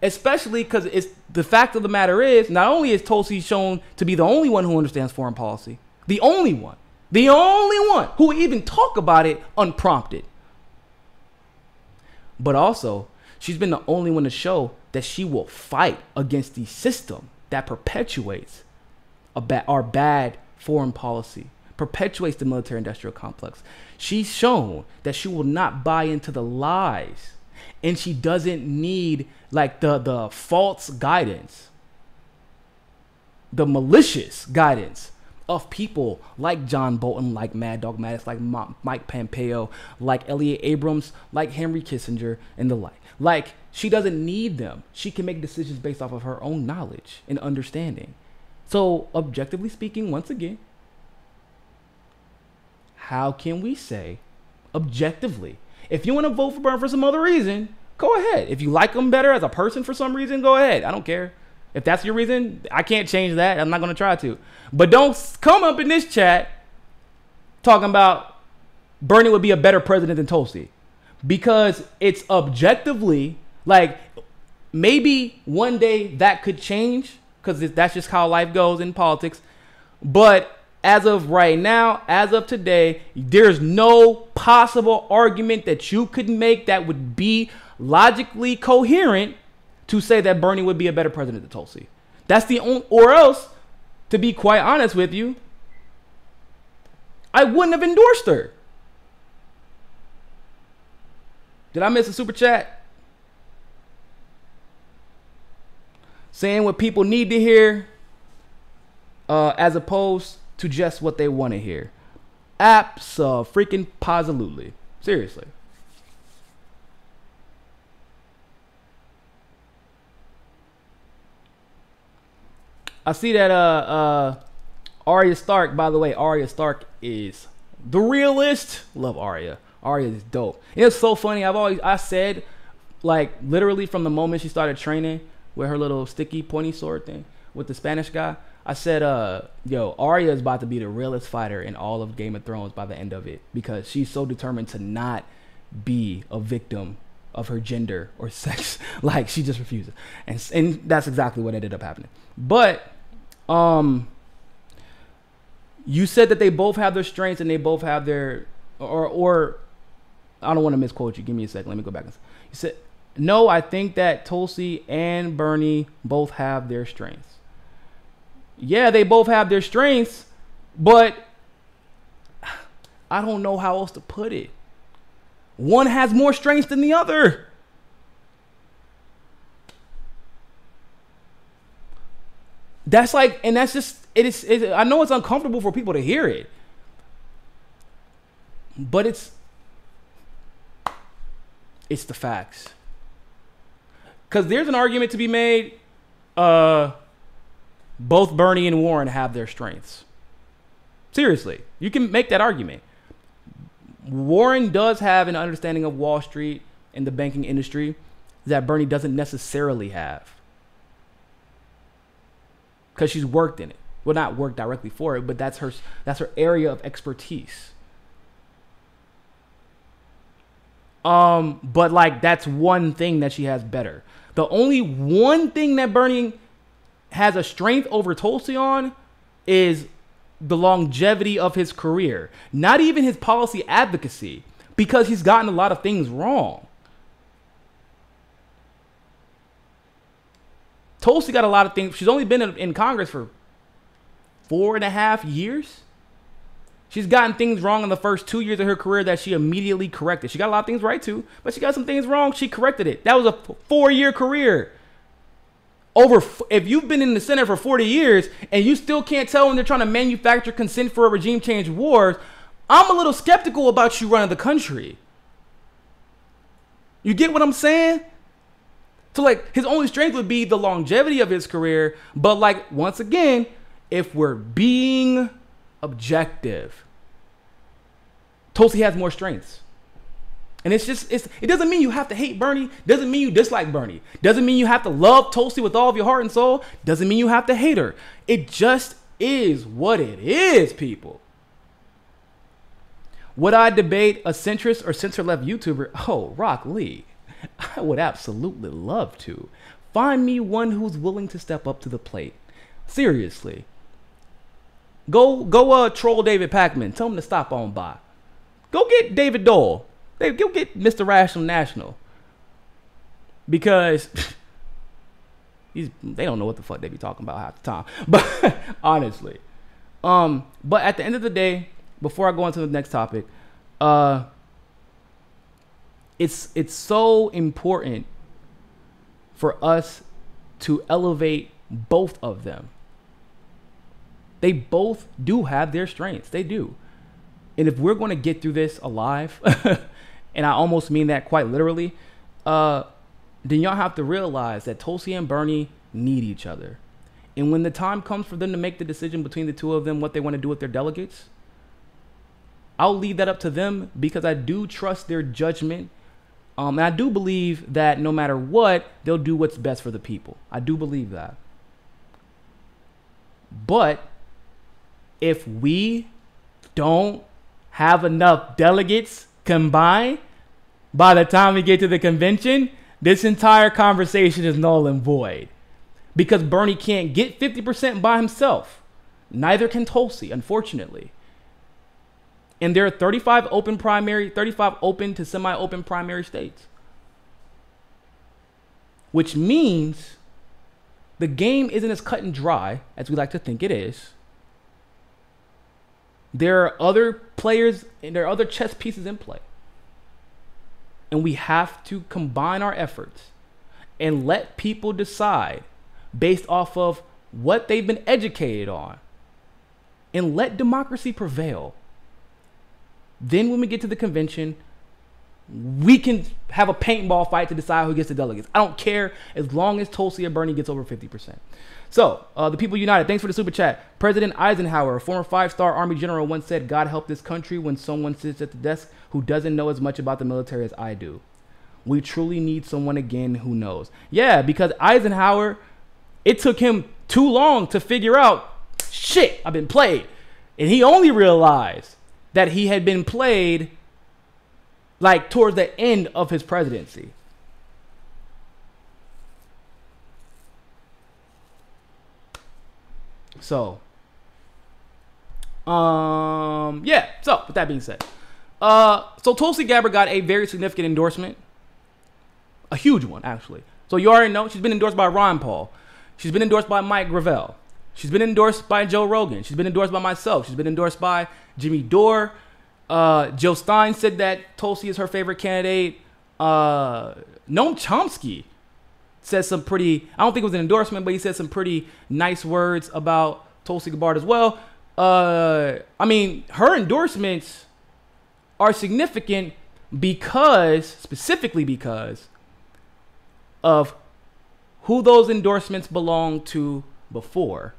Especially because it's the fact of the matter is, not only is Tulsi shown to be the only one who understands foreign policy, the only one who will even talk about it unprompted. But also, she's been the only one to show that she will fight against the system that perpetuates our bad foreign policy, perpetuates the military-industrial complex. She's shown that she will not buy into the lies, and she doesn't need like the false guidance, the malicious guidance of people like John Bolton, like Mad Dog Mattis, like Mike Pompeo, like Elliot Abrams, like Henry Kissinger, and the like. Like, she doesn't need them. She can make decisions based off of her own knowledge and understanding. So, objectively speaking, once again, how can we say, objectively, if you want to vote for Bernie for some other reason, go ahead. If you like him better as a person for some reason, go ahead. I don't care. If that's your reason, I can't change that. I'm not going to try to. But don't come up in this chat talking about Bernie would be a better president than Tulsi. Because it's objectively, like, maybe one day that could change, because that's just how life goes in politics. But as of right now, as of today, there's no possible argument that you could make that would be logically coherent to say that Bernie would be a better president than Tulsi. That's the only, or else, to be quite honest with you, I wouldn't have endorsed her. Did I miss a super chat? Saying what people need to hear, as opposed to just what they want to hear. Abso-freaking-positively. Seriously. I see that Arya Stark, by the way, Arya Stark is the realist. Love Arya. Arya is dope. And it's so funny. I said, like, literally from the moment she started training with her little sticky pointy sword thing with the Spanish guy, I said, yo, Arya is about to be the realest fighter in all of Game of Thrones by the end of it, because she's so determined to not be a victim of her gender or sex. Like, she just refuses. And that's exactly what ended up happening. But you said that they both have their strengths and they both have their, or I don't want to misquote you. Give me a second. Let me go back. You said, no, I think that Tulsi and Bernie both have their strengths. Yeah, they both have their strengths, but I don't know how else to put it. One has more strengths than the other. That's like, and that's just, I know it's uncomfortable for people to hear it, but it's the facts. Because there's an argument to be made, both Bernie and Warren have their strengths. Seriously, you can make that argument. Warren does have an understanding of Wall Street and the banking industry that Bernie doesn't necessarily have. Because she's worked in it. Well, not worked directly for it, but that's her area of expertise. But like, that's one thing that she has better. The only one thing that Bernie has a strength over Tulsi on is the longevity of his career. Not even his policy advocacy, because he's gotten a lot of things wrong. Tulsi got a lot of things. She's only been in Congress for 4.5 years. She's gotten things wrong in the first 2 years of her career that she immediately corrected. She got a lot of things right too, but she got some things wrong. She corrected it. That was a 4-year career. If you've been in the Senate for 40 years and you still can't tell when they're trying to manufacture consent for a regime change wars, I'm a little skeptical about you running the country. You get what I'm saying? So like, his only strength would be the longevity of his career. But like, once again, if we're being objective, Tulsi has more strengths. And it doesn't mean you have to hate Bernie. Doesn't mean you dislike Bernie. Doesn't mean you have to love Tulsi with all of your heart and soul. Doesn't mean you have to hate her. It just is what it is, people. Would I debate a centrist or center-left YouTuber? Oh, Rock Lee. I would absolutely love to. Find me one who's willing to step up to the plate. Seriously. Go troll David Pakman. Tell him to stop on by. Go get David Dole. Go get Mr. Rational National. Because they don't know what the fuck they be talking about half the time. But honestly. But at the end of the day, before I go on to the next topic, it's so important for us to elevate both of them. They both do have their strengths. They do. And if we're going to get through this alive, and I almost mean that quite literally, then y'all have to realize that Tulsi and Bernie need each other. And when the time comes for them to make the decision between the two of them, what they want to do with their delegates, I'll leave that up to them, because I do trust their judgment. And I do believe that no matter what, they'll do what's best for the people. I do believe that. But if we don't have enough delegates combined by the time we get to the convention, this entire conversation is null and void. Because Bernie can't get 50% by himself. Neither can Tulsi, unfortunately. And there are 35 open to semi-open primary states. Which means the game isn't as cut and dry as we like to think it is. There are other players and there are other chess pieces in play. And we have to combine our efforts and let people decide based off of what they've been educated on. And let democracy prevail. Then when we get to the convention, we can have a paintball fight to decide who gets the delegates. I don't care as long as Tulsi or Bernie gets over 50%. So, the people united. Thanks for the super chat. President Eisenhower, a former 5-star Army general, once said, "God help this country when someone sits at the desk who doesn't know as much about the military as I do." We truly need someone again who knows. Yeah, because Eisenhower, it took him too long to figure out, shit, I've been played. And he only realized that he had been played like towards the end of his presidency. So, yeah. So, with that being said, so Tulsi Gabbard got a very significant endorsement, a huge one actually. So you already know she's been endorsed by Ron Paul, she's been endorsed by Mike Gravel, she's been endorsed by Joe Rogan, she's been endorsed by myself, she's been endorsed by Jimmy Dore. Joe Stein said that Tulsi is her favorite candidate. Noam Chomsky says some pretty, I don't think it was an endorsement, but he said some pretty nice words about Tulsi Gabbard as well. I mean, her endorsements are significant specifically because of who those endorsements belong to before.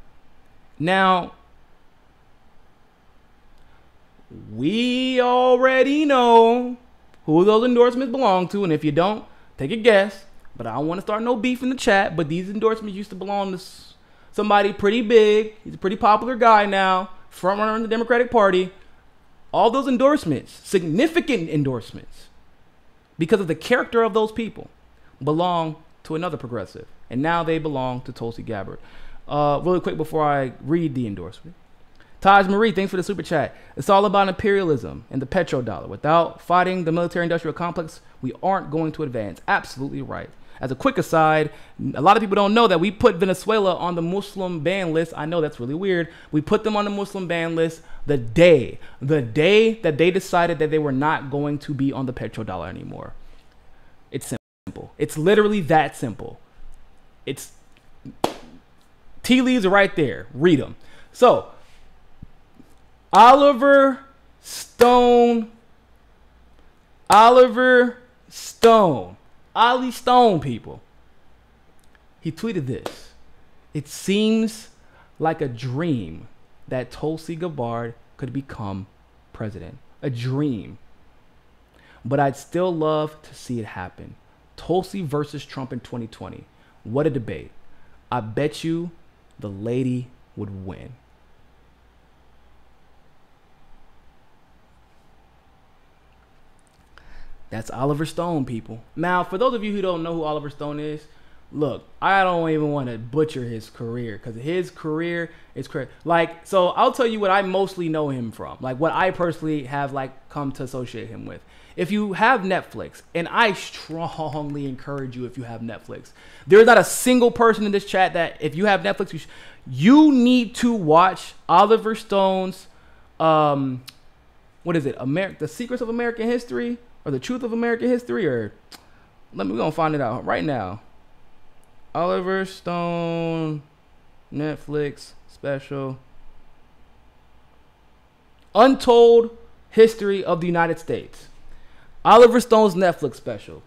Now, we already know who those endorsements belong to, and if you don't, take a guess. But I don't want to start no beef in the chat, but these endorsements used to belong to somebody pretty big. He's a pretty popular guy now, front runner in the Democratic Party. All those endorsements, significant endorsements, because of the character of those people, belong to another progressive. And now they belong to Tulsi Gabbard. Really quick before I read the endorsement. Taj Marie, thanks for the super chat. It's all about imperialism and the petrodollar. Without fighting the military-industrial complex, we aren't going to advance. Absolutely right. As a quick aside, a lot of people don't know that we put Venezuela on the Muslim ban list. I know that's really weird. We put them on the Muslim ban list the day that they decided that they were not going to be on the petrodollar anymore. It's simple. It's literally that simple. It's tea leaves are right there. Read them. So, Oliver Stone, Ollie Stone, people. He tweeted this. It seems like a dream that Tulsi Gabbard could become president. A dream. But I'd still love to see it happen. Tulsi versus Trump in 2020. What a debate. I bet you the lady would win. That's Oliver Stone, people. Now, for those of you who don't know who Oliver Stone is, look, I don't even want to butcher his career because his career is crazy. Like, so I'll tell you what I mostly know him from, like what I personally have like come to associate him with. If you have Netflix, and I strongly encourage you if you have Netflix, there's not a single person in this chat that if you have Netflix, you need to watch Oliver Stone's, what is it? The Secrets of American History? Or the Truth of American History, or we're gonna find it out right now. Oliver Stone Netflix special Untold History of the United States. Oliver Stone's Netflix special.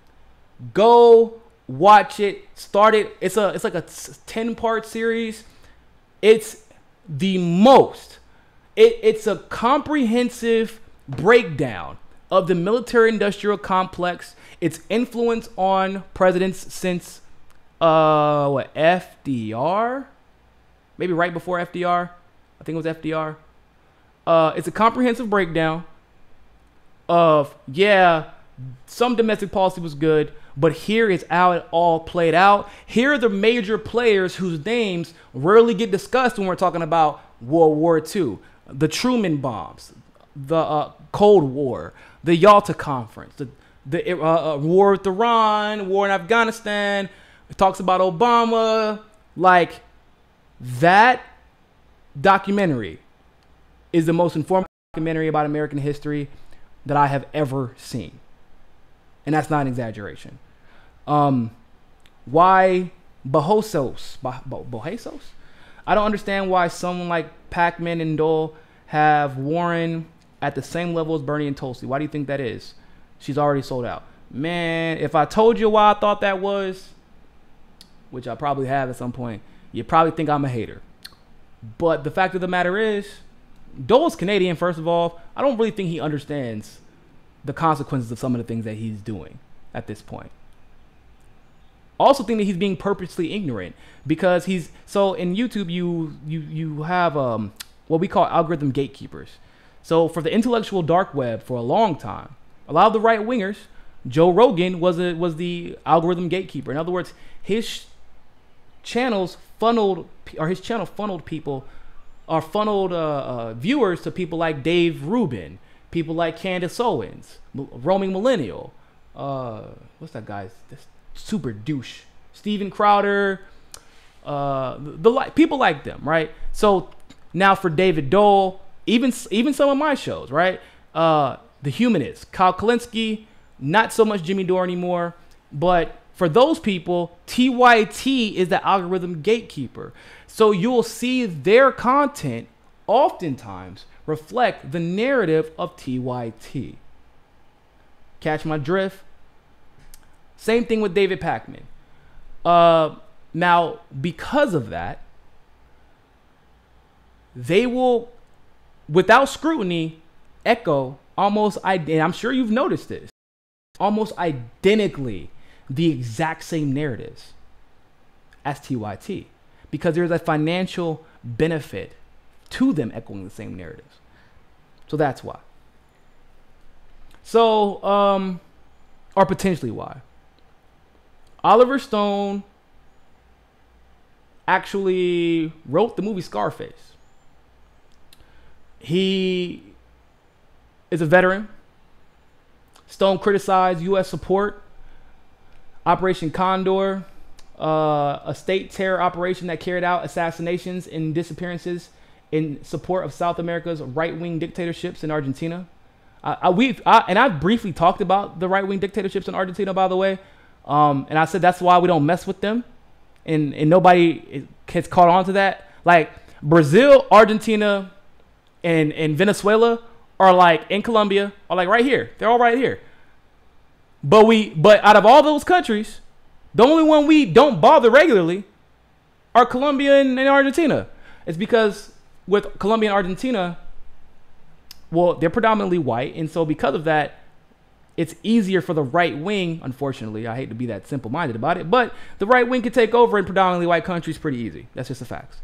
Go watch it. Start it. It's like a 10-part series. It's the most. It's a comprehensive breakdown of the military-industrial complex, its influence on presidents since FDR? Maybe right before FDR. I think it was FDR. It's a comprehensive breakdown of, some domestic policy was good, but here is how it all played out. Here are the major players whose names rarely get discussed when we're talking about World War II. The Truman bombs, the Cold War, the Yalta Conference, the war with Iran, war in Afghanistan. It talks about Obama. Like, that documentary is the most informative documentary about American history that I have ever seen. And that's not an exaggeration. Why Bohosos? Bohosos? I don't understand why someone like Pac-Man and Dole have Warren at the same level as Bernie and Tulsi. Why do you think that is? She's already sold out. Man, if I told you why I thought that was, which I probably have at some point, you probably think I'm a hater. But the fact of the matter is, Dole's Canadian, first of all. I don't really think he understands the consequences of some of the things that he's doing at this point. Also think that he's being purposely ignorant because so in YouTube you have what we call algorithm gatekeepers. So for the intellectual dark web for a long time, a lot of the right wingers, Joe Rogan was the algorithm gatekeeper. In other words, his channel funneled people or funneled viewers to people like Dave Rubin, people like Candace Owens, Roaming Millennial, what's that guy's super douche, Steven Crowder, people like them, right? So now for David Dole, even some of my shows, right? The Humanists, Kyle Kalinske, not so much Jimmy Dore anymore, but for those people, TYT is the algorithm gatekeeper. So you'll see their content oftentimes reflect the narrative of TYT. Catch my drift? Same thing with David Pakman. Now, because of that, they will, without scrutiny, echo almost, and I'm sure you've noticed this, almost identically the exact same narratives as TYT, because there's a financial benefit to them echoing the same narratives. So that's why. So, or potentially why. Oliver Stone actually wrote the movie Scarface. He is a veteran. Stone criticized U.S. support, Operation Condor, a state terror operation that carried out assassinations and disappearances in support of South America's right-wing dictatorships in Argentina. I've briefly talked about the right-wing dictatorships in Argentina, by the way. And I said that's why we don't mess with them. And nobody has caught on to that. Like Brazil, Argentina, and Venezuela are like in Colombia, are like right here. They're all right here. But out of all those countries, the only one we don't bother regularly are Colombia and Argentina. It's because with Colombia and Argentina, well, they're predominantly white. And so because of that, it's easier for the right wing, unfortunately. I hate to be that simple-minded about it, but the right wing can take over in predominantly white countries pretty easy. That's just the facts.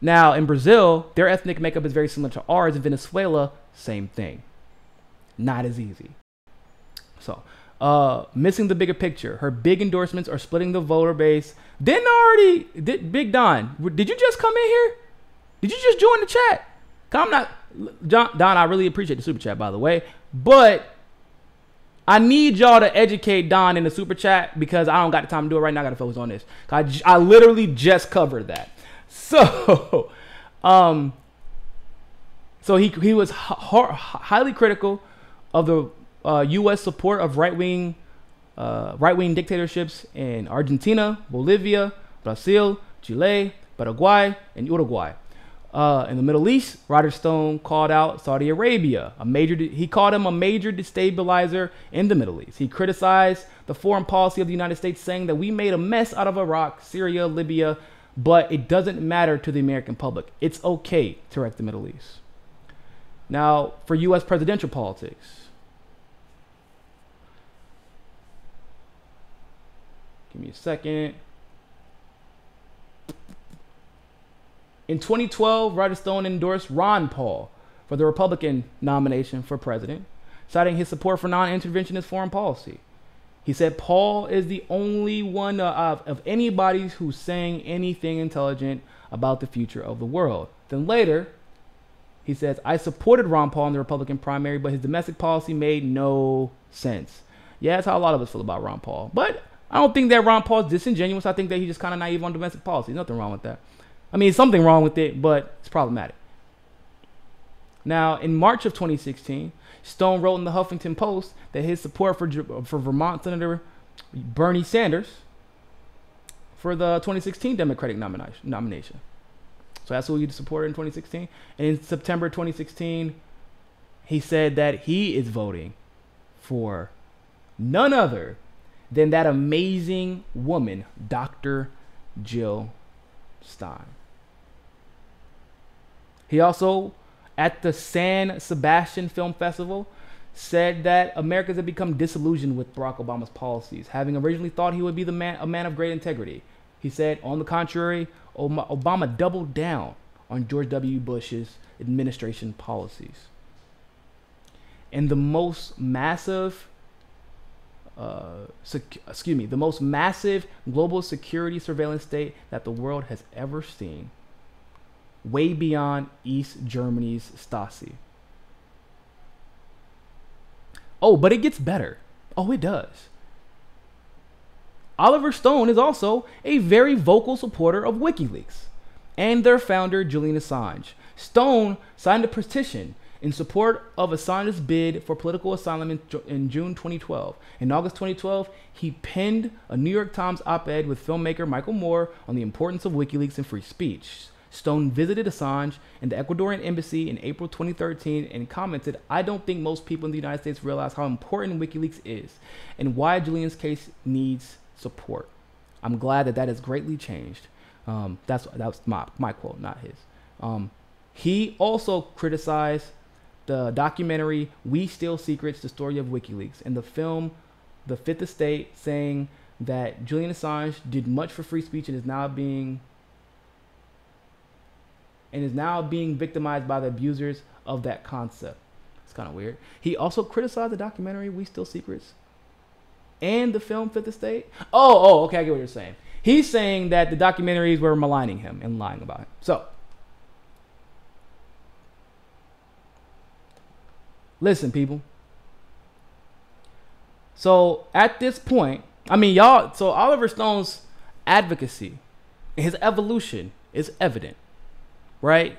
Now, in Brazil, their ethnic makeup is very similar to ours. In Venezuela, same thing. Not as easy. So, missing the bigger picture. Her big endorsements are splitting the voter base. Big Don, did you just come in here? Did you just join the chat? Don, I really appreciate the super chat, by the way, but I need y'all to educate Don in the super chat because I don't got the time to do it right now. I got to focus on this. I literally just covered that. So, he was highly critical of the U.S. support of right-wing dictatorships in Argentina, Bolivia, Brazil, Chile, Paraguay, and Uruguay. In the Middle East, Roger Stone called out Saudi Arabia. He called him a major destabilizer in the Middle East. He criticized the foreign policy of the United States, saying that we made a mess out of Iraq, Syria, Libya, but it doesn't matter to the American public. It's okay to wreck the Middle East. Now, for U.S. presidential politics. Give me a second. In 2012, Roger Stone endorsed Ron Paul for the Republican nomination for president, citing his support for non-interventionist foreign policy. He said Paul is the only one of anybody who's saying anything intelligent about the future of the world. Then later, he says, I supported Ron Paul in the Republican primary, but his domestic policy made no sense. Yeah, that's how a lot of us feel about Ron Paul. But I don't think that Ron Paul is disingenuous. I think that he's just kind of naive on domestic policy. Nothing wrong with that. I mean, something wrong with it, but it's problematic. Now, in March of 2016, Stone wrote in the Huffington Post that his support for Vermont Senator Bernie Sanders for the 2016 Democratic nomination. So that's who he supported in 2016. And in September 2016, he said that he is voting for none other than that amazing woman, Dr. Jill Stein. He also, at the San Sebastian Film Festival, said that Americans have become disillusioned with Barack Obama's policies, having originally thought he would be a man of great integrity. He said, on the contrary, Obama doubled down on George W. Bush's administration policies. And the most massive the most massive global security surveillance state that the world has ever seen, way beyond East Germany's Stasi. Oh, but it gets better. Oh, it does. Oliver Stone is also a very vocal supporter of WikiLeaks and their founder, Julian Assange. Stone signed a petition in support of Assange's bid for political asylum in June 2012. In August 2012, he penned a New York Times op-ed with filmmaker Michael Moore on the importance of WikiLeaks and free speech. Stone visited Assange in the Ecuadorian embassy in April 2013 and commented, I don't think most people in the United States realize how important WikiLeaks is and why Julian's case needs support. I'm glad that has greatly changed. That was my quote, not his. He also criticized the documentary We Steal Secrets, the story of WikiLeaks, and the film The Fifth Estate, saying that Julian Assange did much for free speech and is now being victimized by the abusers of that concept. It's kind of weird. He also criticized the documentary We Steal Secrets and the film Fifth Estate. Okay, I get what you're saying. He's saying that the documentaries were maligning him and lying about him. So, listen, people. So, at this point, so Oliver Stone's advocacy and his evolution is evident, right?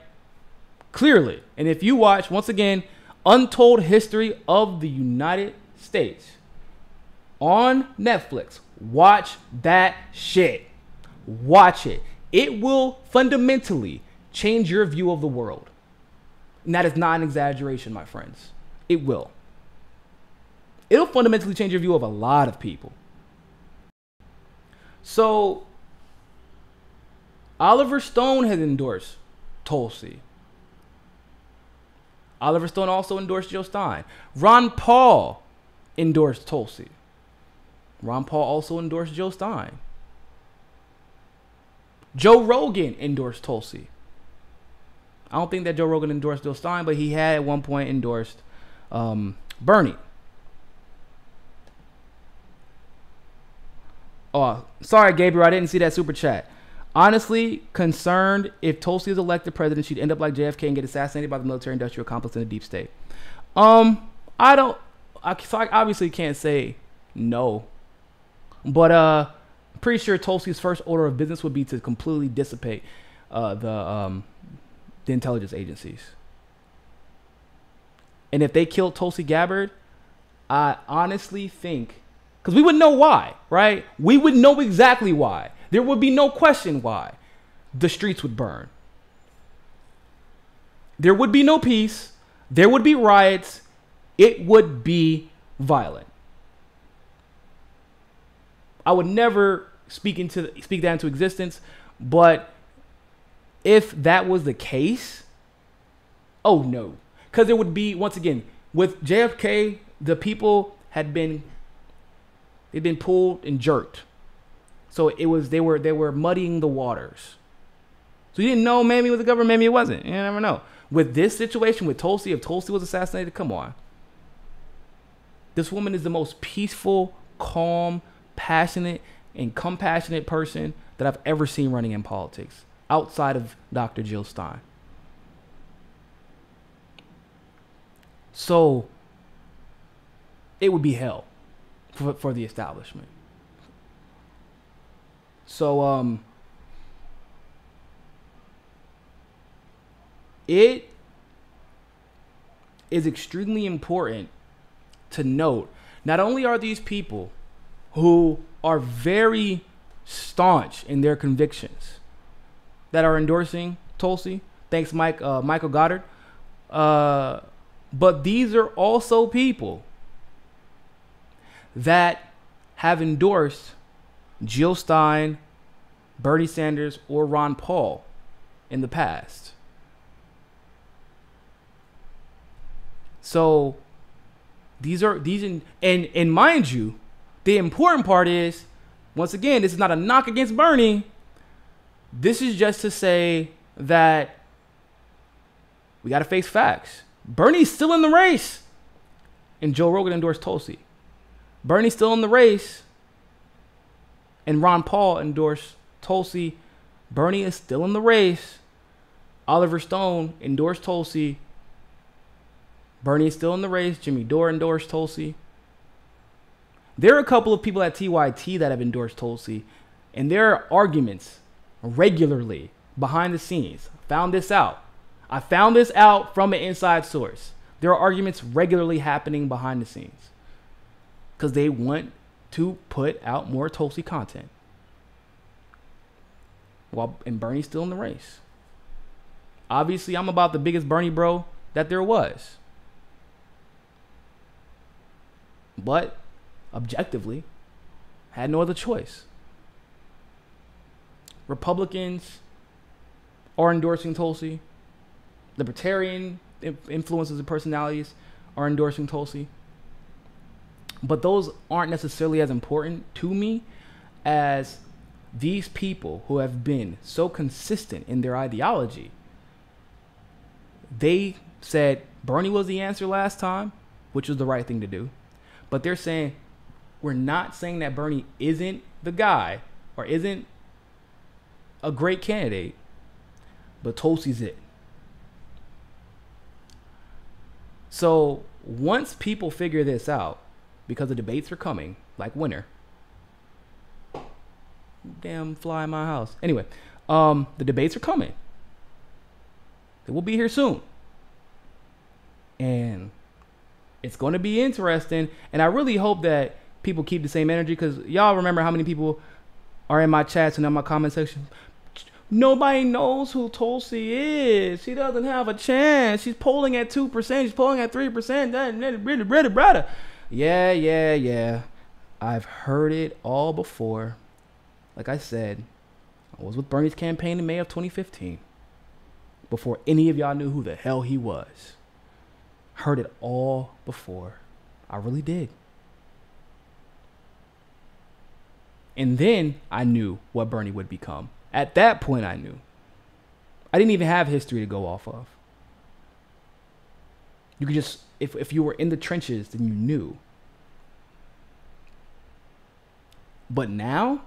Clearly. And if you watch, once again, Untold History of the United States on Netflix, watch that shit. Watch it. It will fundamentally change your view of the world. And that is not an exaggeration, my friends. It will. It'll fundamentally change your view of a lot of people. So, Oliver Stone has endorsed Tulsi. Oliver Stone also endorsed Jill Stein. Ron Paul endorsed Tulsi. Ron Paul also endorsed Jill Stein. Joe Rogan endorsed Tulsi. I don't think that Joe Rogan endorsed Jill Stein, but he had at one point endorsed Bernie. Oh, sorry, Gabriel, I didn't see that super chat. Honestly, concerned if Tulsi is elected president, she'd end up like JFK and get assassinated by the military-industrial complex in the deep state. I obviously can't say no, but I'm pretty sure Tulsi's first order of business would be to completely dissipate the intelligence agencies. And if they killed Tulsi Gabbard, I honestly think, because we would know why, right? We would know exactly why. There would be no question why the streets would burn. there would be no peace. There would be riots. It would be violent. I would never speak that into existence, but if that was the case, oh no. Because it would be, once again, with JFK, the people they'd been pulled and jerked. So they were muddying the waters. So you didn't know maybe it was the government, maybe it wasn't. You never know. With this situation with Tulsi, if Tulsi was assassinated, come on. This woman is the most peaceful, calm, passionate, and compassionate person that I've ever seen running in politics, outside of Dr. Jill Stein. So it would be hell for the establishment. So it is extremely important to note, not only are these people who are very staunch in their convictions that are endorsing Tulsi, thanks Michael Goddard, but these are also people that have endorsed Jill Stein, Bernie Sanders, or Ron Paul in the past. So and mind you, the important part is, once again, this is not a knock against Bernie. This is just to say that we got to face facts. Bernie's still in the race, and Joe Rogan endorsed Tulsi. Bernie's still in the race, and Ron Paul endorsed Tulsi. Bernie is still in the race. Oliver Stone endorsed Tulsi. Bernie is still in the race. Jimmy Dore endorsed Tulsi. There are a couple of people at TYT that have endorsed Tulsi, and there are arguments regularly behind the scenes. I found this out from an inside source. There are arguments regularly happening behind the scenes because they want to put out more Tulsi content. And Bernie's still in the race. Obviously, I'm about the biggest Bernie bro that there was. But objectively, had no other choice. Republicans are endorsing Tulsi. Libertarian influences and personalities are endorsing Tulsi. But those aren't necessarily as important to me as these people who have been so consistent in their ideology. They said Bernie was the answer last time, which was the right thing to do. But they're saying, we're not saying that Bernie isn't the guy or isn't a great candidate, but Tulsi's it. So once people figure this out, because the debates are coming, like winter. Damn fly in my house. Anyway, the debates are coming. They will be here soon. And it's going to be interesting. And I really hope that people keep the same energy, because y'all remember how many people are in my chats and in my comment section. Nobody knows who Tulsi is. She doesn't have a chance. She's polling at 2%. She's polling at 3%. Yeah. I've heard it all before. Like I said, I was with Bernie's campaign in May of 2015. Before any of y'all knew who the hell he was. Heard it all before. I really did. And then I knew what Bernie would become. At that point, I knew. I didn't even have history to go off of. You could just, if you were in the trenches, then you knew. But now,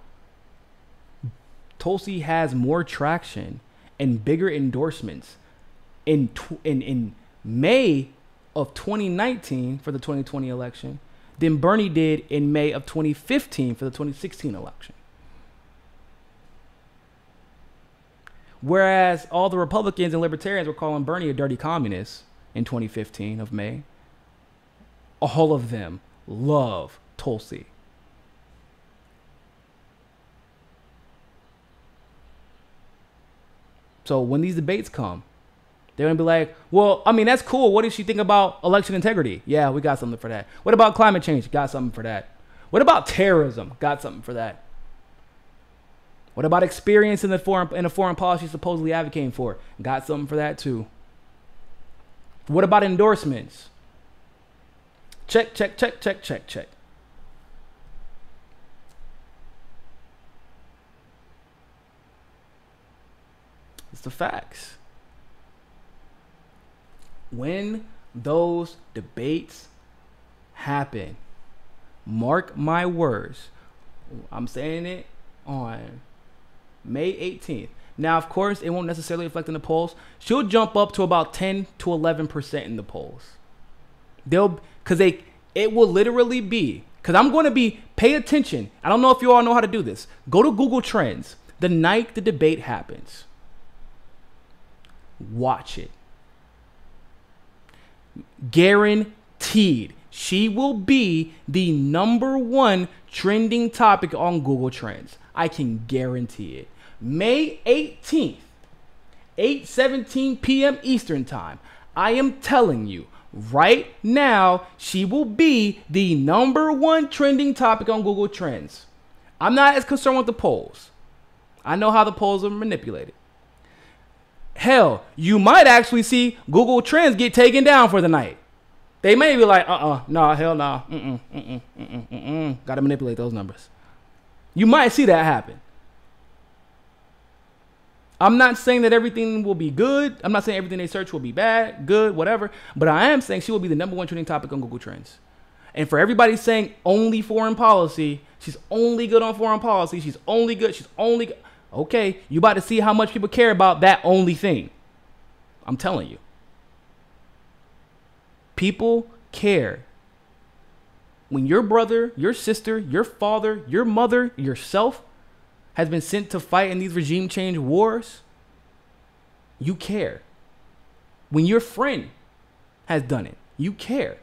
Tulsi has more traction and bigger endorsements in May of 2019 for the 2020 election than Bernie did in May of 2015 for the 2016 election. Whereas all the Republicans and Libertarians were calling Bernie a dirty communist in 2015 of May, all of them love Tulsi. So when these debates come, They're going to be like, well, I mean, that's cool. What does she think about election integrity? Yeah, we got something for that. What about climate change? Got something for that. What about terrorism? Got something for that. What about experience in the foreign policy supposedly advocating for? Got something for that too. What about endorsements? Check, check, check, check, check, check. It's the facts. When those debates happen, mark my words, I'm saying it on May 18th. Now, of course, it won't necessarily reflect in the polls. She'll jump up to about 10 to 11% in the polls. It will literally be, because I'm going to be, pay attention. I don't know if you all know how to do this. Go to Google Trends the night the debate happens. Watch it. Guaranteed. She will be the #1 trending topic on Google Trends. I can guarantee it. May 18th, 8:17 p.m. Eastern Time. I am telling you, right now, she will be the #1 trending topic on Google Trends. I'm not as concerned with the polls. I know how the polls are manipulated. Hell, you might actually see Google Trends get taken down for the night. They may be like, nah, hell nah, gotta manipulate those numbers. You might see that happen. I'm not saying that everything will be good. I'm not saying everything they search will be bad, good, whatever. But I am saying she will be the #1 trending topic on Google Trends. And for everybody saying only foreign policy, she's only good on foreign policy, she's only good. Okay, you about to see how much people care about that only thing. I'm telling you. People care. When your brother, your sister, your father, your mother, yourself has been sent to fight in these regime change wars, you care. When your friend has done it, you care.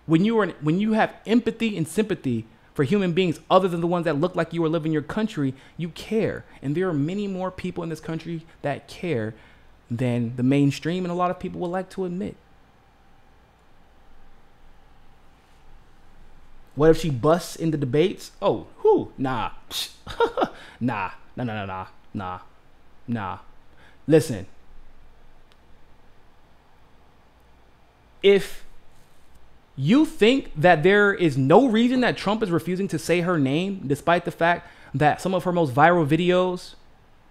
When you have empathy and sympathy for human beings other than the ones that look like you or live in your country, you care. And there are many more people in this country that care than the mainstream and a lot of people would like to admit. What if she busts in the debates? Oh, nah. Nah. Listen. If you think that there is no reason that Trump is refusing to say her name, despite the fact that some of her most viral videos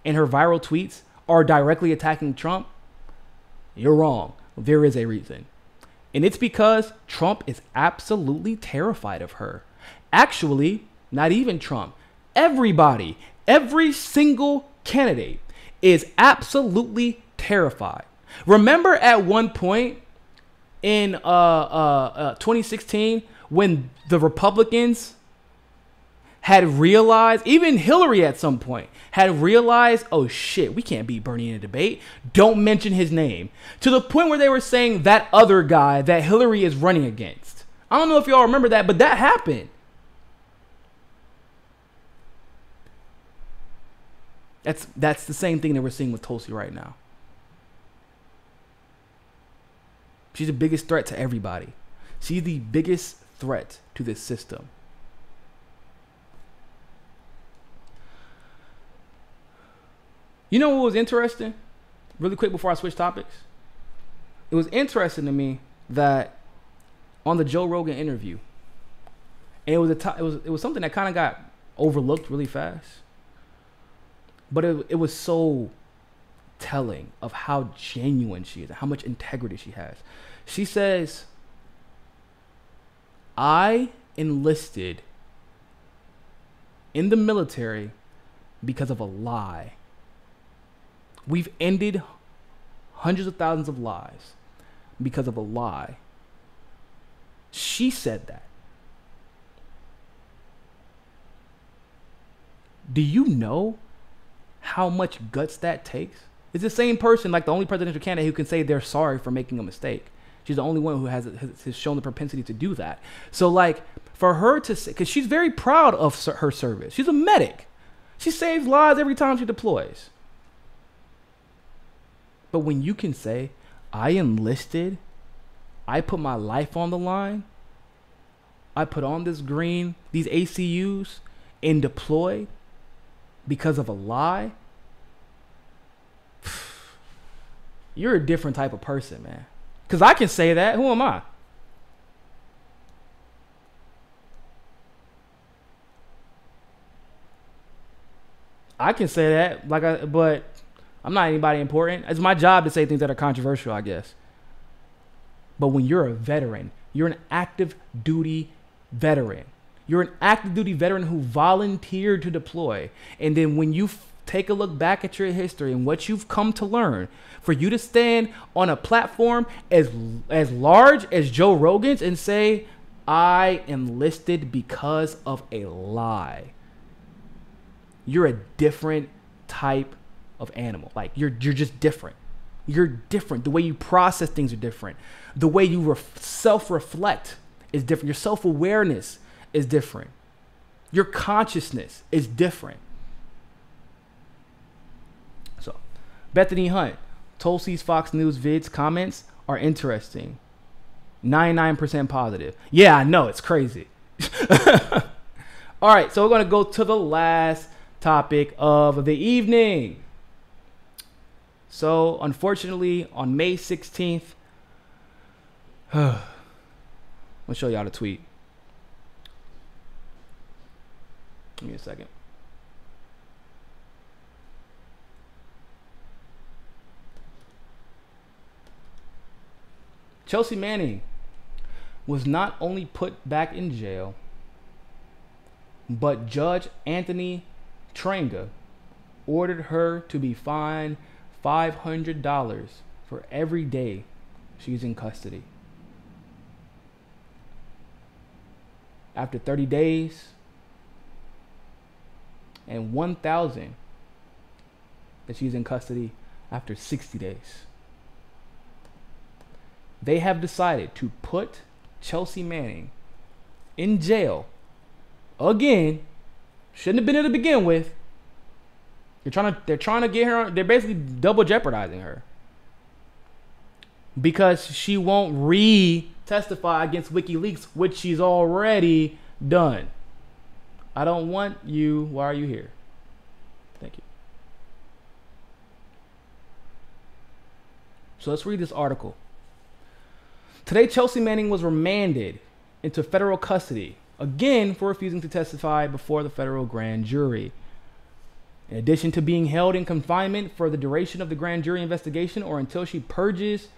and her viral tweets are directly attacking Trump, you're wrong. There is a reason. And it's because Trump is absolutely terrified of her. Actually, not even Trump. Everybody, every single candidate is absolutely terrified. Remember at one point in 2016 when the Republicans had realized, even Hillary at some point had realized, oh shit, we can't beat Bernie in a debate. Don't mention his name. To the point where they were saying that other guy that Hillary is running against. I don't know if y'all remember that, but that happened. That's the same thing that we're seeing with Tulsi right now. She's the biggest threat to everybody. She's the biggest threat to this system. You know what was interesting? Really quick before I switch topics. It was interesting to me that on the Joe Rogan interview, and it was something that kind of got overlooked really fast. But it was so telling of how genuine she is and how much integrity she has. She says, I enlisted in the military because of a lie. We've ended hundreds of thousands of lives because of a lie. She said that. Do you know how much guts that takes? It's the same person, like the only presidential candidate who can say they're sorry for making a mistake. She's the only one who has shown the propensity to do that. So like for her to say, because she's very proud of her service. She's a medic. She saves lives every time she deploys. But when you can say, I enlisted, I put my life on the line, I put on this green, these ACUs, and deployed because of a lie, you're a different type of person, man. Because I can say that. Who am I? I can say that, but I'm not anybody important. It's my job to say things that are controversial, I guess. But when you're a veteran, you're an active duty veteran. You're an active duty veteran who volunteered to deploy. And then when you take a look back at your history and what you've come to learn, for you to stand on a platform as large as Joe Rogan's and say, I enlisted because of a lie. You're a different type of animal. Like you're just different. You're different. The way you process things are different. The way you self-reflect is different. Your self-awareness is different. Your consciousness is different. So, Bethany Hunt, Tulsi's Fox News vids comments are interesting. 99% positive. Yeah, I know, it's crazy. All right, so we're going to go to the last topic of the evening. So, unfortunately, on May 16th, I'll show y'all the tweet. Give me a second. Chelsea Manning was not only put back in jail, but Judge Anthony Trenga ordered her to be fined $500 for every day she's in custody. After 30 days, and $1,000 that she's in custody after 60 days. They have decided to put Chelsea Manning in jail again. Shouldn't have been there to begin with. They're trying to get her. They're basically double jeopardizing her because she won't re-testify against WikiLeaks, which she's already done. I don't want you. Why are you here? Thank you. So let's read this article. Today, Chelsea Manning was remanded into federal custody, again for refusing to testify before the federal grand jury. In addition to being held in confinement for the duration of the grand jury investigation or until she purges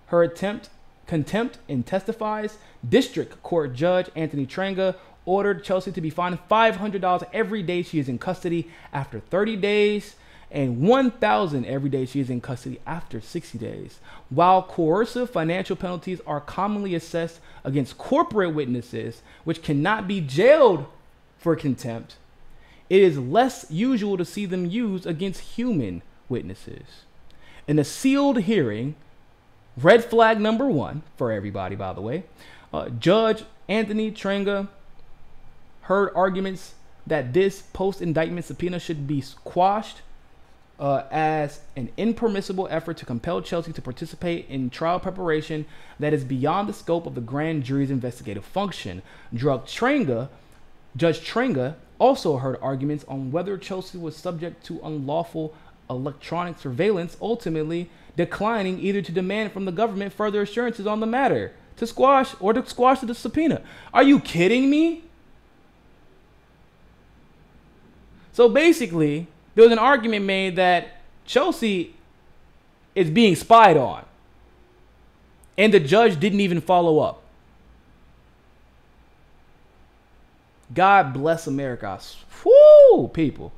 her contempt and testifies, District Court Judge Anthony Trenga ordered Chelsea to be fined $500 every day she is in custody after 30 days and $1,000 every day she is in custody after 60 days. While coercive financial penalties are commonly assessed against corporate witnesses, which cannot be jailed for contempt, it is less usual to see them used against human witnesses. In a sealed hearing, red flag number 1 for everybody, by the way, Judge Anthony Trenga heard arguments that this post-indictment subpoena should be quashed as an impermissible effort to compel Chelsea to participate in trial preparation that is beyond the scope of the grand jury's investigative function. Judge Trenga also heard arguments on whether Chelsea was subject to unlawful electronic surveillance, ultimately declining either to demand from the government further assurances on the matter to squash the subpoena. Are you kidding me? So basically, there was an argument made that Chelsea is being spied on, and the judge didn't even follow up. God bless America. Woo, people.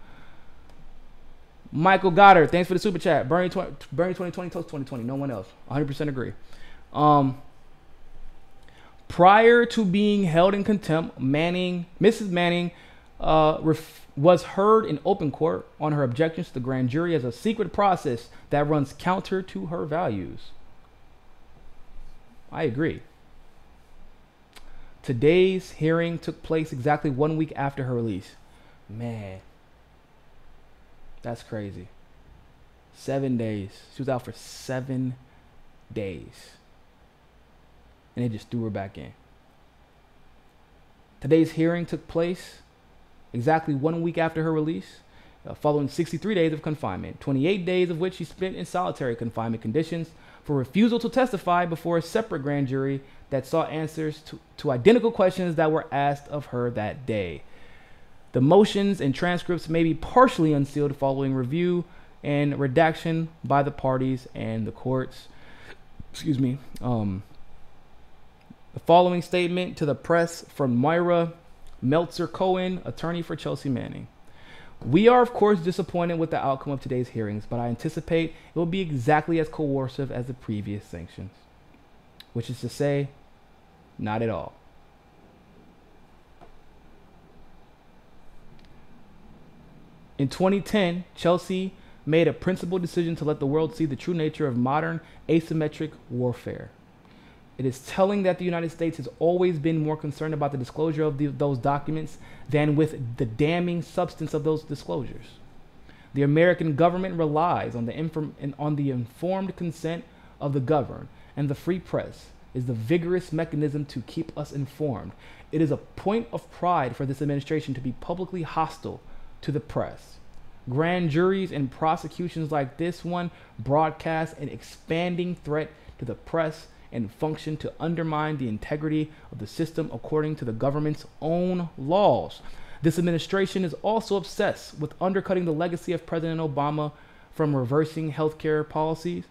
Michael Goddard, thanks for the super chat. Bernie 2020, toast 2020. No one else. 100% agree. Prior to being held in contempt, Mrs. Manning was heard in open court on her objections to the grand jury as a secret process that runs counter to her values. I agree. Today's hearing took place exactly 1 week after her release. Man, that's crazy. 7 days. She was out for 7 days. And they just threw her back in. Today's hearing took place exactly 1 week after her release, following 63 days of confinement, 28 days of which she spent in solitary confinement conditions for refusal to testify before a separate grand jury that sought answers to identical questions that were asked of her that day. The motions and transcripts may be partially unsealed following review and redaction by the parties and the courts. Excuse me. The following statement to the press from Myra Meltzer Cohen, attorney for Chelsea Manning. We are, of course, disappointed with the outcome of today's hearings, but I anticipate it will be exactly as coercive as the previous sanctions, which is to say, not at all. In 2010, Chelsea made a principled decision to let the world see the true nature of modern asymmetric warfare. It is telling that the United States has always been more concerned about the disclosure of those documents than with the damning substance of those disclosures. The American government relies on the informed consent of the governed, and the free press is the vigorous mechanism to keep us informed. It is a point of pride for this administration to be publicly hostile to the press. Grand juries and prosecutions like this one broadcast an expanding threat to the press and function to undermine the integrity of the system according to the government's own laws. This administration is also obsessed with undercutting the legacy of President Obama, from reversing healthcare policies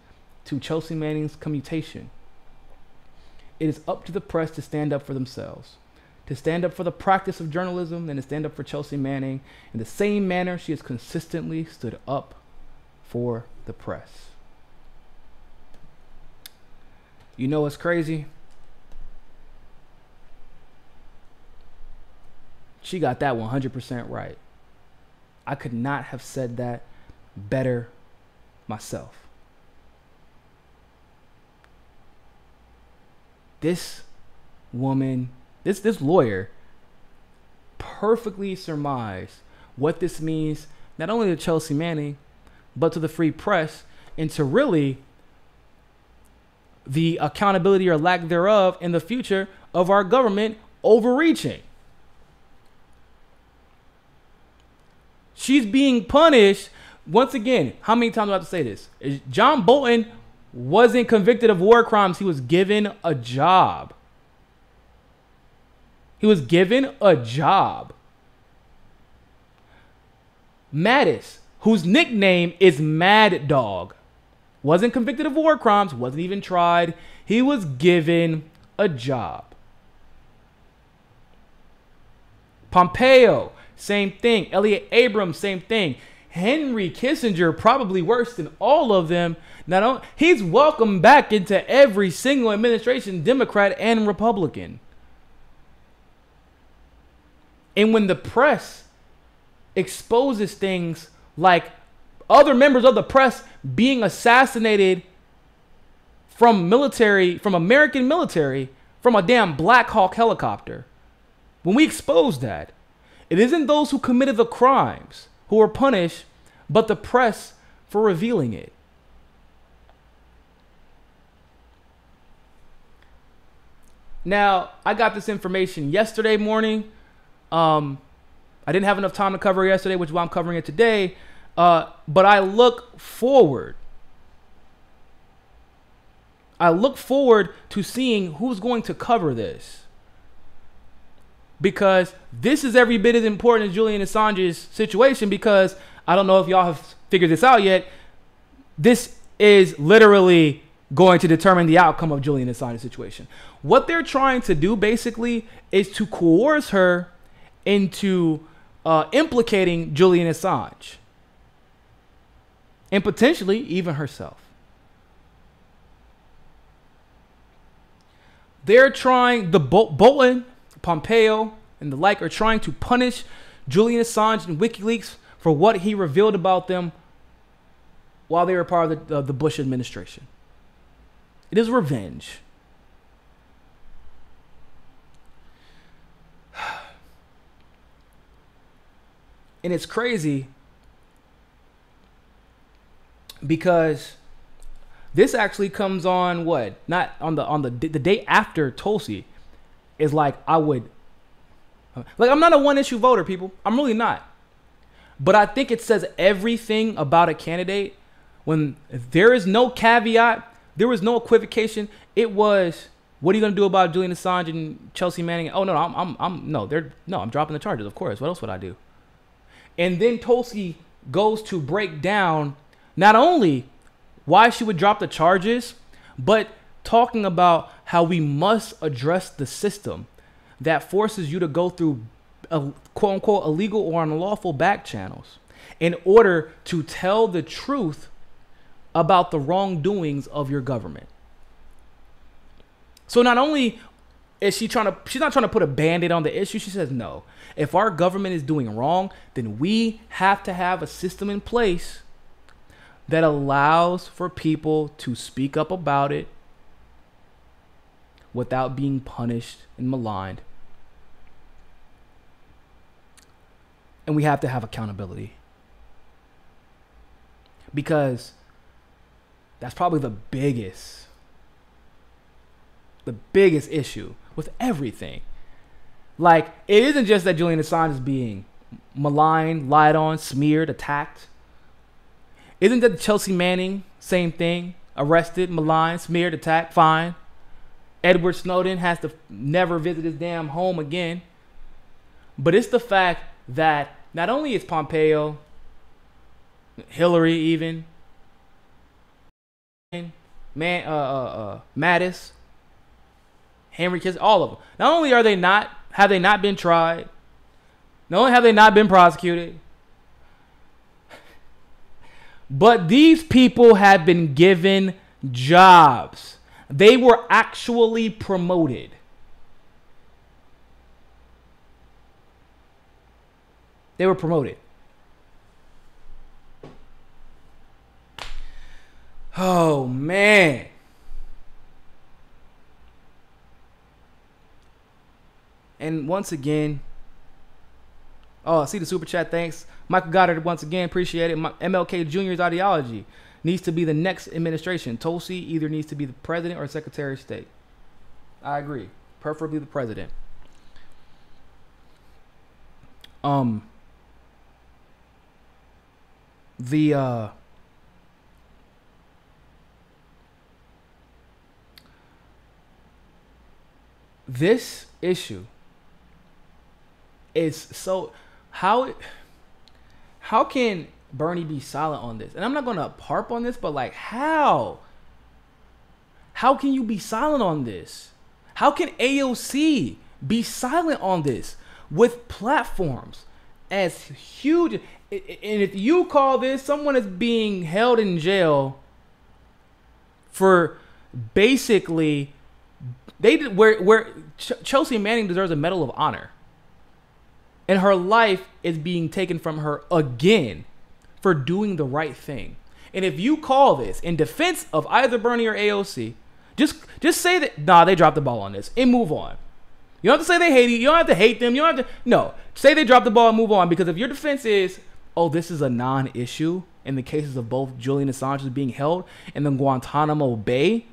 to Chelsea Manning's commutation. It is up to the press to stand up for themselves, to stand up for the practice of journalism, and to stand up for Chelsea Manning in the same manner she has consistently stood up for the press. You know what's crazy? She got that 100% right. I could not have said that better myself. This woman, this lawyer perfectly surmised what this means, not only to Chelsea Manning, but to the free press, and to really the accountability or lack thereof in the future of our government overreaching. She's being punished. Once again, how many times do I have to say this? John Bolton wasn't convicted of war crimes. He was given a job. He was given a job. Mattis, whose nickname is Mad Dog, wasn't convicted of war crimes, wasn't even tried. He was given a job. Pompeo, same thing. Elliot Abrams, same thing. Henry Kissinger, probably worse than all of them. He's welcomed back into every single administration, Democrat and Republican. And when the press exposes things like other members of the press being assassinated from American military, from a damn Black Hawk helicopter, when we expose that, it isn't those who committed the crimes who are punished, but the press for revealing it. Now, I got this information yesterday morning. I didn't have enough time to cover it yesterday, which is why I'm covering it today. But I look forward. To seeing who's going to cover this. Because this is every bit as important as Julian Assange's situation, because I don't know if y'all have figured this out yet. This is literally going to determine the outcome of Julian Assange's situation. What they're trying to do basically is to coerce her into implicating Julian Assange. And potentially even herself. They're trying, Bolton, Pompeo, and the like are trying to punish Julian Assange and WikiLeaks for what he revealed about them while they were part of the Bush administration. It is revenge. And it's crazy because this actually comes on what? Not on the day after Tulsi. Is like I'm not a one issue voter, people. I'm really not. But I think it says everything about a candidate when there is no caveat, there was no equivocation. It was, what are you gonna do about Julian Assange and Chelsea Manning? Oh no, I'm dropping the charges. Of course. What else would I do? And then Tulsi goes to break down not only why she would drop the charges, but talking about how we must address the system that forces you to go through quote unquote illegal or unlawful back channels in order to tell the truth about the wrongdoings of your government. So not only is she's not trying to put a band-aid on the issue. She says, no, if our government is doing wrong, then we have to have a system in place that allows for people to speak up about it without being punished and maligned. And we have to have accountability. Because that's probably the biggest issue with everything. Like, it isn't just that Julian Assange is being maligned, lied on, smeared, attacked. Isn't that Chelsea Manning, same thing, arrested, maligned, smeared, attacked, fine. Edward Snowden has to never visit his damn home again. But it's the fact that not only is Pompeo, Hillary even, Mattis, Henry Kissinger, all of them. Not only have they not been tried, not only have they not been prosecuted, but these people have been given jobs. They were actually promoted. They were promoted. Oh, man. And once again, oh, I see the super chat. Thanks. Michael Goddard, once again, appreciate it. MLK Jr.'s ideology needs to be the next administration. Tulsi either needs to be the president or secretary of state. I agree. Preferably the president. This issue is so, how can Bernie be silent on this? And I'm not going to harp on this, but like, how can you be silent on this? How can AOC be silent on this with platforms as huge? And if you call this, someone is being held in jail for basically, where Chelsea Manning deserves a Medal of Honor. And her life is being taken from her again for doing the right thing. And if you call this in defense of either Bernie or AOC, just say that, nah, they dropped the ball on this and move on. You don't have to say they hate you. You don't have to hate them. You don't have to, no. Say they dropped the ball and move on. Because if your defense is, oh, this is a non-issue in the cases of both Julian Assange being held and then Guantanamo Bay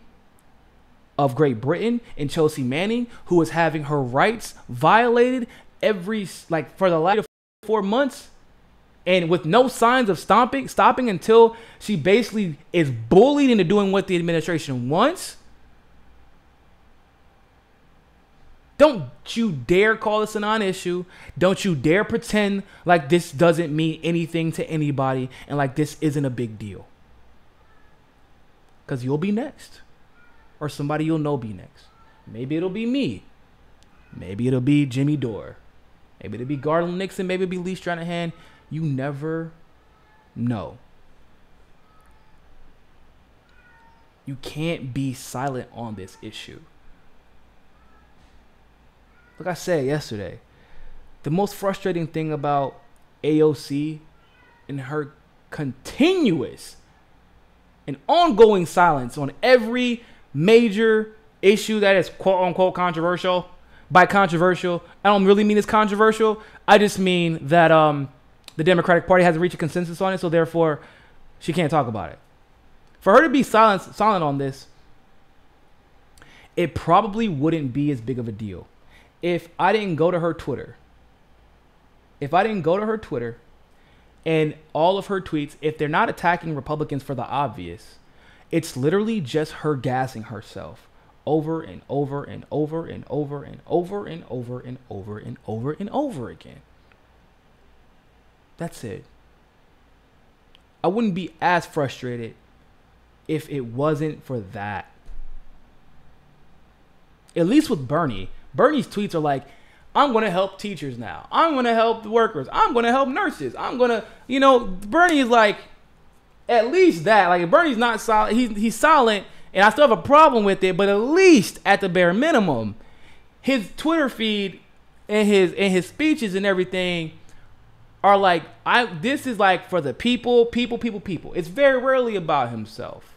of Great Britain and Chelsea Manning, who is having her rights violated for the last 4 months, and with no signs of stopping until she basically is bullied into doing what the administration wants. Don't you dare call this a non-issue. Don't you dare pretend like this doesn't mean anything to anybody and like this isn't a big deal. Because you'll be next. Or somebody you'll know be next. Maybe it'll be me. Maybe it'll be Jimmy Dore. Maybe it'll be Garland Nixon. Maybe it'll be Lee Stranahan. You never know. You can't be silent on this issue. Like I said yesterday, the most frustrating thing about AOC and her continuous and ongoing silence on every major issue that is quote unquote controversial. By controversial, I don't really mean it's controversial. I just mean that the Democratic Party hasn't reached a consensus on it, so therefore she can't talk about it. For her to be silent on this, it probably wouldn't be as big of a deal if I didn't go to her Twitter. If I didn't go to her Twitter and all of her tweets, if they're not attacking Republicans for the obvious, it's literally just her gassing herself over and over and over and over and over and over and over and over and over again. That's it. I wouldn't be as frustrated if it wasn't for that. At least with Bernie. Bernie's tweets are like, I'm going to help teachers now. I'm going to help the workers. I'm going to help nurses. I'm going to, Bernie is like, at least that. Like, if Bernie's not silent, he's silent, and I still have a problem with it, but at least at the bare minimum, his Twitter feed and his speeches and everything are like, this is like for the people. It's very rarely about himself.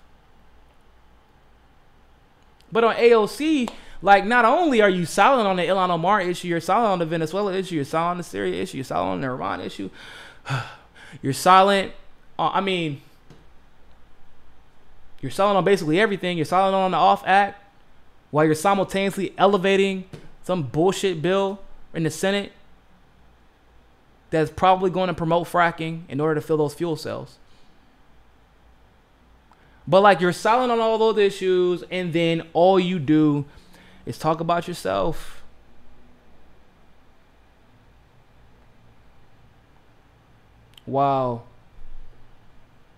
But on AOC, like, not only are you silent on the Ilhan Omar issue, you're silent on the Venezuela issue, you're silent on the Syria issue, you're silent on the Iran issue. You're silent. You're silent on basically everything. You're silent on the OFF Act while you're simultaneously elevating some bullshit bill in the Senate that's probably going to promote fracking in order to fill those fuel cells. But like, you're silent on all those issues, and then all you do is talk about yourself. Wow.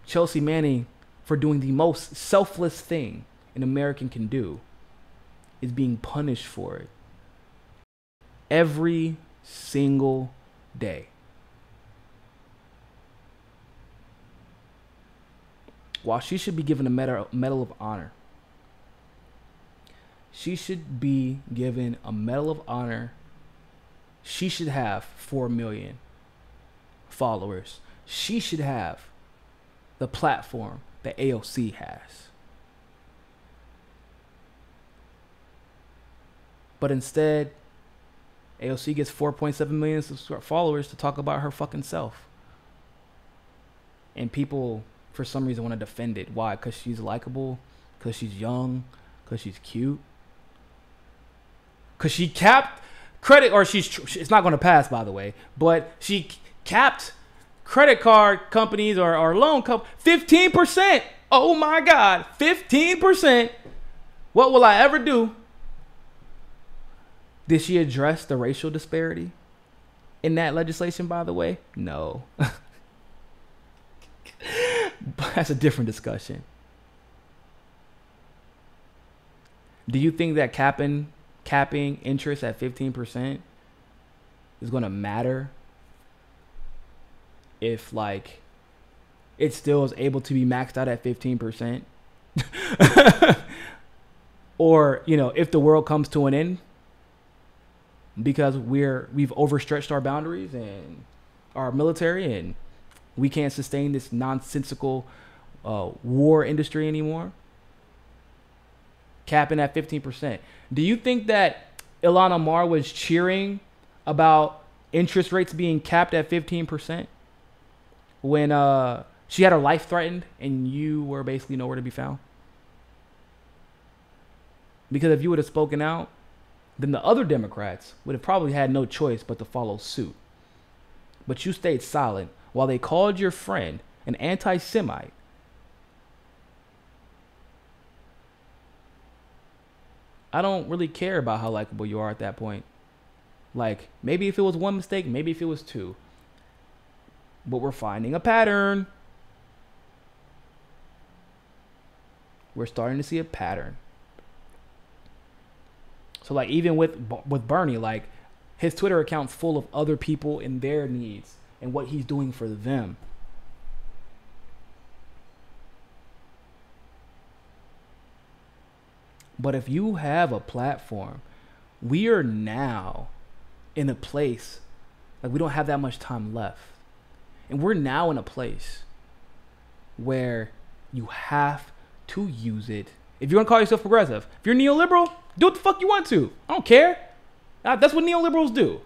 Chelsea Manning, for doing the most selfless thing an American can do, is being punished for it every single day. While she should be given a medal of honor. She should be given a medal of honor. She should have 4 million followers. She should have the platform that AOC has. But instead, AOC gets 4.7 million followers to talk about her fucking self. And people, for some reason, want to defend it. Why? Because she's likable? Because she's young? Because she's cute? Because she capped credit, or it's not going to pass, by the way, but she capped credit card companies or loan companies 15%. Oh my God, 15%. What will I ever do? Did she address the racial disparity in that legislation, by the way? No. But that's a different discussion. Do you think that capping interest at 15% is going to matter if, like, it still is able to be maxed out at 15%? Or, if the world comes to an end because we've overstretched our boundaries and our military, and we can't sustain this nonsensical war industry anymore? Capping at 15%. Do you think that Ilhan Omar was cheering about interest rates being capped at 15% when she had her life threatened and you were basically nowhere to be found? Because if you would have spoken out, then the other Democrats would have probably had no choice but to follow suit. But you stayed silent while they called your friend an anti-Semite. I don't really care about how likable you are at that point. Like, maybe if it was one mistake, maybe if it was two. But we're finding a pattern. We're starting to see a pattern. So, like, even with Bernie, like, his Twitter account's full of other people and their needs and what he's doing for them. But if you have a platform, we are now in a place, like, we don't have that much time left. And we're now in a place where you have to use it. If you want to call yourself progressive, if you're neoliberal, do what the fuck you want to. I don't care. That's what neoliberals do.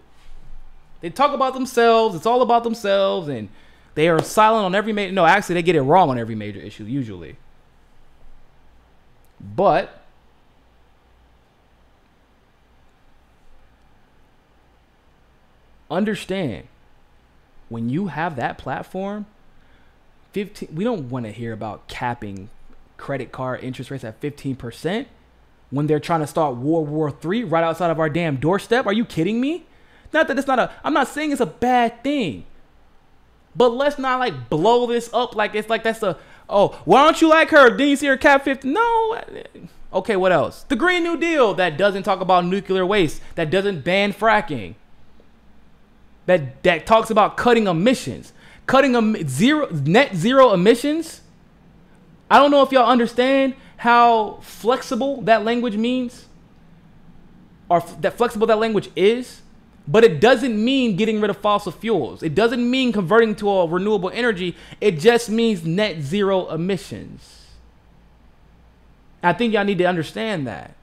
They talk about themselves. It's all about themselves. And they are silent on every major. No, actually, they get it wrong on every major issue, usually. But understand, when you have that platform, we don't want to hear about capping credit card interest rates at 15% when they're trying to start World War III right outside of our damn doorstep. Are you kidding me? Not that it's not I'm not saying it's a bad thing, but let's not like blow this up like it's like that's why don't you like her? Didn't you see her cap 50? No. Okay, what else? The Green New Deal that doesn't talk about nuclear waste, that doesn't ban fracking, that talks about cutting emissions, net zero emissions. I don't know if y'all understand how flexible that language means, or that flexible that language is, but it doesn't mean getting rid of fossil fuels. It doesn't mean converting to a renewable energy. It just means net zero emissions. I think y'all need to understand that.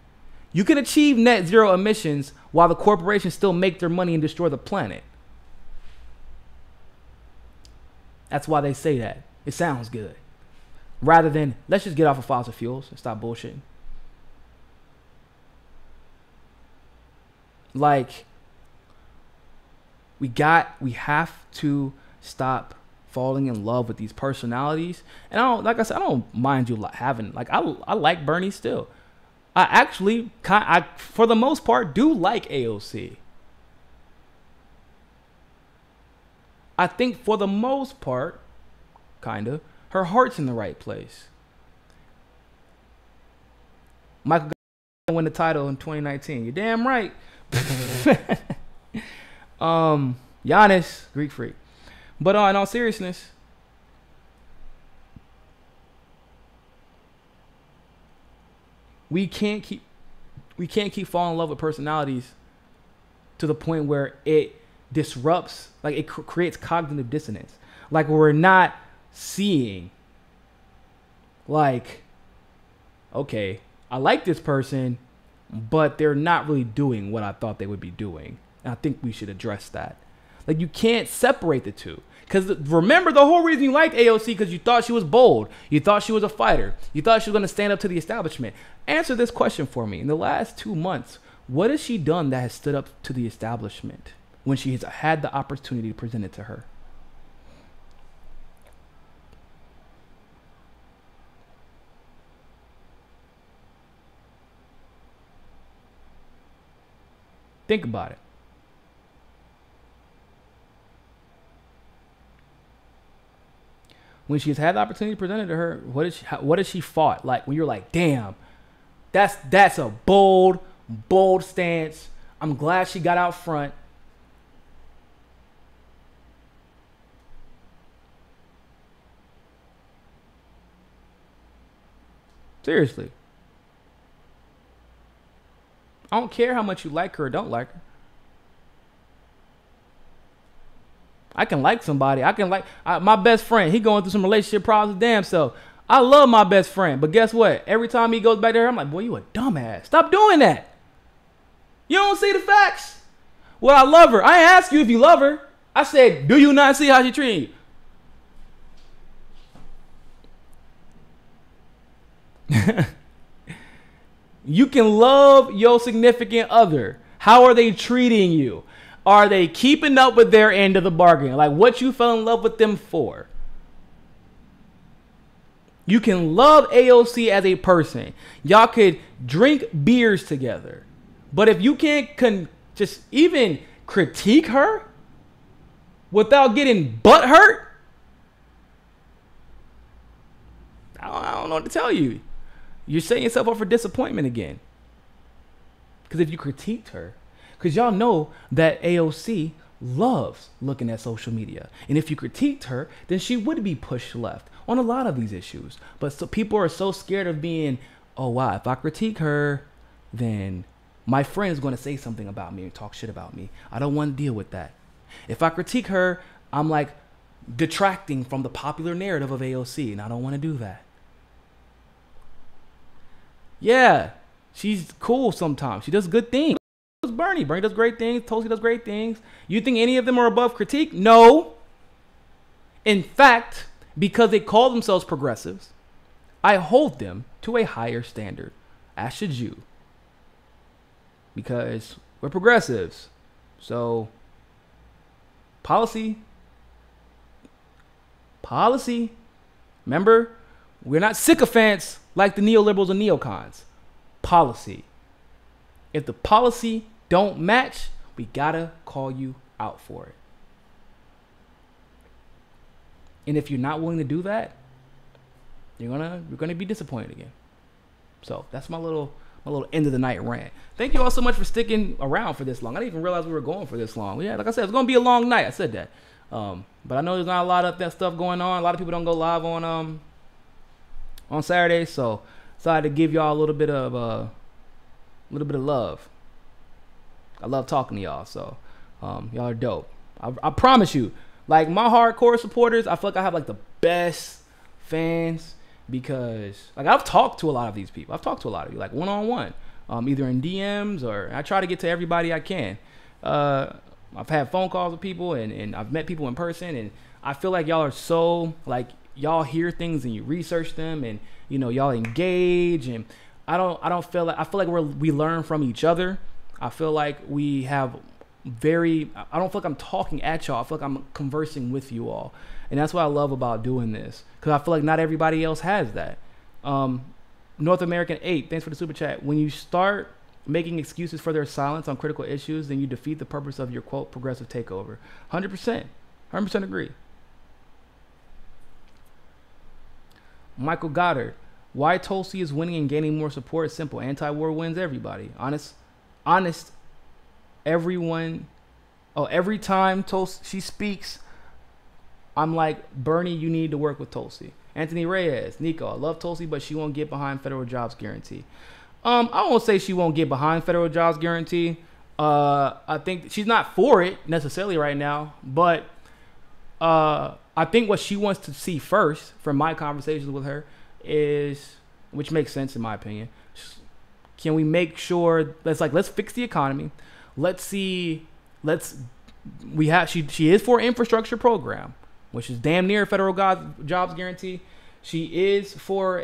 You can achieve net zero emissions while the corporations still make their money and destroy the planet. That's why they say that. It sounds good. Rather than, let's just get off of fossil fuels and stop bullshitting. Like, we have to stop falling in love with these personalities. And I don't mind you having, like, I like Bernie still. I actually, for the most part, do like AOC. I think for the most part, kind of, her heart's in the right place. Michael won the title in 2019. You're damn right. Giannis, Greek freak. But in all seriousness, we can't keep falling in love with personalities to the point where it disrupts, like it creates cognitive dissonance. Like we're not seeing, like, okay, I like this person, but they're not really doing what I thought they would be doing. And I think we should address that. Like, you can't separate the two. Because remember, the whole reason you liked AOC because you thought she was bold. You thought she was a fighter. You thought she was going to stand up to the establishment. Answer this question for me. In the last 2 months, what has she done that has stood up to the establishment when she has had the opportunity to present it to her? Think about it. When she's had the opportunity presented to her, what has she fought? Like, when you're like, damn, that's a bold stance. I'm glad she got out front. Seriously. I don't care how much you like her or don't like her. I can like somebody. I can like my best friend. He going through some relationship problems with damn self. I love my best friend, but guess what? Every time he goes back to her, I'm like, boy, you a dumbass. Stop doing that. You don't see the facts. Well, I love her. I asked you if you love her. I said, do you not see how she treating you? You can love your significant other. How are they treating you? Are they keeping up with their end of the bargain? Like what you fell in love with them for? You can love AOC as a person. Y'all could drink beers together. But if you can't just even critique her without getting butthurt, I don't know what to tell you. You're setting yourself up for disappointment again. Because if you critiqued her, because y'all know that AOC loves looking at social media. And if you critiqued her, then she would be pushed left on a lot of these issues. But so people are so scared of being, oh, wow, if I critique her, then my friend is going to say something about me and talk shit about me. I don't want to deal with that. If I critique her, I'm like detracting from the popular narrative of AOC, and I don't want to do that. Yeah, she's cool sometimes. She does good things. Bernie does great things. Tulsi does great things. You think any of them are above critique? No. In fact, because they call themselves progressives, I hold them to a higher standard, as should you, because we're progressives. So policy. Remember, we're not sycophants like the neoliberals and neocons. Policy. If the policy don't match, we gotta call you out for it. And if you're not willing to do that, you're gonna be disappointed again. So that's my little end of the night rant. Thank you all so much for sticking around for this long. I didn't even realize we were going for this long. Yeah, like I said, it's gonna be a long night. I said that. But I know there's not a lot of that stuff going on. A lot of people don't go live on Saturdays, so decided to give y'all a little bit of love. I love talking to y'all, so y'all are dope. I promise you, like my hardcore supporters, I feel like I have like the best fans because like I've talked to a lot of these people. I've talked to a lot of you, like one-on-one, either in DMs or I try to get to everybody I can. I've had phone calls with people and I've met people in person, and I feel like y'all are so like y'all hear things and you research them and you know y'all engage, and I feel like we learn from each other. I feel like we have I don't feel like I'm talking at y'all. I feel like I'm conversing with you all, and that's what I love about doing this, because I feel like not everybody else has that. North American 8, thanks for the super chat. When you start making excuses for their silence on critical issues, then you defeat the purpose of your quote progressive takeover. 100% agree. Michael Goddard, why Tulsi is winning and gaining more support is simple. Anti-war wins everybody. Honest. Everyone. Oh, every time Tulsi she speaks, I'm like, Bernie, you need to work with Tulsi. Anthony Reyes, Niko, I love Tulsi, but she won't get behind federal jobs guarantee. I won't say she won't get behind federal jobs guarantee. I think she's not for it necessarily right now, but I think what she wants to see first from my conversations with her is, which makes sense in my opinion, can we make sure let's fix the economy. She is for an infrastructure program, which is damn near federal jobs guarantee. She is for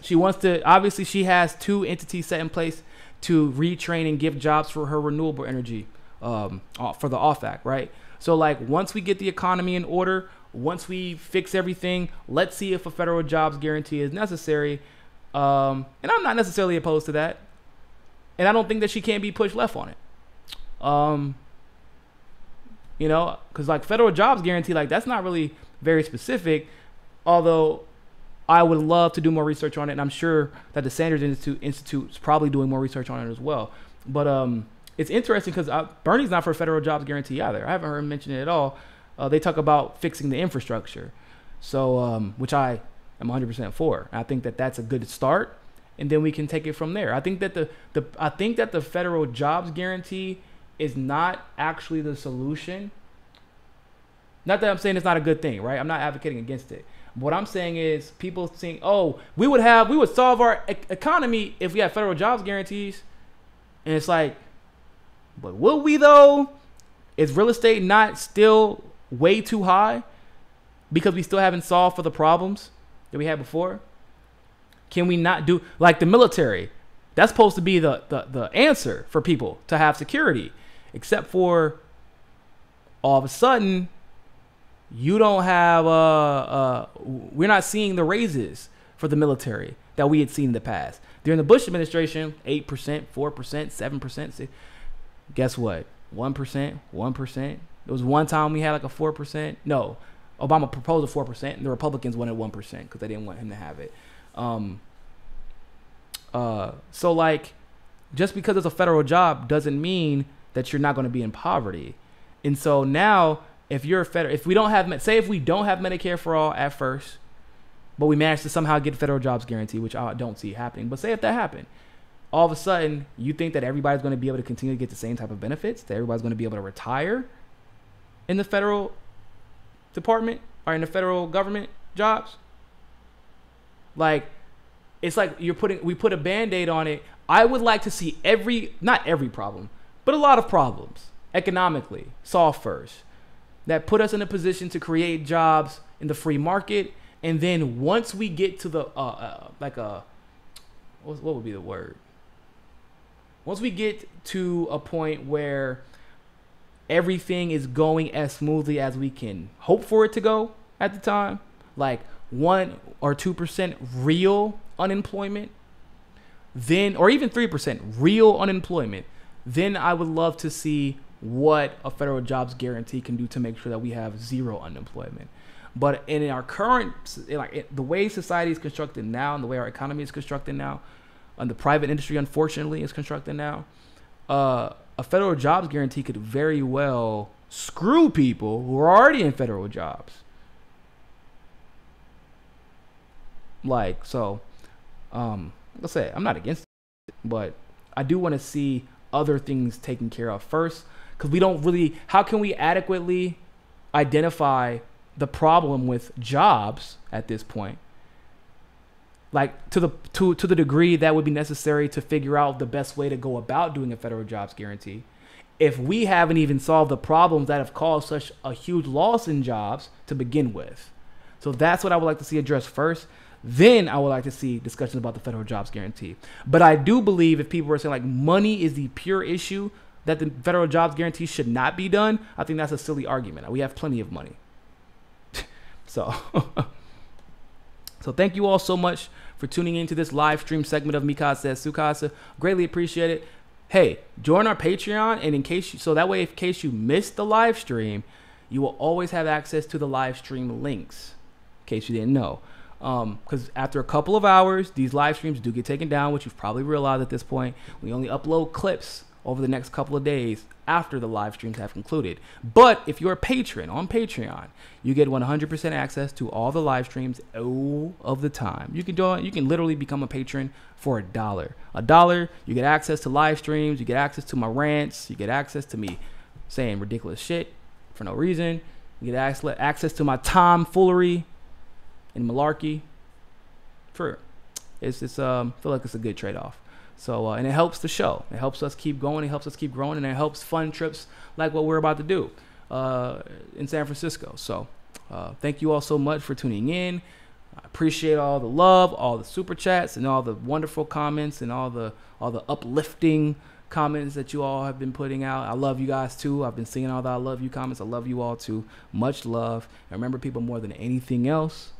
she wants to, obviously she has 2 entities set in place to retrain and give jobs for her renewable energy for the OFF Act, right? So like once we get the economy in order, once we fix everything, let's see if a federal jobs guarantee is necessary. And I'm not necessarily opposed to that. And I don't think that she can't be pushed left on it. You know, because like federal jobs guarantee, like that's not really very specific, although I would love to do more research on it, and I'm sure that the Sanders Institute is probably doing more research on it as well. But it's interesting because Bernie's not for federal jobs guarantee either. I haven't heard him mention it at all. They talk about fixing the infrastructure, so which I am 100% for. I think that that's a good start, and then we can take it from there. I think that the federal jobs guarantee is not actually the solution. Not that I'm saying it's not a good thing, right? I'm not advocating against it. What I'm saying is people think, oh, we would solve our economy if we had federal jobs guarantees. And it's like, but will we though? Is real estate not still way too high because we still haven't solved for the problems that we had before? Can we not do like the military? That's supposed to be the answer for people to have security, except for all of a sudden you don't have we're not seeing the raises for the military that we had seen in the past. During the Bush administration, 8%, 4%, 7%. Guess what? 1%. There was one time we had like a 4%. No, Obama proposed a 4%, and the Republicans wanted 1% because they didn't want him to have it. So like, just because it's a federal job doesn't mean that you're not going to be in poverty. And so now, if we don't have Medicare for all at first, but we managed to somehow get federal jobs guarantee, which I don't see happening, but say if that happened, all of a sudden you think that everybody's going to be able to continue to get the same type of benefits, that everybody's going to be able to retire in the federal department or in the federal government jobs? Like, it's like we put a Band-Aid on it. I would like to see not every problem, but a lot of problems economically solved first, that put us in a position to create jobs in the free market And then once we get to the what would be the word? Once we get to a point where everything is going as smoothly as we can hope for it to go at the time, like 1 or 2% real unemployment, then, or even 3% real unemployment, then I would love to see what a federal jobs guarantee can do to make sure that we have zero unemployment. But in our current, the way society is constructed now and the way our economy is constructed now, and the private industry, unfortunately, is constructed now, a federal jobs guarantee could very well screw people who are already in federal jobs. Like, so, let's say I'm not against it, but I do want to see other things taken care of first, because we don't really, how can we adequately identify the problem with jobs at this point? Like, to the degree that would be necessary to figure out the best way to go about doing a federal jobs guarantee, if we haven't even solved the problems that have caused such a huge loss in jobs to begin with. So that's what I would like to see addressed first. Then I would like to see discussions about the federal jobs guarantee. But I do believe if people are saying like money is the pure issue, that the federal jobs guarantee should not be done, I think that's a silly argument. We have plenty of money. So thank you all so much for tuning into this live stream segment of Mikasa Sukasa. Greatly appreciate it. Hey, join our Patreon, and in case you missed the live stream, you will always have access to the live stream links, in case you didn't know. Because after a couple of hours, these live streams do get taken down, which you've probably realized at this point. We only upload clips over the next couple of days after the live streams have concluded. But if you're a patron on Patreon, you get 100% access to all the live streams all of the time. You can literally become a patron for $1. $1, you get access to live streams, you get access to my rants, you get access to me saying ridiculous shit for no reason, you get access to my tomfoolery and malarkey. For it's feel like it's a good trade-off. So and it helps the show. It helps us keep going. It helps us keep growing, and it helps fund trips like what we're about to do in San Francisco. So thank you all so much for tuning in. I appreciate all the love, all the super chats, and all the wonderful comments, and all the uplifting comments that you all have been putting out. I love you guys too. I've been seeing all the I love you comments. I love you all too. Much love. And remember, people, more than anything else,